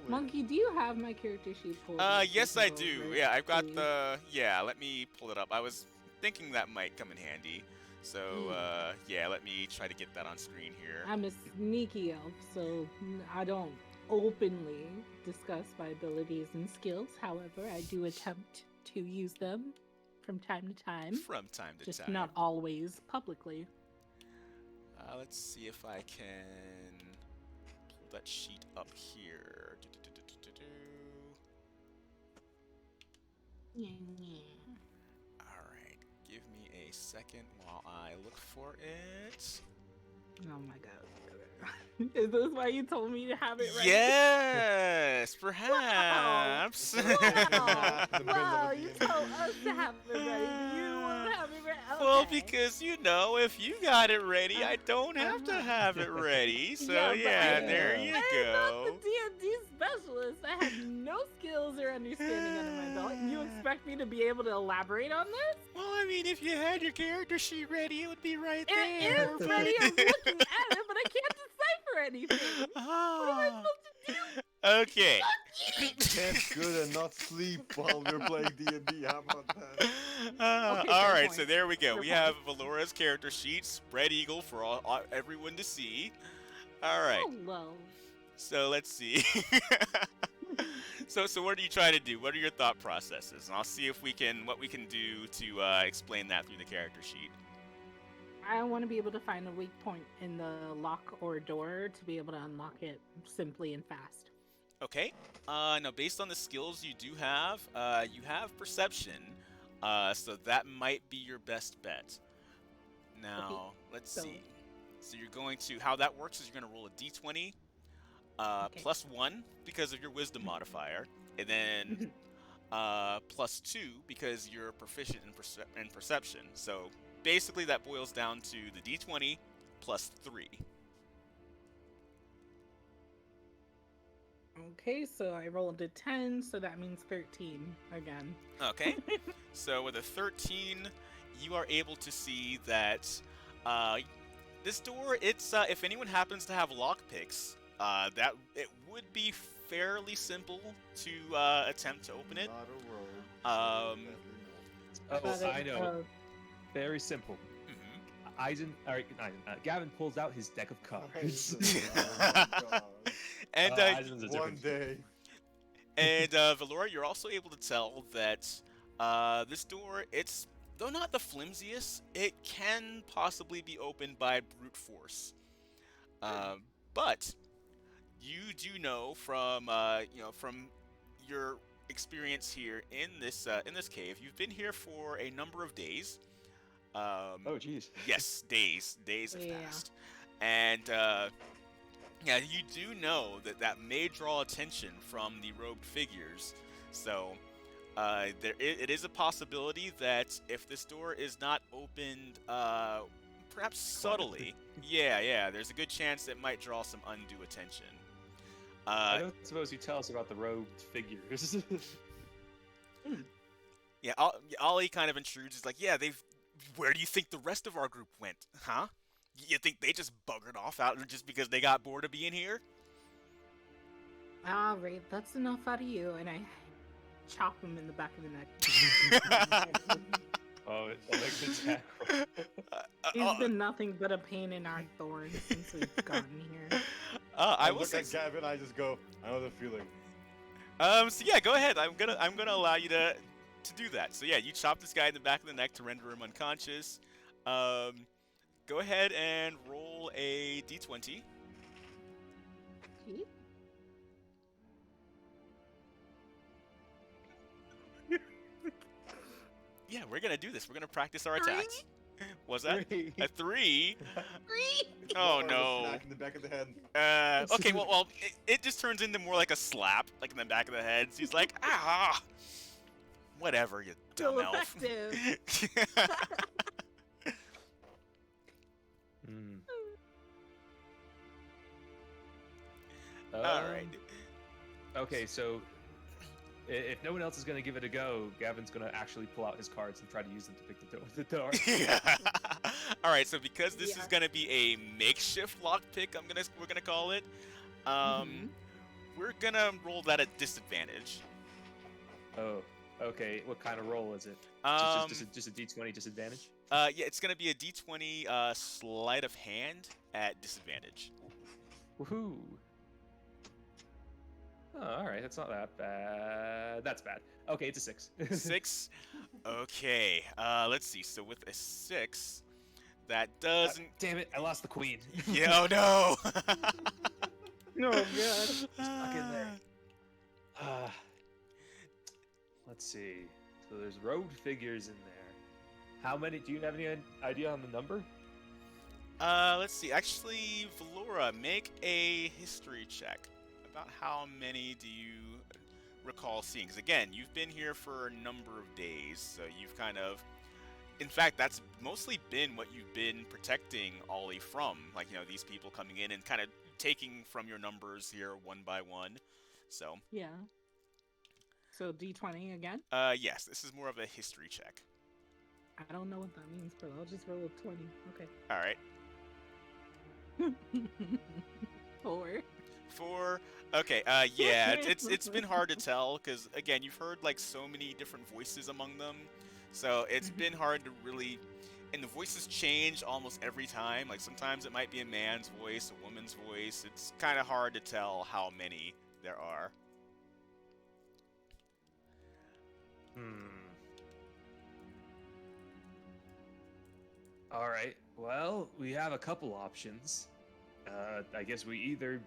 Monkey, do you have my character sheet pulled? Yes, I do. Yeah, I've got the. Yeah, let me pull it up. I was thinking that might come in handy. So, yeah, let me try to get that on screen here. I'm a sneaky elf, so I don't openly discuss my abilities and skills. However, I do attempt to use them from time to time. From time to just time. not always publicly. Let's see if I can pull that sheet up here. Alright, give me a second while I look for it. Oh my god. Is this why you told me to have it ready? Yes, perhaps. Wow, you told us to have it ready. You want to have it ready? Okay. Well, because if you got it ready, I don't have to have it ready. So yeah, there you go. I'm not the D&D specialist. I have no skills or understanding under my belt. You expect me to be able to elaborate on this? Well, I mean, if you had your character sheet ready, it would be right there. It is ready. I'm looking at it, but I can't decipher anything. What am I supposed to do? Okay. Can't good and not sleep while we're playing D&D. How about that? Okay, all fair right, point. so there we go. Fair We point. have Valora's character sheet, spread eagle for everyone to see. All right. Hello. So let's see. So what are you trying to do? What are your thought processes? And I'll see if what we can do to explain that through the character sheet. I want to be able to find a weak point in the lock or door to be able to unlock it simply and fast. Okay. Now, based on the skills you do have perception. So that might be your best bet. Now, Okay, let's so- see. So you're going to, how that works is you're going to roll a d20 Okay. plus 1 because of your wisdom modifier, and then plus 2 because you're proficient in perception. So basically that boils down to the d20 plus 3. Okay, so I rolled a 10, so that means 13 again. Okay. So with a 13, you are able to see that Uh, this door, it's if anyone happens to have lockpicks, that it would be fairly simple to attempt to open it. Not a road. Um, Oh, But I know. Very simple. Gavin pulls out his deck of cards. Oh my god. And Eisen's a One different day. and Valora, you're also able to tell that this door, it's though not the flimsiest, it can possibly be opened by brute force. But you do know from from your experience here in this cave, you've been here for a number of days. Oh, jeez. Yes, days have Yeah. passed, and yeah, you do know that that may draw attention from the robed figures. So it is a possibility that if this door is not opened, perhaps subtly, yeah, there's a good chance it might draw some undue attention. I don't suppose you tell us about the robed figures. Yeah, Ollie kind of intrudes. He's like, yeah, where do you think the rest of our group went? Huh? You think they just buggered off out just because they got bored of being here? All right, that's enough out of you, and I chop him in the back of the neck. Oh, it's like the tackle. He's been nothing but a pain in our thorns since we've gotten here. I I will look say. at Gavin, I just go, I know the feeling. So yeah, go ahead. I'm gonna allow you to do that. So yeah, you chop this guy in the back of the neck to render him unconscious. Go ahead and roll a d20. Yeah, we're gonna do this. We're gonna practice our attacks. Was that a 3? Oh no. Smack in the back of the head. Okay, well, it just turns into more like a slap, like in the back of the head. So he's like, ah, whatever, you dumb So elf. effective. Hmm. All right. Okay, so if no one else is going to give it a go, Gavin's going to actually pull out his cards and try to use them to pick the door. All right. So because this is Yeah. gonna be a makeshift lockpick, we're gonna call it. We're gonna roll that at disadvantage. Oh, okay. What kind of roll is it? Just a D20 disadvantage? Yeah, it's gonna be a d20 sleight of hand at disadvantage. Woohoo! Oh, all right. That's not that bad. That's bad. Okay, it's a 6. 6. Okay. Let's see. So with a 6, that doesn't. Damn it! I lost the queen. Yeah. Oh no. No, God. Stuck in there. Let's see. So there's robed figures in there. How many? Do you have any idea on the number? Let's see. Actually, Valora, make a history check. About how many do you recall seeing? Because again, you've been here for a number of days, so you've kind of, in fact, that's mostly been what you've been protecting Ollie from. Like, you know, these people coming in and kind of taking from your numbers here one by one. So, Yeah. So D20 again? yes, this is more of a history check. I don't know what that means, but I'll just roll a 20. All right. Okay. 4. 4. Okay, yeah, it's been hard to tell because again, you've heard like so many different voices among them, so it's been hard to really, and the voices change almost every time. Like sometimes it might be a man's voice, a woman's voice. It's kind of hard to tell how many there are. All right. Well, we have a couple options. I guess we either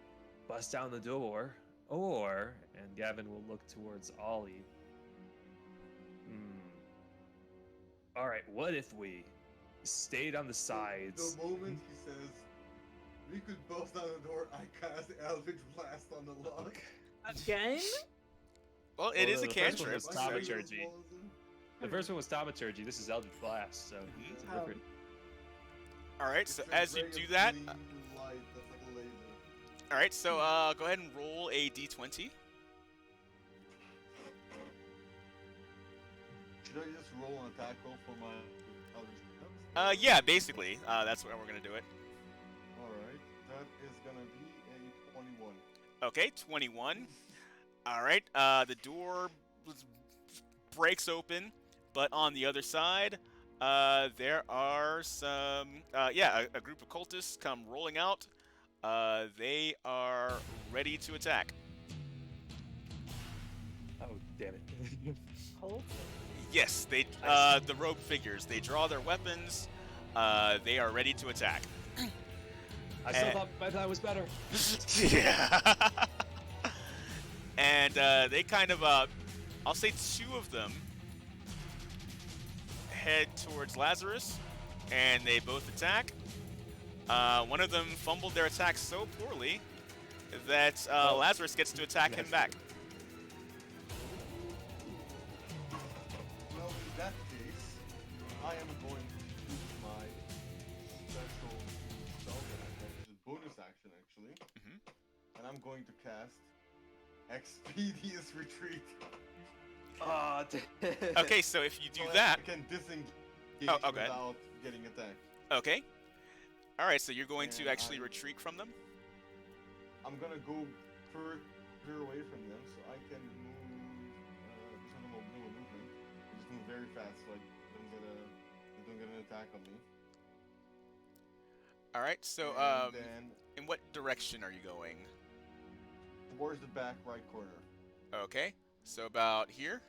bust down the door, and Gavin will look towards Ollie. All right. What if we stayed on the sides? The moment he says, we could bust down the door, I cast Eldritch Blast on the lock. Again? Well, it is a The first one cantrip. was so- thaumaturgy. The first one was thaumaturgy. This is Eldritch Blast, so it's a Oh. different. All right, so It's a as you ray do of that, gleaming light that's like a laser. all right, so go ahead and roll a d20. Should I just roll an attack roll for my Eldritch Yeah, basically. That's where we're gonna do it. Alright, that is gonna be a 21. Okay, 21. All right. The door breaks open, but on the other side, there are some. A group of cultists come rolling out. They are ready to attack. Oh, damn it. Hold. Yes, they. The rogue figures. They draw their weapons. They are ready to attack. I still thought my plan was better. Yeah. And they kind of, I'll say 2 of them head towards Lazarus, and they both attack. One of them fumbled their attack so poorly that Lazarus gets to attack him back. Well, in that case, I am going to use my special spell that I have, which is bonus action actually, and I'm going to cast Expeditious Retreat. Okay, so if you do So that, I can disengage okay. without getting attacked. Okay. All right, so you're going to And actually retreat from them. I'm gonna go further away from them, so I can move. There's no movement. I just move very fast, so they don't get an attack on me. All right, so And then in what direction are you going? towards the back right corner. Okay, so about here.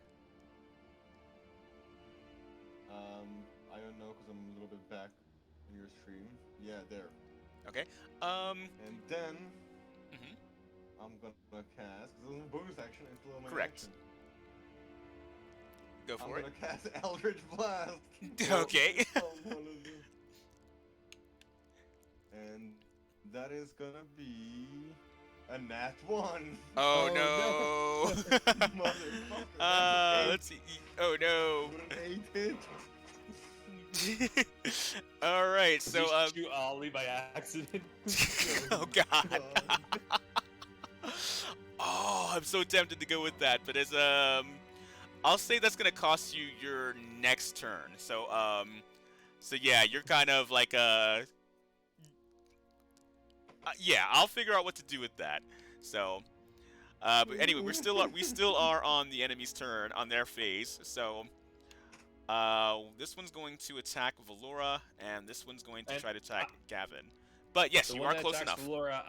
I don't know because I'm a little bit back in your stream. Yeah, there. Okay. And then Mhm. I'm gonna cast, because it's a bonus action, it's still my Correct. action. Go I'm for it. gonna cast Eldritch Blast. Okay. And that is gonna be a nat 1. Oh, no. Motherfucker. Let's see. Oh no. With an 8 hit. All right, So so shoot Ollie by accident. oh god. Oh, I'm so tempted to go with that, but as I'll say that's gonna cost you your next turn. So so yeah, you're kind of like yeah, I'll figure out what to do with that. So but anyway, we still are on the enemy's turn on their phase. So this one's going to attack Valora, and this one's going to try to attack Gavin. But yes, The you one are that close attacks enough. Laura,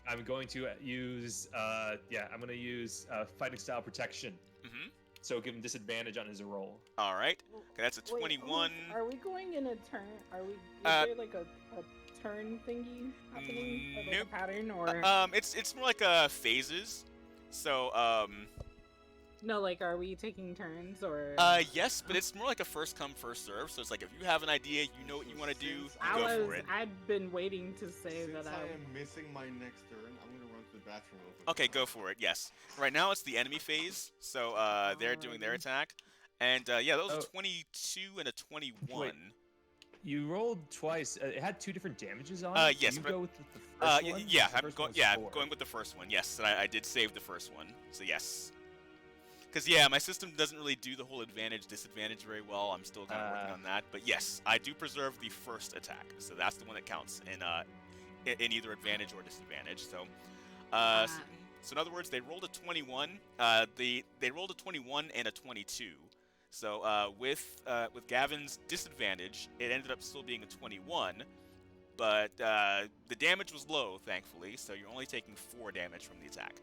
I'm going to use I'm gonna use fighting style protection. Mm-hmm. So give him disadvantage on his roll. All right. Okay, that's a Wait, 21. Are we going in a turn? Are we? Is Uh, there like a turn thingy happening? Or like nope. a pattern or? It's more like phases. So No, like, are we taking turns or? yes, but it's more like a first come first serve. So it's like if you have an idea, you know what you want to do, you go for it. I'd been waiting to say Since that I am missing my next turn, I'm gonna run to the bathroom real quick. Okay, go for it. Yes. Right now it's the enemy phase, so they're doing their attack, and yeah, that was a 22 and a 21. Wait. You rolled twice. It had 2 different damages on it. Yes, You but- go with the first one? Yeah, The I'm first going. one's Yeah, 4. I'm going with the first one. Yes, and I did save the first one. So yes. Because yeah, my system doesn't really do the whole advantage disadvantage very well. I'm still kind of working on that. But yes, I do preserve the first attack, so that's the one that counts in either advantage or disadvantage. So, so in other words, they rolled a 21. They rolled a 21 and a 22. So with Gavin's disadvantage, it ended up still being a 21. But the damage was low, thankfully. So you're only taking 4 damage from the attack.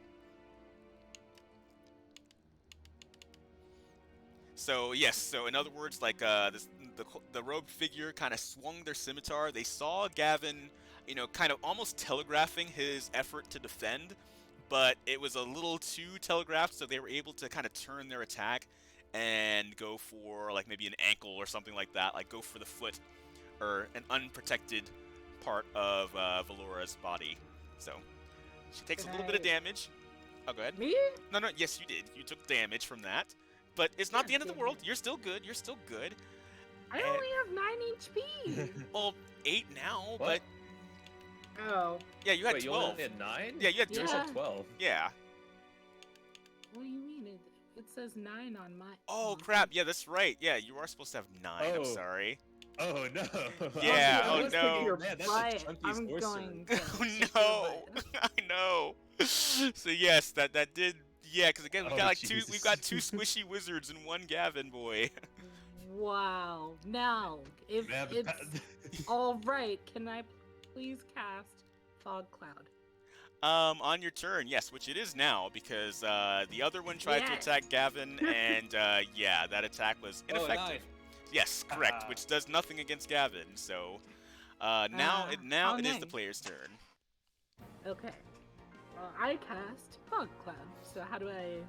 So yes, so in other words, like the rogue figure kind of swung their scimitar. They saw Gavin, kind of almost telegraphing his effort to defend, but it was a little too telegraphed, so they were able to kind of turn their attack and go for like maybe an ankle or something like that, like go for the foot or an unprotected part of Valora's body. So she takes a little bit of damage. Oh, go ahead. Me? No, yes, you did. You took damage from that. But it's not the end of the world. You're still good. You're still good. I only have 9 HP. Well, 8 now, What? but Oh. yeah, you had Wait, 12. you only had 9? Yeah, you had Yours 12. had 12. Yeah. What do you mean? It says 9 on my. Oh, crap. Yeah, that's right. Yeah, you are supposed to have 9. I'm Oh. sorry. Oh no. Yeah, I oh was no. thinking you're Man, that's a right. chunky I'm sorcerer. going to Oh kick your no. butt. I know. So yes, that did. Yeah, because again we Oh, got like Jesus. we've got two squishy wizards and one Gavin boy. Wow. Now, if Man, it's all right, can I please cast Fog Cloud? On your turn, yes, which it is now because the other one tried to Yes. attack Gavin, and yeah, that attack was ineffective. nice. Yes, correct, which does nothing against Gavin. So now it is the nice. player's turn. Okay. Well, I cast Fog Cloud. So how do I?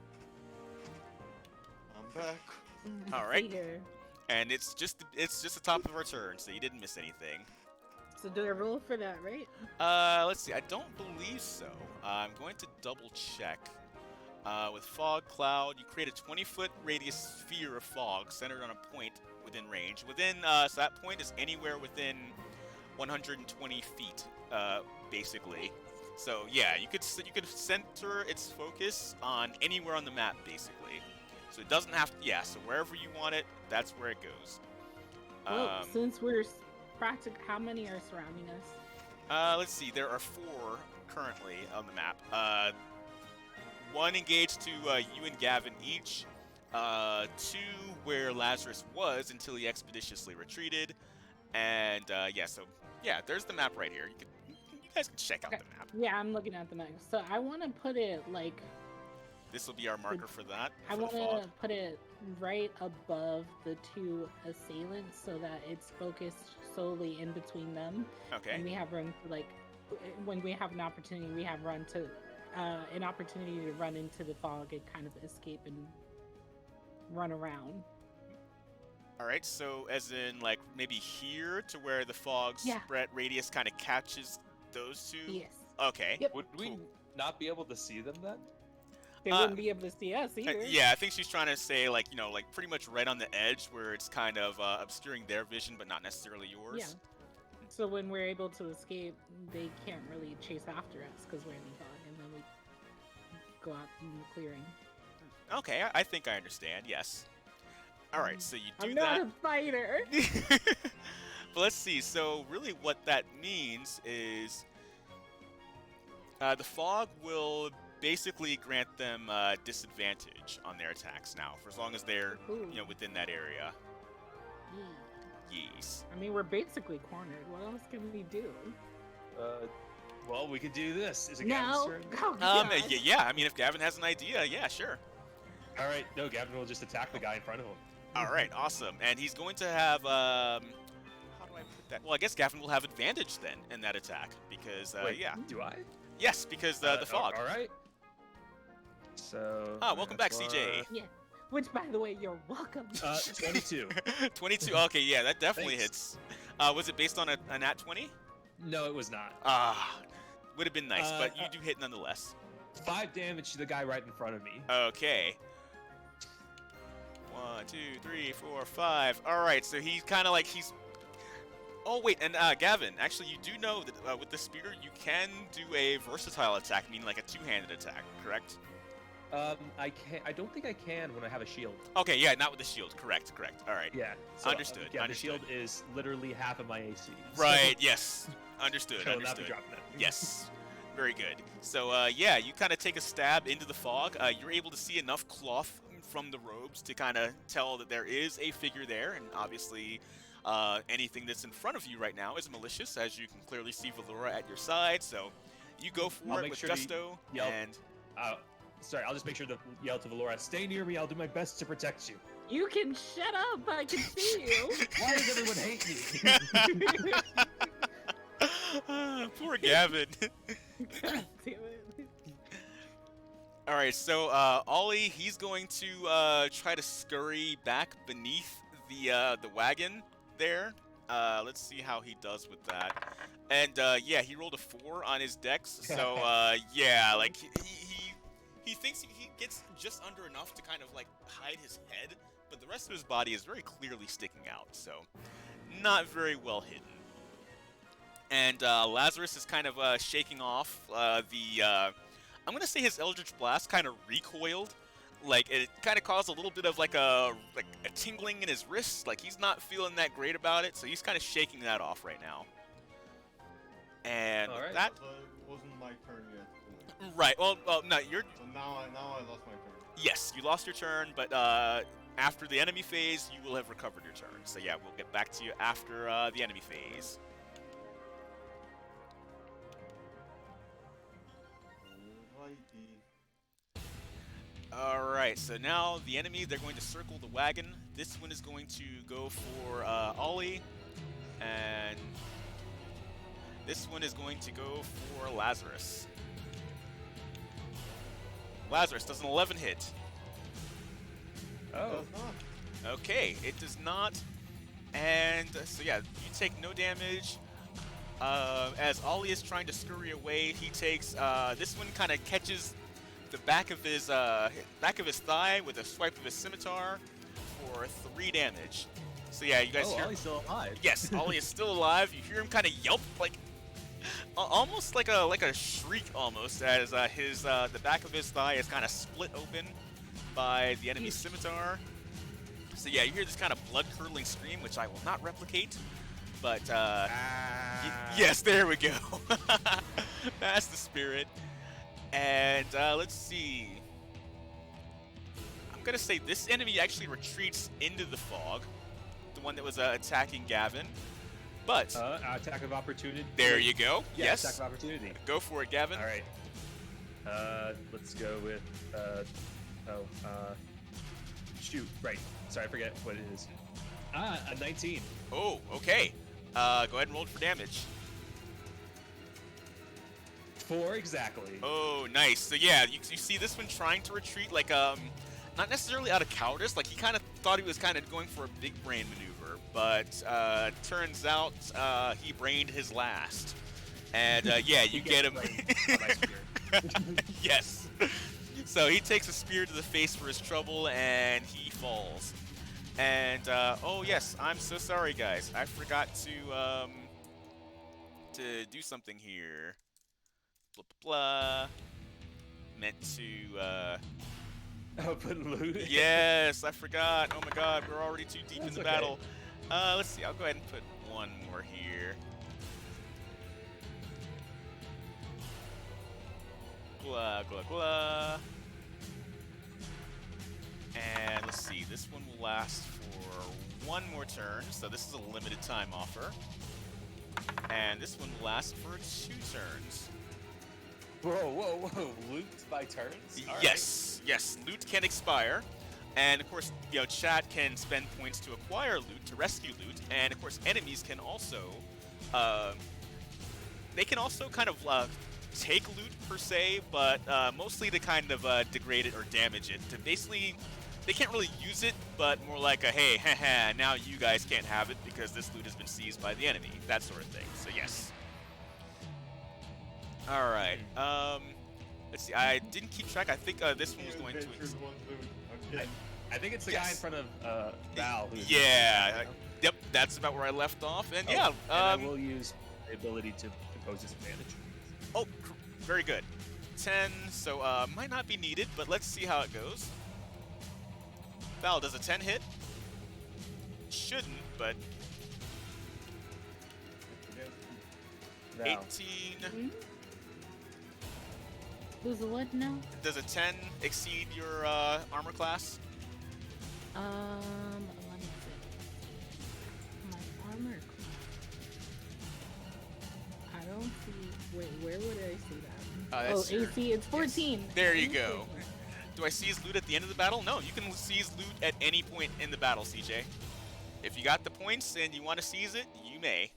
I'm back. All see right. here? And it's just the top of our turn, so you didn't miss anything. So do I roll for that, right? Let's see. I don't believe so. I'm going to double check. With Fog Cloud, you create a 20-foot radius sphere of fog centered on a point within range. So that point is anywhere within 120 feet, basically. So yeah, you could center its focus on anywhere on the map, basically. So it doesn't have to. Yeah. So wherever you want it, that's where it goes. Well, since we're how many are surrounding us? Let's see. There are 4 currently on the map. 1 engaged to you and Gavin each. 2 where Lazarus was until he expeditiously retreated. And yeah, so yeah, there's the map right here. You guys can check out the map. Yeah, I'm looking at the map. So I want to put it like. This will be our marker for that. I for want the fog. to put it right above the 2 assailants so that it's focused solely in between them. Okay. And we have room to when we have an opportunity, we have an opportunity to run into the fog and kind of escape and run around. All right. So as in like maybe here to where the fog Yeah. spread radius kind of catches those 2. Yes. Okay. Yep. Would we Cool. not be able to see them then? They wouldn't be able to see us either. Yeah, I think she's trying to say like like pretty much right on the edge where it's kind of obscuring their vision, but not necessarily yours. Yeah. So when we're able to escape, they can't really chase after us because we're in the fog, and then we go out in the clearing. Okay, I think I understand. Yes. All right, so you do I'm that. not a fighter. But let's see. So really, what that means is the fog will basically grant them disadvantage on their attacks now, for as long as they're Ooh. within that area. Yeah. Yes. I mean, we're basically cornered. What else can we do? Well, we could do this. Is it No. Gavin's turn? Oh, God. Yeah. I mean, if Gavin has an idea, yeah, sure. All right. No, Gavin will just attack the guy in front of him. All right, awesome. And he's going to have how do I put that? Well, I guess Gavin will have advantage then in that attack because Wait, yeah. Do I? Yes, because the fog. All right. So. Welcome back, CJ. Yeah. Which, by the way, you're welcome. 22. 22. Okay, yeah, that definitely Thanks. hits. Was it based on a nat 20? No, it was not. Would have been nice, but you do hit nonetheless. 5 damage to the guy right in front of me. Okay. 1, 2, 3, 4, 5. All right, so he's kind of like he's. Oh wait, and Gavin, actually, you do know that with the spear you can do a versatile attack, meaning like a 2-handed attack, correct? I can't. I don't think I can when I have a shield. Okay, yeah, not with the shield. Correct. All right. Yeah. So, Understood, Yeah, understood. the shield is literally half of my AC. so- Right. Yes. Understood. So I'll not be Understood. dropping that. Yes. Very good. So, yeah, you kind of take a stab into the fog. You're able to see enough cloth from the robes to kind of tell that there is a figure there, and obviously, anything that's in front of you right now is malicious, as you can clearly see Valora at your side. So, you go for I'll it make with sure to gusto, yell. and Sorry, I'll just make sure to yell to Valora, stay near me, I'll do my best to protect you. You can shut up. I can see you. Why does everyone hate me? poor Gavin. God damn it. All right, so Ollie, he's going to try to scurry back beneath the wagon there. Let's see how he does with that. And yeah, he rolled a 4 on his dex. So yeah, like he thinks he gets just under enough to kind of like hide his head, but the rest of his body is very clearly sticking out. So not very well hidden. And Lazarus is kind of shaking off I'm going to say his Eldritch Blast kind of recoiled Like it kind of caused a little bit of like a tingling in his wrists. Like he's not feeling that great about it, so he's kind of shaking that off right now. And Alright. that So it wasn't my turn yet. right. Well, no, you're So now I lost my turn. yes, you lost your turn, but after the enemy phase, you will have recovered your turn. So yeah, we'll get back to you after the enemy phase. Alrighty. Alright, so now the enemy, they're going to circle the wagon. This one is going to go for Ollie, and this one is going to go for Lazarus. Lazarus does an 11 hit. Oh. Does not. Okay, it does not. And so yeah, you take no damage. As Ollie is trying to scurry away, he takes this one kind of catches the back of his thigh with a swipe of his scimitar for 3 damage. So yeah, you guys Oh, hear? Ollie's still alive. Yes, Ollie is still alive. You hear him kind of yelp, like almost like a shriek, almost as the back of his thigh is kind of split open by the enemy scimitar. So yeah, you hear this kind of blood-curdling scream, which I will not replicate. But yes, there we go. That's the spirit. And let's see. I'm gonna say this enemy actually retreats into the fog, the one that was attacking Gavin. But attack of opportunity. there you go. Yeah, Yes. attack of opportunity. Go for it, Gavin. All right. Let's go with shoot. Right. Sorry, I forget what it is. A 19. Oh, okay. Go ahead and roll for damage. 4 exactly. Oh, nice. So yeah, you see this one trying to retreat, like not necessarily out of cowardice. Like he kind of thought he was kind of going for a big brain maneuver, but turns out he brained his last. And yeah, you get him. Yes. So he takes a spear to the face for his trouble, and he falls. And oh yes, I'm so sorry, guys. I forgot to do something here. Blah blah blah. Meant to Open loot. Yes, I forgot. Oh my God, we're already too deep in That's the okay. battle. Let's see. I'll go ahead and put one more here. Blah blah blah. And let's see. This one will last for 1 more turn. So this is a limited time offer. And this one will last for 2 turns. Whoa. Loot by turns? All right. Yes, yes. Loot can expire, and of course, chat can spend points to acquire loot, to rescue loot, and of course, enemies can also, they can also kind of take loot per se, but mostly to kind of degrade it or damage it. To basically, they can't really use it, but more like a hey, haha, now you guys can't have it because this loot has been seized by the enemy, that sort of thing. So yes. All right. Let's see. I didn't keep track. I think this one was going to. I think it's the guy in front of Val. Who's Yeah. Yep. That's about where I left off. And yeah. and I will use the ability to impose disadvantage. Oh, very good. 10. So might not be needed, but let's see how it goes. Val, does a 10 hit? Shouldn't, but Val. 18. Hmm? Who's the what now? Does a 10 exceed your armor class? Let me see. My armor class. I don't see. Wait, where would I see that? That's Oh, your- AC. It's 14. There you go. Do I seize loot at the end of the battle? No, you can seize loot at any point in the battle, CJ. If you got the points and you want to seize it, you may.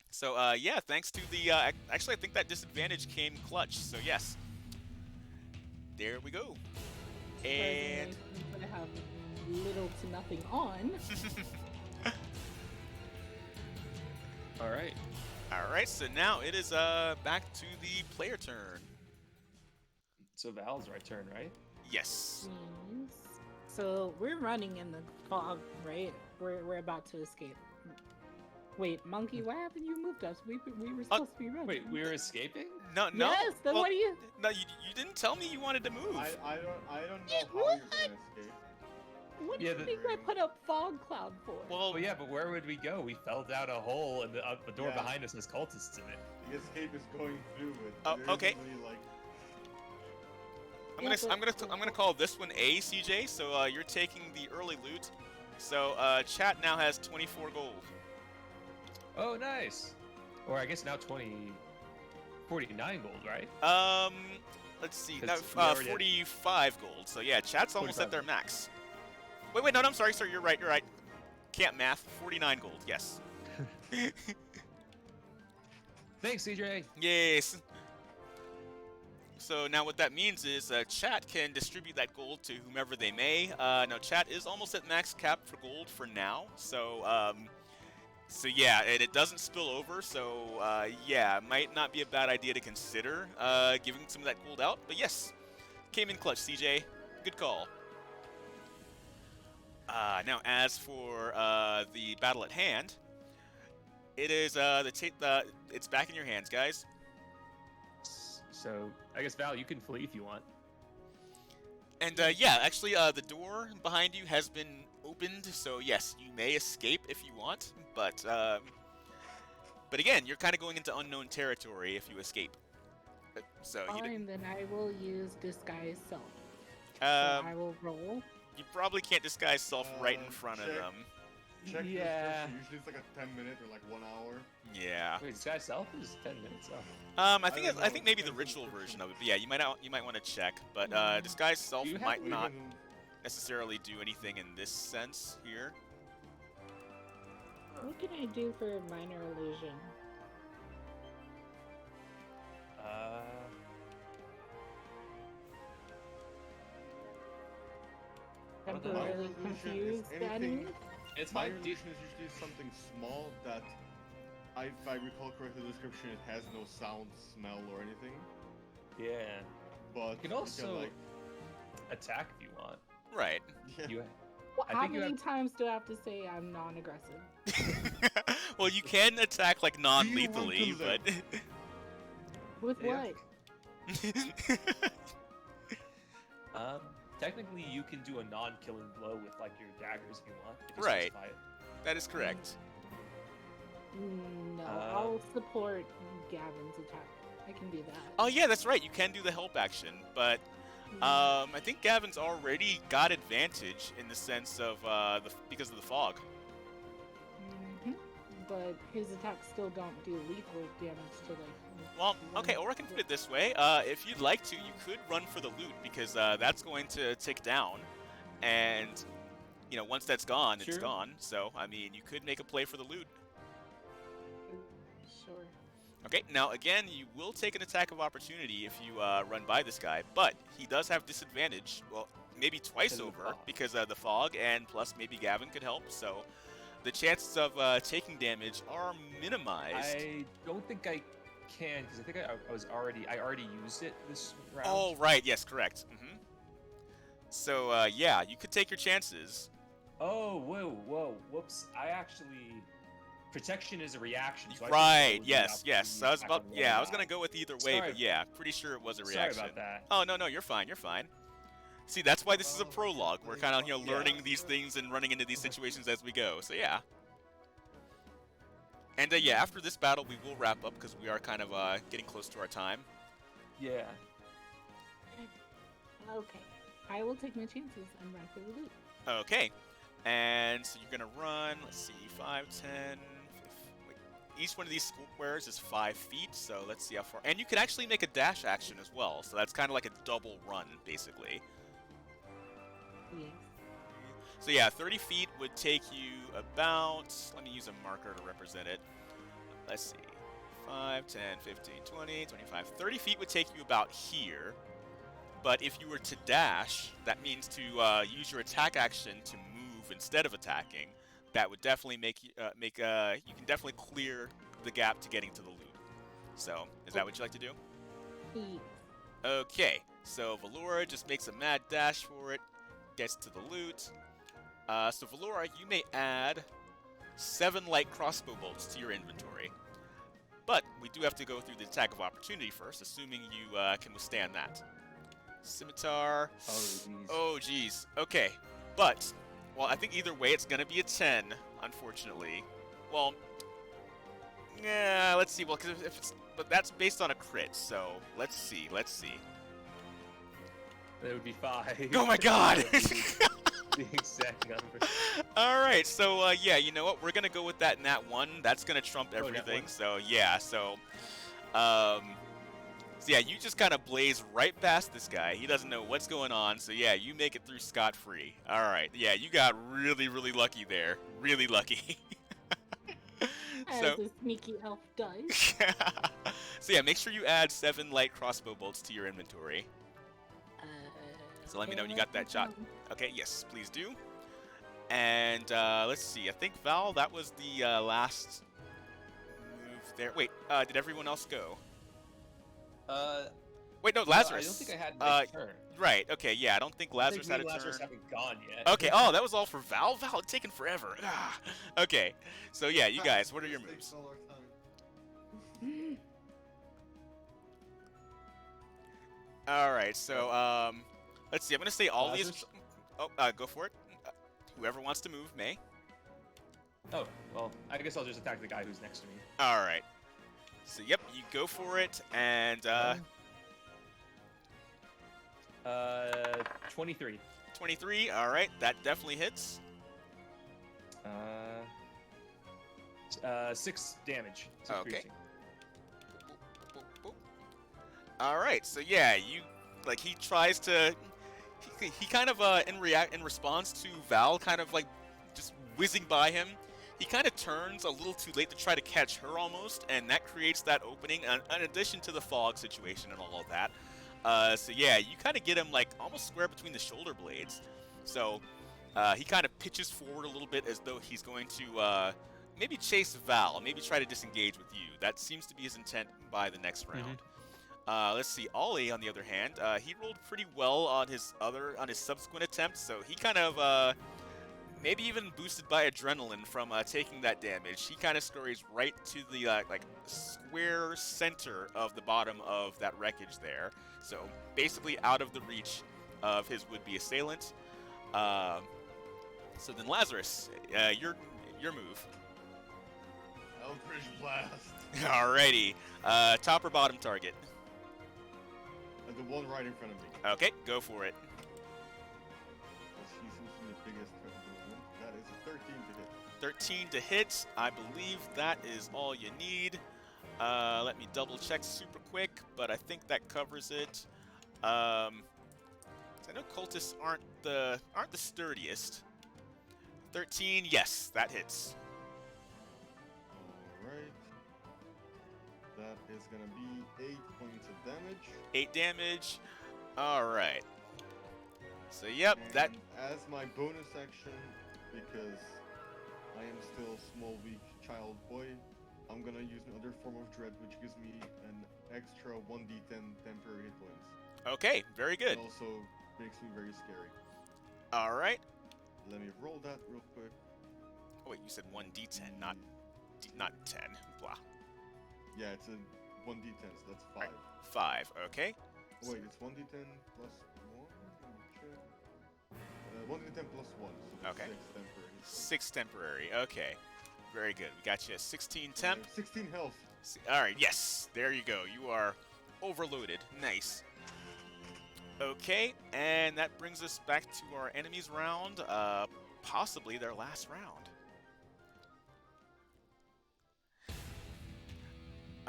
So, yeah, thanks to the... actually, I think that disadvantage came clutch, so yes. There we go. And... I have little to nothing on. All right. Alright, so now it is back to the player turn. So Val's right turn, right? Yes. Yes. So we're running in the fog, right? We're about to escape. Wait, Monkey, what happened? You moved us. We were supposed to be ready. Wait, we were escaping? No. Yes, then well, what do you... No, you didn't tell me you wanted to move. I don't know how What? you're gonna escape. What do Yeah, you the- think I put a fog cloud for? Well, Well, yeah, but where would we go? We fell down a hole, and the door Yeah. behind us has cultists in it. The escape is going through it. Oh, There isn't okay. really, like, I'm gonna call this one A, CJ. So you're taking the early loot. So chat now has 24 gold. Oh, nice. Or I guess now 49 gold, right? Let's see. 'Cause No, we already had- 45 gold. So yeah, chat's almost at 45. their max. Wait, no, I'm sorry, sir. You're right. Can't math. 49 gold. Yes. Thanks, CJ. Yes. So now what that means is chat can distribute that gold to whomever they may. Now chat is almost at max cap for gold for now. So yeah, and it doesn't spill over. So yeah, it might not be a bad idea to consider giving some of that gold out. But yes, came in clutch, CJ. Good call. Now as for the battle at hand, it is it's back in your hands, guys. So I guess Val, you can flee if you want. And yeah, actually, the door behind you has been opened, so yes, you may escape if you want. But again, you're kind of going into unknown territory if you escape. So Fine, then I will use disguise self. So um, I will roll. you probably can't disguise self right in front of check. them. check your Yeah. description. Usually it's like a 10-minute or like 1 hour. Yeah. Wait, disguise self is 10 minutes off. I think don't I know, think maybe the depends on ritual the version description. of it. But yeah, you might want to check. But disguise self Do you have might to not Even- necessarily do anything in this sense here. What can I do for minor illusion? I don't know. Minor Temporarily illusion is confuse the anything- enemy? It's Minor fine. illusion is usually something small that, if I recall correctly, the description, it has no sound, smell, or anything. Yeah. But You can also like, attack if you want. Right. yeah. You, Well, I how think you many have- times do I have to say I'm non-aggressive? Well, you can attack like you want to non-lethally, but With Yeah. what? Technically, you can do a non-killing blow with like your daggers if you want. If you Right. specify it. that is correct. No, Uh, I'll support Gavin's attack. I can do that. Oh yeah, that's right. You can do the help action, but I think Gavin's already got advantage in the sense of because of the fog. Mhm. But his attacks still don't do lethal damage to like. Well, one- okay, or I can put it this way. If you'd like to, you could run for the loot because that's going to tick down, and once that's gone, it's Sure. gone. So I mean, you could make a play for the loot. Sure. Okay, now again, you will take an attack of opportunity if you run by this guy, but he does have disadvantage. Well, maybe twice Because of the over fog. because of the fog, and plus maybe Gavin could help. So the chances of taking damage are minimized. I don't think I can because I think I already used it this round. Oh, right. Yes, correct. So yeah, you could take your chances. Oh, whoops! I actually protection is a reaction. So I Right. think Yes. I was about. Yeah, I was gonna go. go with either way, Sorry. but yeah, pretty sure it was a Sorry reaction. about that. Oh no, you're fine. You're fine. See, that's why this is a prologue. We're kind of Yeah. learning these things and running into these situations as we go. So yeah. And yeah, after this battle, we will wrap up because we are kind of getting close to our time. Yeah. Okay. I will take my chances and run for the loot. Okay. And so you're gonna run. Let's see, 5, 10. Wait, each one of these squares is 5 feet. So let's see how far. And you can actually make a dash action as well. So that's kind of like a double run, basically. Yes. So yeah, 30 feet would take you about, let me use a marker to represent it. Let's see, 5, 10, 15, 20, 25. 30 feet would take you about here. But if you were to dash, that means to use your attack action to move instead of attacking. That would definitely make you, you can definitely clear the gap to getting to the loot. So, is that what you like to do? Yes. Okay, so Valora just makes a mad dash for it, gets to the loot. So Valora, you may add 7 light crossbow bolts to your inventory. But we do have to go through the attack of opportunity first, assuming you can withstand that. Scimitar. Oh, jeez. Oh, jeez. Okay. But, well, I think either way it's going to be a 10, unfortunately. Well, yeah, let's see. Well, but that's based on a crit, so let's see. That would be 5. Oh my god! The exact number. Alright, so yeah, you know what? We're gonna go with that nat 1. That's gonna trump everything. So yeah, so yeah, you just kind of blaze right past this guy. He doesn't know what's going on, so yeah, you make it through scot-free. Alright, yeah, you got really, really lucky there. Really lucky. As a sneaky elf does. So yeah, make sure you add 7 light crossbow bolts to your inventory. So let me know when you got that shot. Okay, yes, please do. And let's see. I think, Val, that was the last move there. Wait, did everyone else go? Wait, no, Lazarus. I don't think I had my turn. Right, okay, yeah, I don't think Lazarus had a Lazarus turn. haven't gone yet. Okay, oh, that was all for Val? Val, it's taken forever. Okay, so yeah, you guys, what are your moves? Alright, so, let's see, I'm gonna say all these... Oh, go for it. Whoever wants to move may. Oh, well, I guess I'll just attack the guy who's next to me. Alright. So, yep, you go for it, and, 23. 23, alright, that definitely hits. 6 damage. 6 Okay. piercing. Alright, so yeah, you, like, he tries to, he kind of, in response to Val kind of, like, just whizzing by him, he kind of turns a little too late to try to catch her almost, and that creates that opening, in addition to the fog situation and all of that. So yeah, you kind of get him, like, almost square between the shoulder blades. So, he kind of pitches forward a little bit as though he's going to, maybe chase Val, maybe try to disengage with you. That seems to be his intent by the next round. Let's see, Ollie, on the other hand, he rolled pretty well on his subsequent attempt, so he kind of, maybe even boosted by adrenaline from taking that damage. He kind of scurries right to the, like, square center of the bottom of that wreckage there. So, basically out of the reach of his would-be assailant. So then, Lazarus, your move. Eldritch Blast. Alrighty. Top or bottom target? And the one right in front of me. Okay, go for it. He seems to be the biggest threat of the moment. That is a 13 to hit. 13 to hit. I believe that is all you need. Let me double check super quick, but I think that covers it. I know cultists aren't the sturdiest. 13, yes, that hits. Alright. That is gonna be 8 points of damage. 8 damage. Alright. So yep, And that as my bonus action, because I am still a small, weak child boy, I'm gonna use another form of dread, which gives me an extra 1d10 temporary hit points. okay, very good. It also makes me very scary. Alright. Let me roll that real quick. Oh wait, you said 1d10, not 10. Blah. Yeah, it's a 1d10, so that's 5. 5, okay. Oh, wait, it's 1d10 plus 1? 1d10 plus 1, so that's Okay. 6 temporary. 6 temporary, okay. Very good. We got you a 16 temp. 16 health. Alright, yes, there you go. You are overloaded. Nice. Okay, and that brings us back to our enemies round, possibly their last round.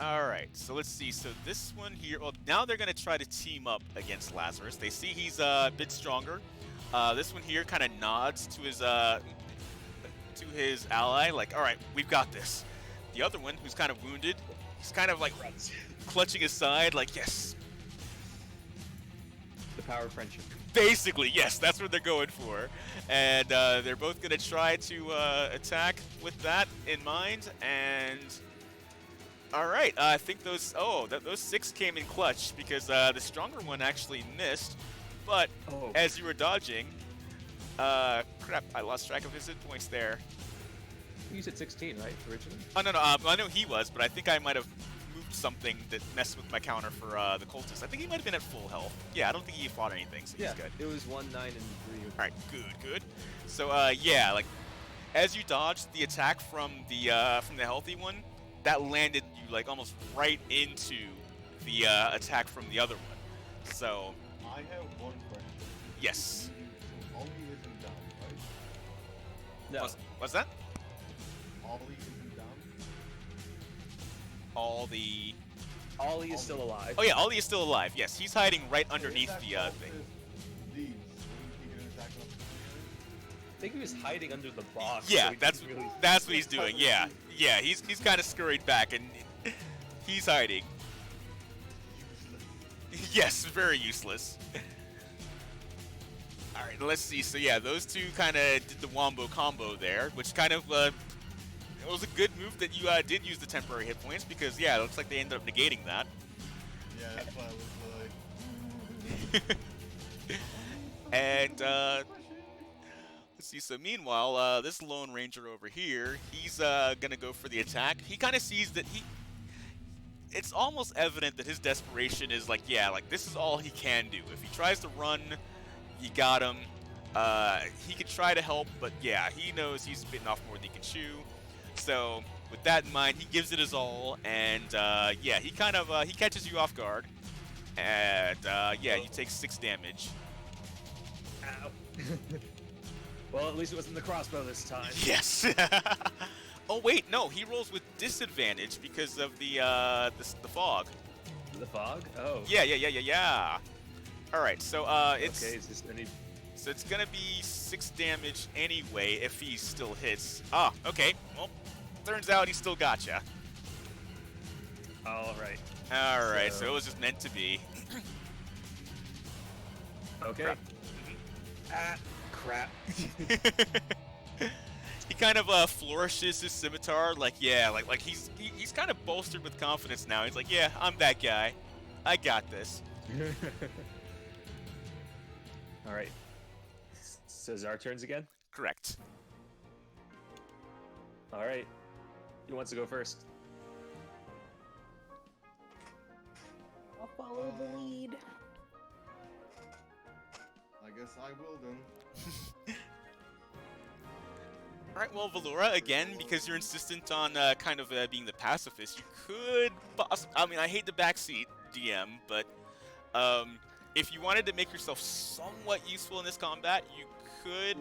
Alright, so let's see. So this one here, well, now they're going to try to team up against Lazarus. They see he's a bit stronger. This one here kind of nods to his ally, like, alright, we've got this. The other one, who's kind of wounded, he's kind of like clutching his side, like, yes. The power of friendship. Basically, yes, that's what they're going for. And they're both going to try to attack with that in mind. And alright, I think those 6 came in clutch because the stronger one actually missed. But as you were dodging, crap, I lost track of his hit points there. You said 16, right, originally? Oh no, I know he was, but I think I might have moved something that messed with my counter for the cultist. I think he might have been at full health. Yeah, I don't think he fought anything, so he's good. It was 1, 9, and 3. All right, good. So yeah, like as you dodged the attack from the healthy one, that landed you like almost right into the attack from the other one. So I have one question. yes. Ollie isn't down, right? No. What's that? Ollie isn't down. Ollie is still alive. Oh yeah, Ollie is still alive. Yes, he's hiding right underneath the thing. Leaves. Wouldn't he get an attack of I think he was hiding under the box. Yeah, so he that's didn't really... what he's doing. Yeah, he's kind of scurried back and he's hiding. Yes, very useless. All right, let's see. So yeah, those two kind of did the wombo combo there, which kind of it was a good move that you did use the temporary hit points because yeah, it looks like they ended up negating that. Yeah, that's why I was like. And let's see. So meanwhile, this Lone Ranger over here, he's gonna go for the attack. He kind of sees that it's almost evident that his desperation is like, yeah, like this is all he can do. If he tries to run, you got him. He could try to help, but yeah, he knows he's bitten off more than he can chew. So with that in mind, he gives it his all, and yeah, he kind of he catches you off guard, and yeah, you take 6 damage. Ow. Well, at least it wasn't the crossbow this time. Yes. Oh wait, no, he rolls with disadvantage because of the fog. The fog? Oh. Yeah. All right, so it's okay. Is this any? So it's gonna be 6 damage anyway if he still hits. Ah, okay. Well, turns out he still gotcha. All right. All right, so it was just meant to be. Okay. Crap. Crap. He kind of flourishes his scimitar, like yeah, like he's kind of bolstered with confidence now. He's like, yeah, I'm that guy. I got this. All right. So it's our turns again? Correct. All right. Who wants to go first? I'll follow the lead. I guess I will then. All right, well, Valora, again, because you're insistent on kind of being the pacifist, you could I mean, I hate the backseat DM, but if you wanted to make yourself somewhat useful in this combat, you could.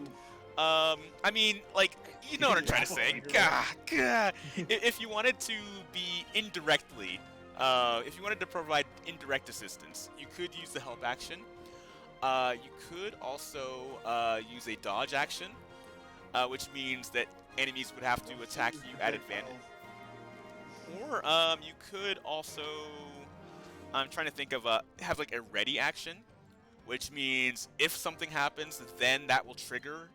I mean, like, you know what I'm trying to say. Gah. If you wanted to be indirectly, if you wanted to provide indirect assistance, you could use the help action. You could also use a dodge action, which means that enemies would have to attack you at advantage. Or you could also, I'm trying to think of have like a ready action, which means if something happens, then that will trigger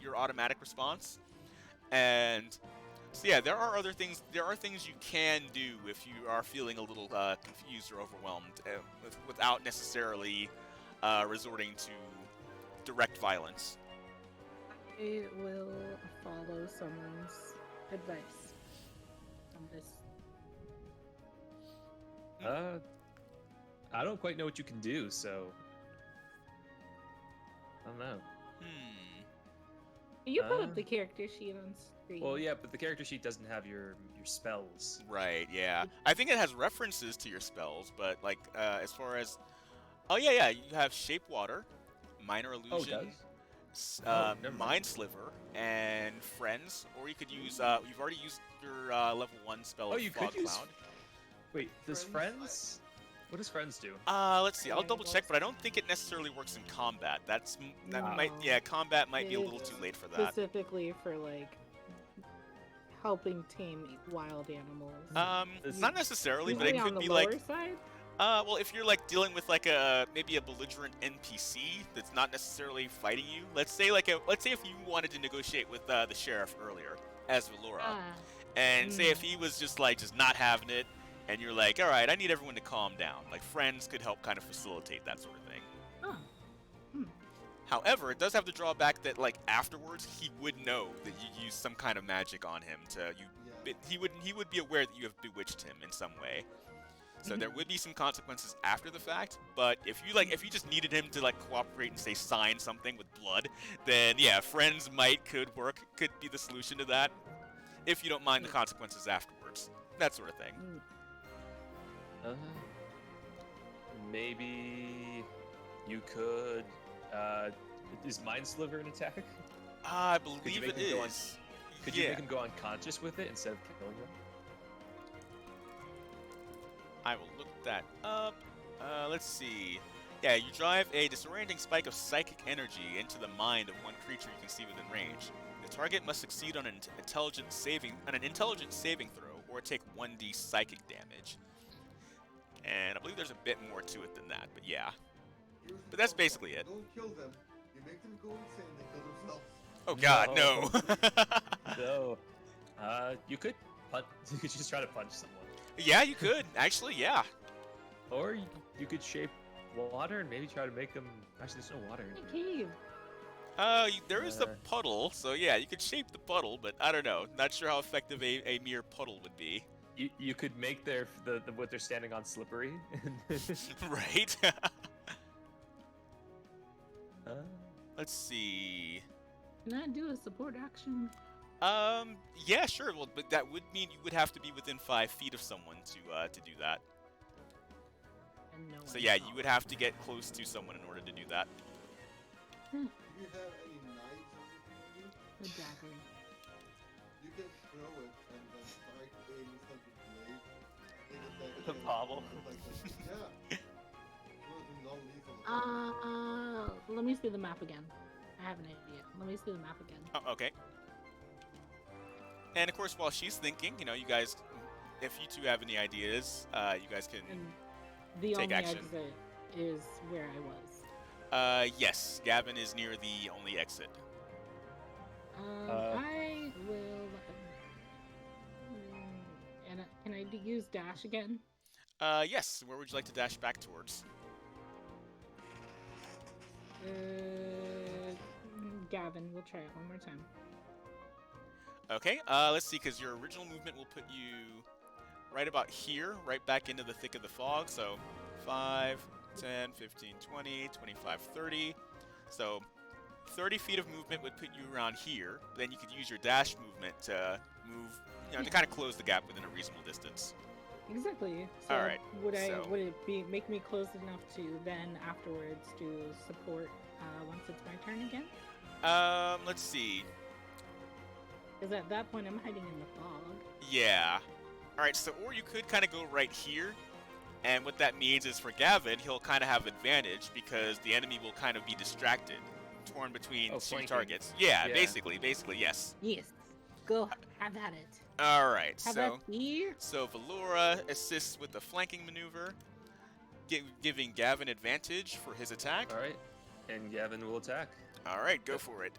your automatic response. And so yeah, there are other things. There are things you can do if you are feeling a little confused or overwhelmed, without necessarily resorting to direct violence. I will follow someone's advice on this. I don't quite know what you can do, so I don't know. You put up the character sheet on screen. Well, yeah, but the character sheet doesn't have your spells. Right, yeah. I think it has references to your spells, but like as far as yeah, you have Shape Water, Minor Illusion, Mind Sliver, and Friends, or you could use you've already used your level 1 spell of Fog Cloud. Wait, does Friends? What does Friends do? Let's see. I'll double check, but I don't think it necessarily works in combat. Combat might be a little too late for that. Specifically for like helping tame wild animals. Not necessarily, but it could be like. Well, if you're like dealing with like maybe a belligerent NPC that's not necessarily fighting you. Let's say if you wanted to negotiate with the sheriff earlier as Valora, and say if he was just not having it. And you're like, all right, I need everyone to calm down. Like, Friends could help kind of facilitate that sort of thing. However, it does have the drawback that, like, afterwards, he would know that you used some kind of magic on him Yeah. he would be aware that you have bewitched him in some way. So there would be some consequences after the fact, but if you just needed him to, like, cooperate and say sign something with blood, then yeah, friends could be the solution to that, if you don't mind the consequences afterwards. That sort of thing. Maybe you could. Is Mind Sliver an attack? I Could you believe make it him go is. Could you Yeah. make him go unconscious with it instead of killing him? I will look that up. Let's see. Yeah, you drive a disorienting spike of psychic energy into the mind of one creature you can see within range. The target must succeed on an intelligence saving throw or take 1d psychic damage. And I believe there's a bit more to it than that, but yeah. Here's the But that's problem. basically it. Don't kill them. You make them go insane. They kill themselves. Oh God, no. No. You could punch. You could just try to punch someone, Yeah, you could actually. Yeah. or you could shape water and maybe try to make them. Actually, there's no water in Hey, here. Cave. There is the puddle, so yeah, you could shape the puddle, but I don't know. Not sure how effective a mere puddle would be. You could make the what they're standing on slippery. Right. uh, Let's see. Can I do a support action? Yeah, sure. Well, but that would mean you would have to be within 5 feet of someone to do that. And no So one yeah, saw you would it. have to get close to someone in order to do that. Do you have any knives or anything? A dagger. You can throw it and then strike aim something blade. The pommel. Yeah. Well, do non-lethal. Let me see the map again. I have an idea. Let me see the map again. Oh, okay. And of course, while she's thinking, you guys, if you two have any ideas, you guys can. And the Take only action. exit is where I was. Yes, Gavin is near the only exit. I will. Can I use dash again? Yes. Where would you like to dash back towards? Gavin, we'll try it one more time. Okay. Let's see, because your original movement will put you right about here, right back into the thick of the fog. So 5, 10, 15, 20, 25, 30. So 30 feet of movement would put you around here. Then you could use your dash movement to move, to kind of close the gap within a reasonable distance. Exactly. So All right, Would so- would it make me close enough to then afterwards do support once it's my turn again? Let's see. Because at that point I'm hiding in the fog. Yeah. All right. So, or you could kind of go right here, and what that means is for Gavin, he'll kind of have advantage because the enemy will kind of be distracted, torn between Oh, two flanking. targets. Yeah, Yeah. basically, yes. Yes. Go have at it. All right. Have So, at here. Valora assists with the flanking maneuver, giving Gavin advantage for his attack. all right, and Gavin will attack. All right, go for it.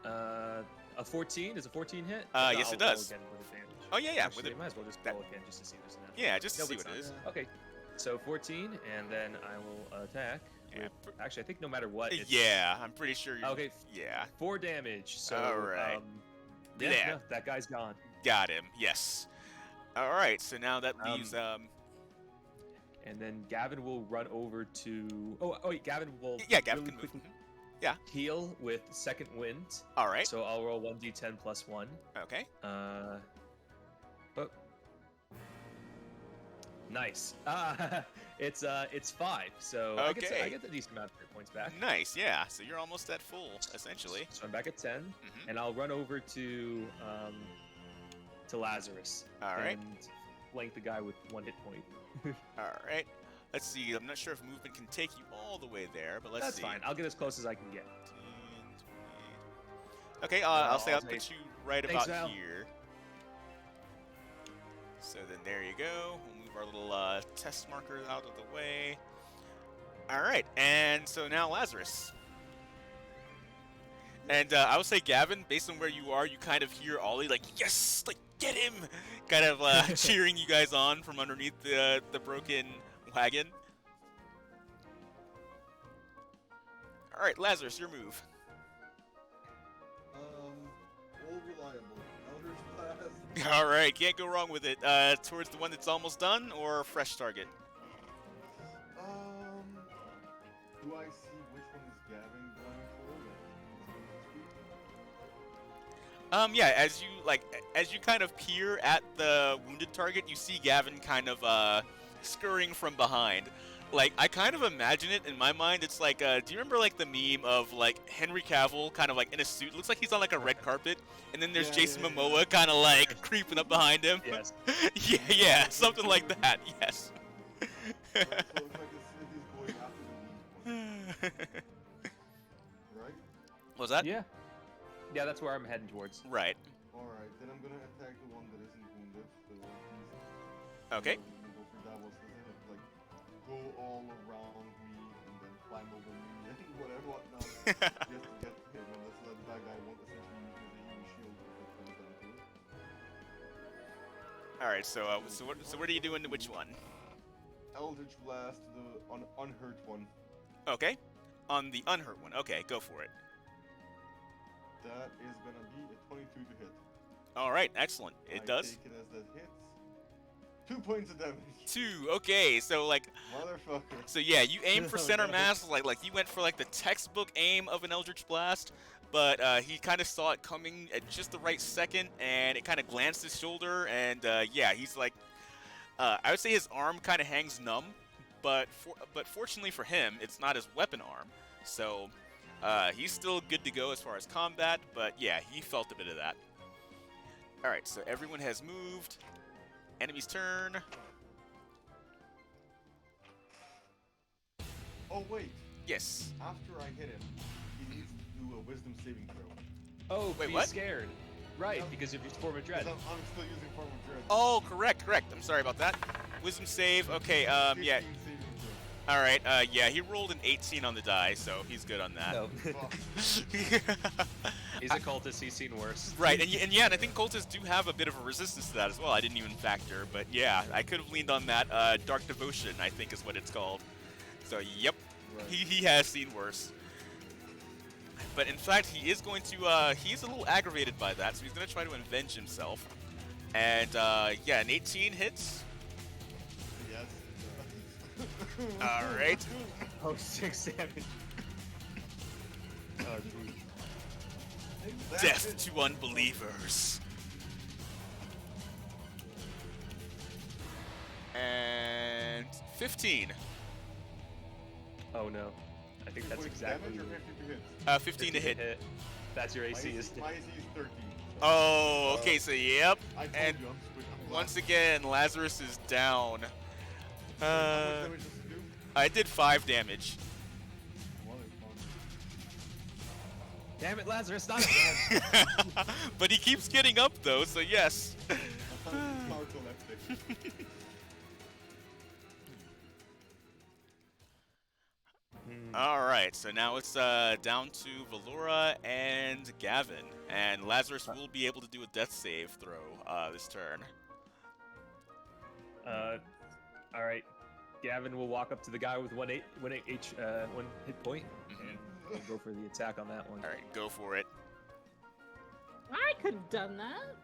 A 14 is a 14 hit. Yes, it I'll does. roll again with advantage. Oh yeah, yeah. Actually, With it. might as well just that- roll again just to see what's in that. Yeah, just to No, see but what it it's is. not. Okay, so 14, and then I will attack. Yeah, Actually, I think no matter what. It's, Yeah, I'm pretty sure. Okay. Yeah, 4 damage. So. All right. Yeah, Yeah. no, that guy's gone. got him. Yes. All right. So now that leaves And then Gavin will run over to. Oh wait, Gavin will. Yeah, Gavin really can move. quickly Yeah. heal with second wind. All right. So I'll roll 1d10 plus 1. Okay. Oh. Nice. It's 5. So I Okay. get the decent amount of hit points back. Nice. Yeah. So you're almost at full, essentially. So I'm back at 10, Mhm. and I'll run over to Lazarus. All right. And flank the guy with 1 hit point. All right. Let's see. I'm not sure if movement can take you all the way there, but let's That's see. fine. I'll get as close as I can get. 15, 28. Okay. I'll say I'll Thanks, put you right Thanks, about Val. here. So then there you go. We'll move our little test marker out of the way. All right. And so now Lazarus. And I would say, Gavin, based on where you are, you kind of hear Ollie like, yes, like, get him, kind of cheering you guys on from underneath the broken wagon. All right, Lazarus, your move. All reliable. Eldritch Blast. All right, can't go wrong with it. Towards the one that's almost done, or a fresh target. Do I see which one is Gavin going for? Yeah, as you kind of peer at the wounded target, you see Gavin kind of scurrying from behind. Like, I kind of imagine it in my mind. It's like, do you remember like the meme of like Henry Cavill kind of like in a suit? Looks like he's on like a red carpet, and then there's Jason Momoa kind of like creeping up behind him. Yes. yeah, something like that. Yes. So it's like he's going after the weak one. Right? Was that? Yeah. Yeah, that's where I'm heading towards. Right. Alright, then I'm gonna attack the one that isn't wounded. So he's Okay. go for that was like go all around me and then climb over me and whatnot. Just to get to him and let's let that guy want essentially use his healing shield to defend them too. All right. So what are you doing to which one? Eldritch Blast to the unhurt one. Okay. On the unhurt one. Okay, go for it. That is gonna be a 22 to hit. All right, excellent. It does. Take it as that hits. 2 points of damage. 2. Okay, so like, Motherfucker. so yeah, you aim for Oh, center no. mass, like you went for like the textbook aim of an Eldritch Blast, but he kind of saw it coming at just the right second, and it kind of glanced his shoulder, and yeah, he's like, I would say his arm kind of hangs numb, but fortunately for him, it's not his weapon arm, so he's still good to go as far as combat, but yeah, he felt a bit of that. All right, so everyone has moved. Enemy's turn. Oh wait. Yes. After I hit him, he needs to do a wisdom saving throw. Oh, Wait, be what? scared. Right, Yep. because of your form of dread. I'm still using Form of Dread. Oh, correct. I'm sorry about that. Wisdom save. Okay, yeah. 15 saving throw. All right. Yeah, he rolled an 18 on the die, so he's good on that. No. Fuck. He's a cultist, he's seen worse. Right, and yeah, and I think cultists do have a bit of a resistance to that as well. I didn't even factor, but yeah, I could have leaned on that. Dark Devotion, I think, is what it's called. So, yep, Right. he has seen worse. But in fact, he is going to. He's a little aggravated by that, so he's going to try to avenge himself. And yeah, an 18 hits. Yes. All right. Oh, 6 damage. Oh, geez. Death to unbelievers. And 15. Oh no. I think that's Wait, exactly damage or 50 to hit? 15 to hit. That's your AC, isn't My it? AC is 13. Oh, okay, so yep. I told And you, I'm once again, Lazarus is down. How much damage does it do? I did 5 damage. Damn it, Lazarus, not again. But he keeps getting up though, so yes. Alright, so now it's down to Valora and Gavin. And Lazarus will be able to do a death save throw this turn. All right. Gavin will walk up to the guy with one hit point, and we'll go for the attack on that one. Alright, go for it. I could have done that.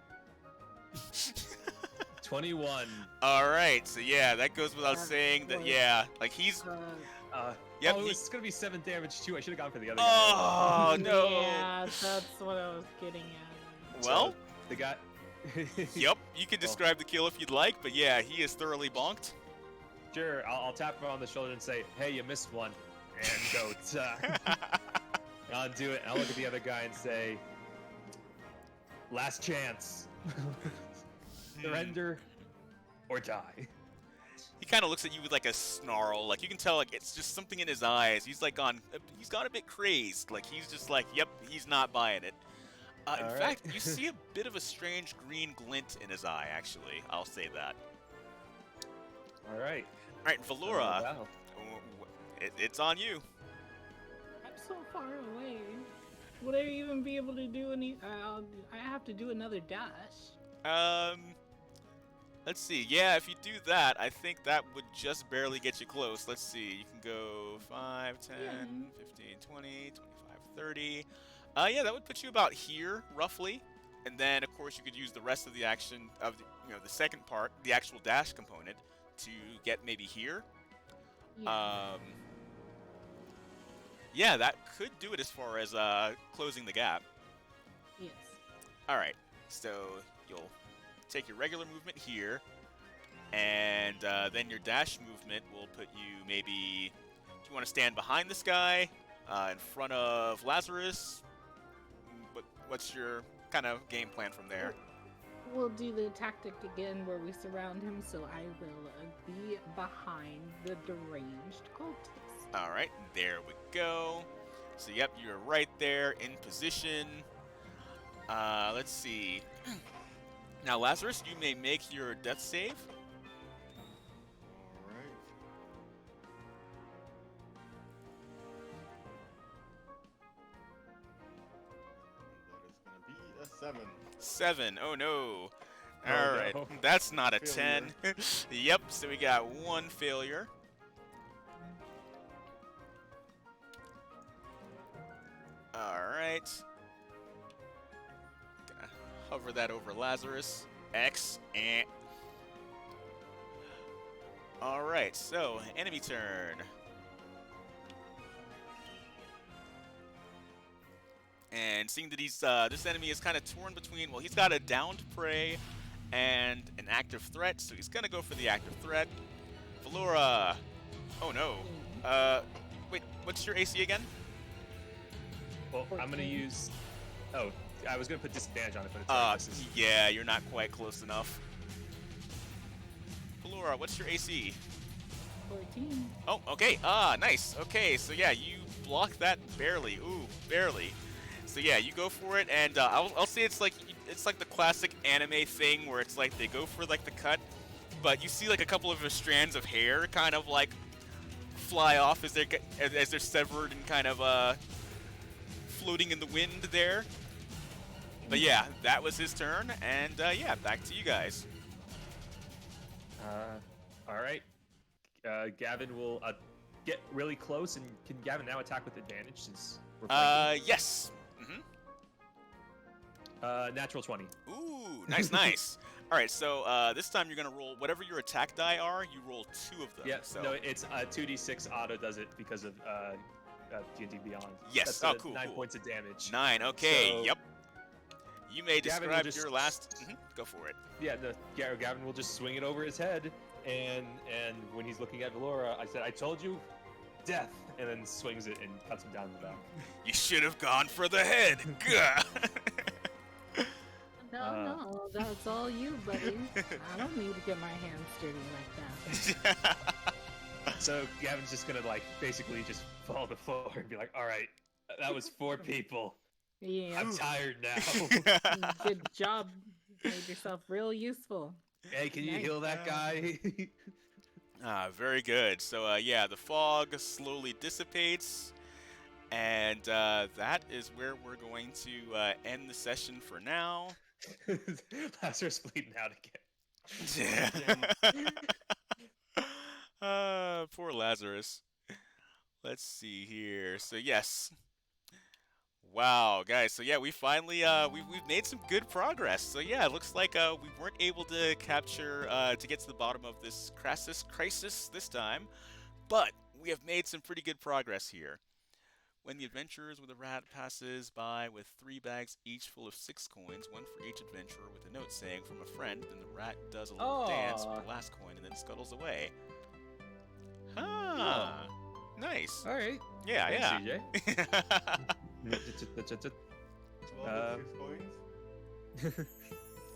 21. Alright, so yeah, that goes without saying that, yeah, like he's... Yep, oh, he- it's gonna be 7 damage too. I should have gone for the other guy. Oh, no! Yeah, that's what I was getting at. Well, The guy. yep, you can describe the kill if you'd like, but yeah, he is thoroughly bonked. Sure, I'll tap him on the shoulder and say, "Hey, you missed one," and go. I'll do it. I'll look at the other guy and say, "Last chance. Surrender or die." He kind of looks at you with like a snarl, like you can tell like it's just something in his eyes. He's like he's gone a bit crazed, like he's just like, yep, he's not buying it. In All right. fact, you see a bit of a strange green glint in his eye, actually. I'll say that. All right. All right, Valora, Wow. it's on you. I'm so far away. Would I even be able to do any? I have to do another dash. Let's see. Yeah, if you do that, I think that would just barely get you close. Let's see. You can go 5, 10, 15, 20, 25, 30. Yeah, that would put you about here, roughly. And then, of course, you could use the rest of the action of the second part, the actual dash component, to get maybe here. Yeah. Yeah, that could do it as far as closing the gap. Yes. All right, so you'll take your regular movement here, and then your dash movement will put you maybe. Do you want to stand behind this guy, in front of Lazarus? What's your kind of game plan from there? We'll do the tactic again where we surround him, so I will be behind the deranged cultist. All right, there we go. So, yep, you're right there in position. Let's see. Now, Lazarus, you may make your death save. Alright. That is gonna be a 7. 7. Oh, no. Oh, All right, no. that's not a Failure. 10. Yep, so we got 1 failure. All right. Gonna hover that over Lazarus. X. All right, so enemy turn. And seeing that this enemy is kind of torn between, well, he's got a downed prey and an active threat, so he's gonna go for the active threat. Valora. Oh no. Wait, what's your AC again? Well, I'm gonna 14. use. Oh, I was gonna put disadvantage on it, but it's misses. Yeah, you're not quite close enough. Valora, what's your AC? 14. Oh, okay. Nice. Okay, so yeah, you block that barely. Ooh, barely. So yeah, you go for it, and I'll say it's like the classic anime thing where it's like they go for like the cut, but you see like a couple of strands of hair kind of like fly off as they're severed and kind of floating in the wind there. But yeah, that was his turn, and yeah, back to you guys. All right. Gavin will get really close, and can Gavin now attack with advantage since we're flanking? Yes. Natural 20. Ooh, nice, nice. All right, so this time you're gonna roll whatever your attack die are. You roll 2 of them. Yeah, So no, it's 2d6 auto does it because of D&D Beyond. Yes. That's Oh, cool. 9 cool. points of damage. 9. Okay. So- Yep. You may Gavin will describe just- your last. Go for it. Yeah, Gavin will just swing it over his head, and when he's looking at Valora, I said, "I told you, death," and then swings it and cuts him down the back. You should have gone for the head. Gah. No, that's all you, buddy. I don't need to get my hands dirty like that. So Gavin's just gonna basically just fall to the floor and be like, "All right, that was 4 people. Yeah, I'm tired now." good job. Made yourself real useful. Hey, can you Nice. heal that guy? Very good. So yeah, the fog slowly dissipates, and that is where we're going to end the session for now. Lazarus bleeding out again. Poor Lazarus. Let's see here. So yes. Wow, guys. So yeah, we finally we've made some good progress. So yeah, it looks like we weren't able to capture to get to the bottom of this crisis this time, but we have made some pretty good progress here. When the adventurers with a rat passes by with 3 bags each full of 6 coins, 1 for each adventurer, with a note saying from a friend, then the rat does a little dance with Aw. the last coin and then scuttles away. Ah, nice. All right. Yeah, Thanks, yeah. CJ. 12 6 coins.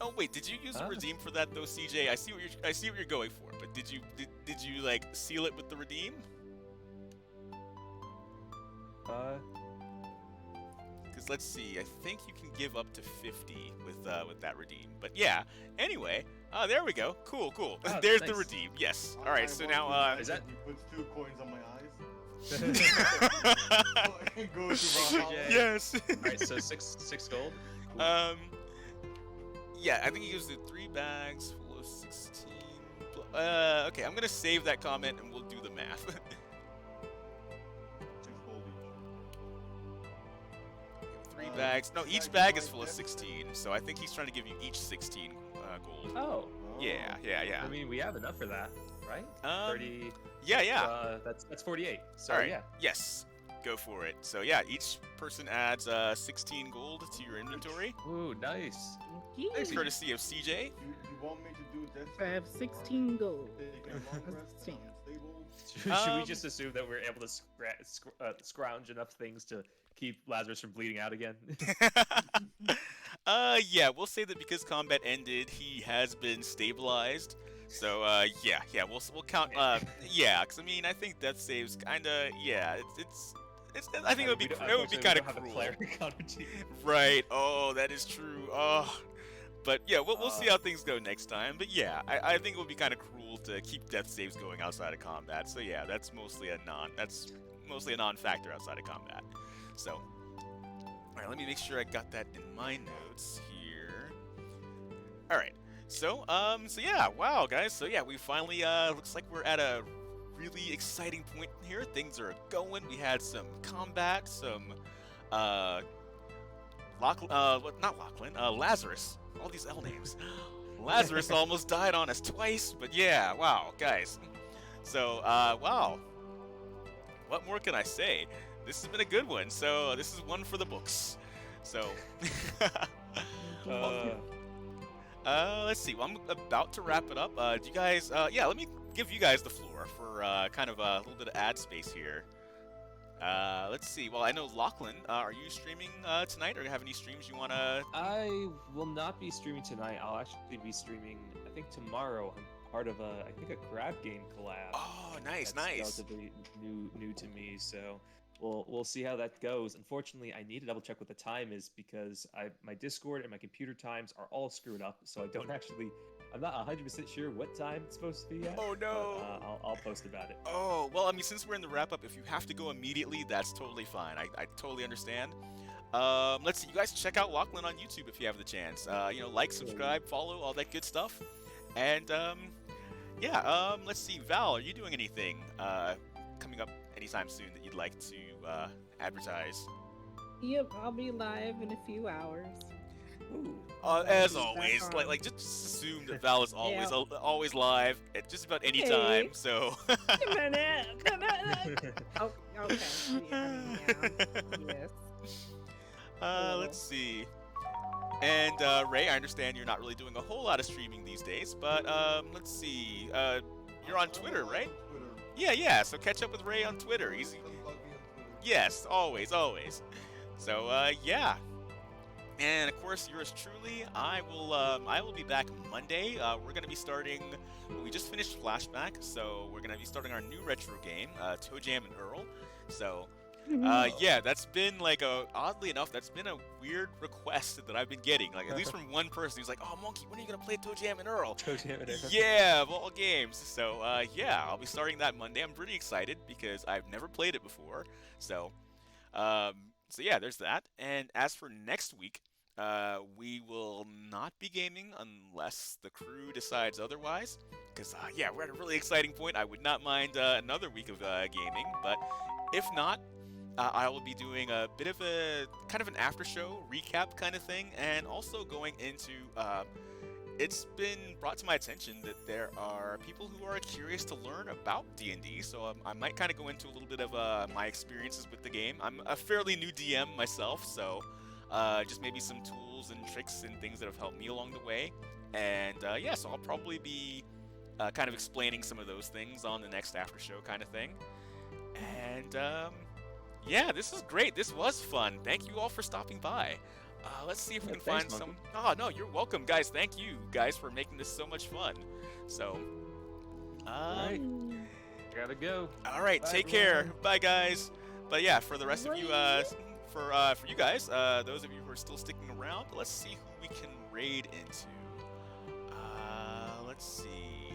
Oh wait, did you use the Ah. redeem for that though, CJ? I see what you're going for, but did you like seal it with the redeem? Because let's see, I think you can give up to 50 with that redeem. But yeah, anyway, there we go. Cool. Oh, There's the nice. redeem. Yes. All right. So now, Is that- He puts 2 coins on my eyes. All And goes to Valhalla. yes. right, so 6 gold. Cool. Yeah, I think he gives it 3 bags full of 16. Okay, I'm gonna save that comment and we'll do the math. 6 gold each. 3 bags. No, each bag is full of 16, so I think he's trying to give you each 16 gold. Oh, Yeah. I mean, we have enough for that, right? 30. Yeah. That's 48. So All right. yeah. Yes. Go for it. So yeah, each person adds 16 gold to your inventory, Ooh, nice. Yee. courtesy of CJ. You want me to do that? I have 16 gold. Take a long rest, That's unstable. Should we Um, just assume that we're able to scrounge enough things to keep Lazarus from bleeding out again? Yeah, we'll say that because combat ended, he has been stabilized. So, yeah, we'll count, yeah, because I mean, I think death saves kinda, yeah, it's I think it would be kind of cruel. Right, oh, that is true, oh. But yeah, we'll see how things go next time. But yeah, I think it would be kind of cruel to keep death saves going outside of combat. So yeah, that's mostly a non-factor outside of combat. So, all right, let me make sure I got that in my notes here. All right, so yeah, wow, guys. So yeah, we finally looks like we're at a really exciting point here. Things are going. We had some combat, some Lazarus. All these L names. Lazarus almost died on us twice, but yeah, wow, guys. So, wow. What more can I say? This has been a good one. So, this is one for the books. So, let's see. Well, I'm about to wrap it up. Do you guys, yeah, let me give you guys the floor for kind of a little bit of ad space here. Let's see. Well, I know Locklan, are you streaming tonight, or have any streams you want to... I will not be streaming tonight. I'll actually be streaming, I think, tomorrow. I'm part of I think a grab game collab. Oh, nice, That's nice. relatively new to me, so we'll see how that goes. Unfortunately, I need to double check what the time is because my Discord and my computer times are all screwed up, so I don't actually... I'm not 100% sure what time it's supposed to be at. Oh, no. But, I'll post about it. Oh, well, I mean, since we're in the wrap-up, if you have to go immediately, that's totally fine. I totally understand. Let's see. You guys check out Locklan on YouTube if you have the chance. You know, like, subscribe, follow, all that good stuff. And, yeah, let's see. Val, are you doing anything coming up anytime soon that you'd like to advertise? Yep, I'll be live in a few hours. Ooh. As always, like just assume that Val is always always live at just about any time. So. A minute. Oh, okay. Yeah, yes. Let's see. And Ray, I understand you're not really doing a whole lot of streaming these days, but let's see. You're on Twitter, right? Yeah. So catch up with Ray on Twitter. He's yes, always. So yeah. And of course, yours truly. I will be back Monday. We're gonna be starting. We just finished Flashback, so we're gonna be starting our new retro game, Toe Jam and Earl. So, yeah, that's been like oddly enough, that's been a weird request that I've been getting. Like at least from one person who's like, "Oh, Monkey, when are you gonna play Toe Jam and Earl?" Toe Jam and Earl. Yeah, of all games. So, yeah, I'll be starting that Monday. I'm pretty excited because I've never played it before. So, so yeah, there's that. And as for next week, we will not be gaming unless the crew decides otherwise. Because, yeah, we're at a really exciting point. I would not mind another week of gaming. But if not, I will be doing a bit of a kind of an after show recap kind of thing. And also going into... it's been brought to my attention that there are people who are curious to learn about D&D, so I might kind of go into a little bit of my experiences with the game. I'm a fairly new DM myself, so just maybe some tools and tricks and things that have helped me along the way. And yeah, so I'll probably be kind of explaining some of those things on the next after show kind of thing. And yeah, this is great. This was fun. Thank you all for stopping by. Let's see if we can find some... Oh, no, you're welcome, guys. Thank you, guys, for making this so much fun. So, Alright. Gotta go. Alright, take care. Bye, guys. But yeah, for the rest of you, for you guys, those of you who are still sticking around, let's see who we can raid into. Let's see.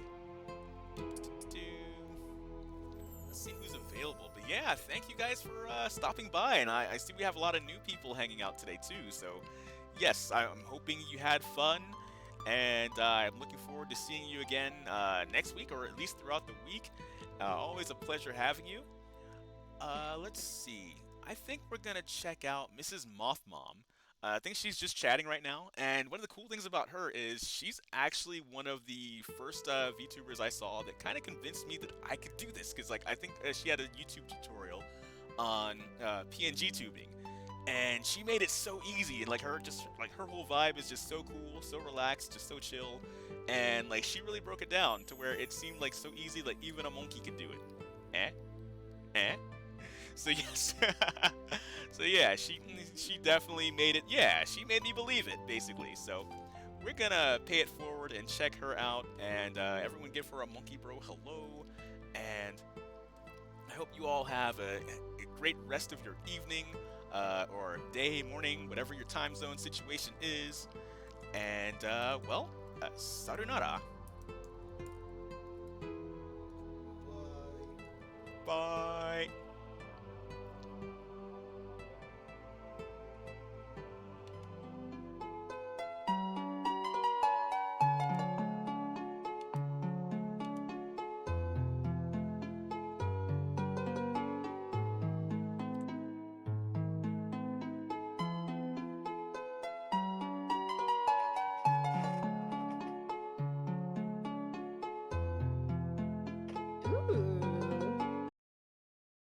Let's see who's available. But yeah, thank you guys for stopping by, and I see we have a lot of new people hanging out today too, so yes, I'm hoping you had fun, And I'm looking forward to seeing you again next week, or at least throughout the week. Always a pleasure having you. Let's see. I think we're gonna check out Mrs. Mothmom. I think she's just chatting right now, and one of the cool things about her is she's actually one of the first VTubers I saw that kind of convinced me that I could do this, because like I think she had a YouTube tutorial on PNG tubing, and she made it so easy, and like her whole vibe is just so cool, so relaxed, just so chill, and like she really broke it down to where it seemed like so easy, like even a monkey can do it. So yes, so yeah, she definitely made it. Yeah, she made me believe it, basically. So we're gonna pay it forward and check her out, and everyone give her a monkey bro hello, and I hope you all have a great rest of your evening, or day, morning, whatever your time zone situation is, and well, sayonara.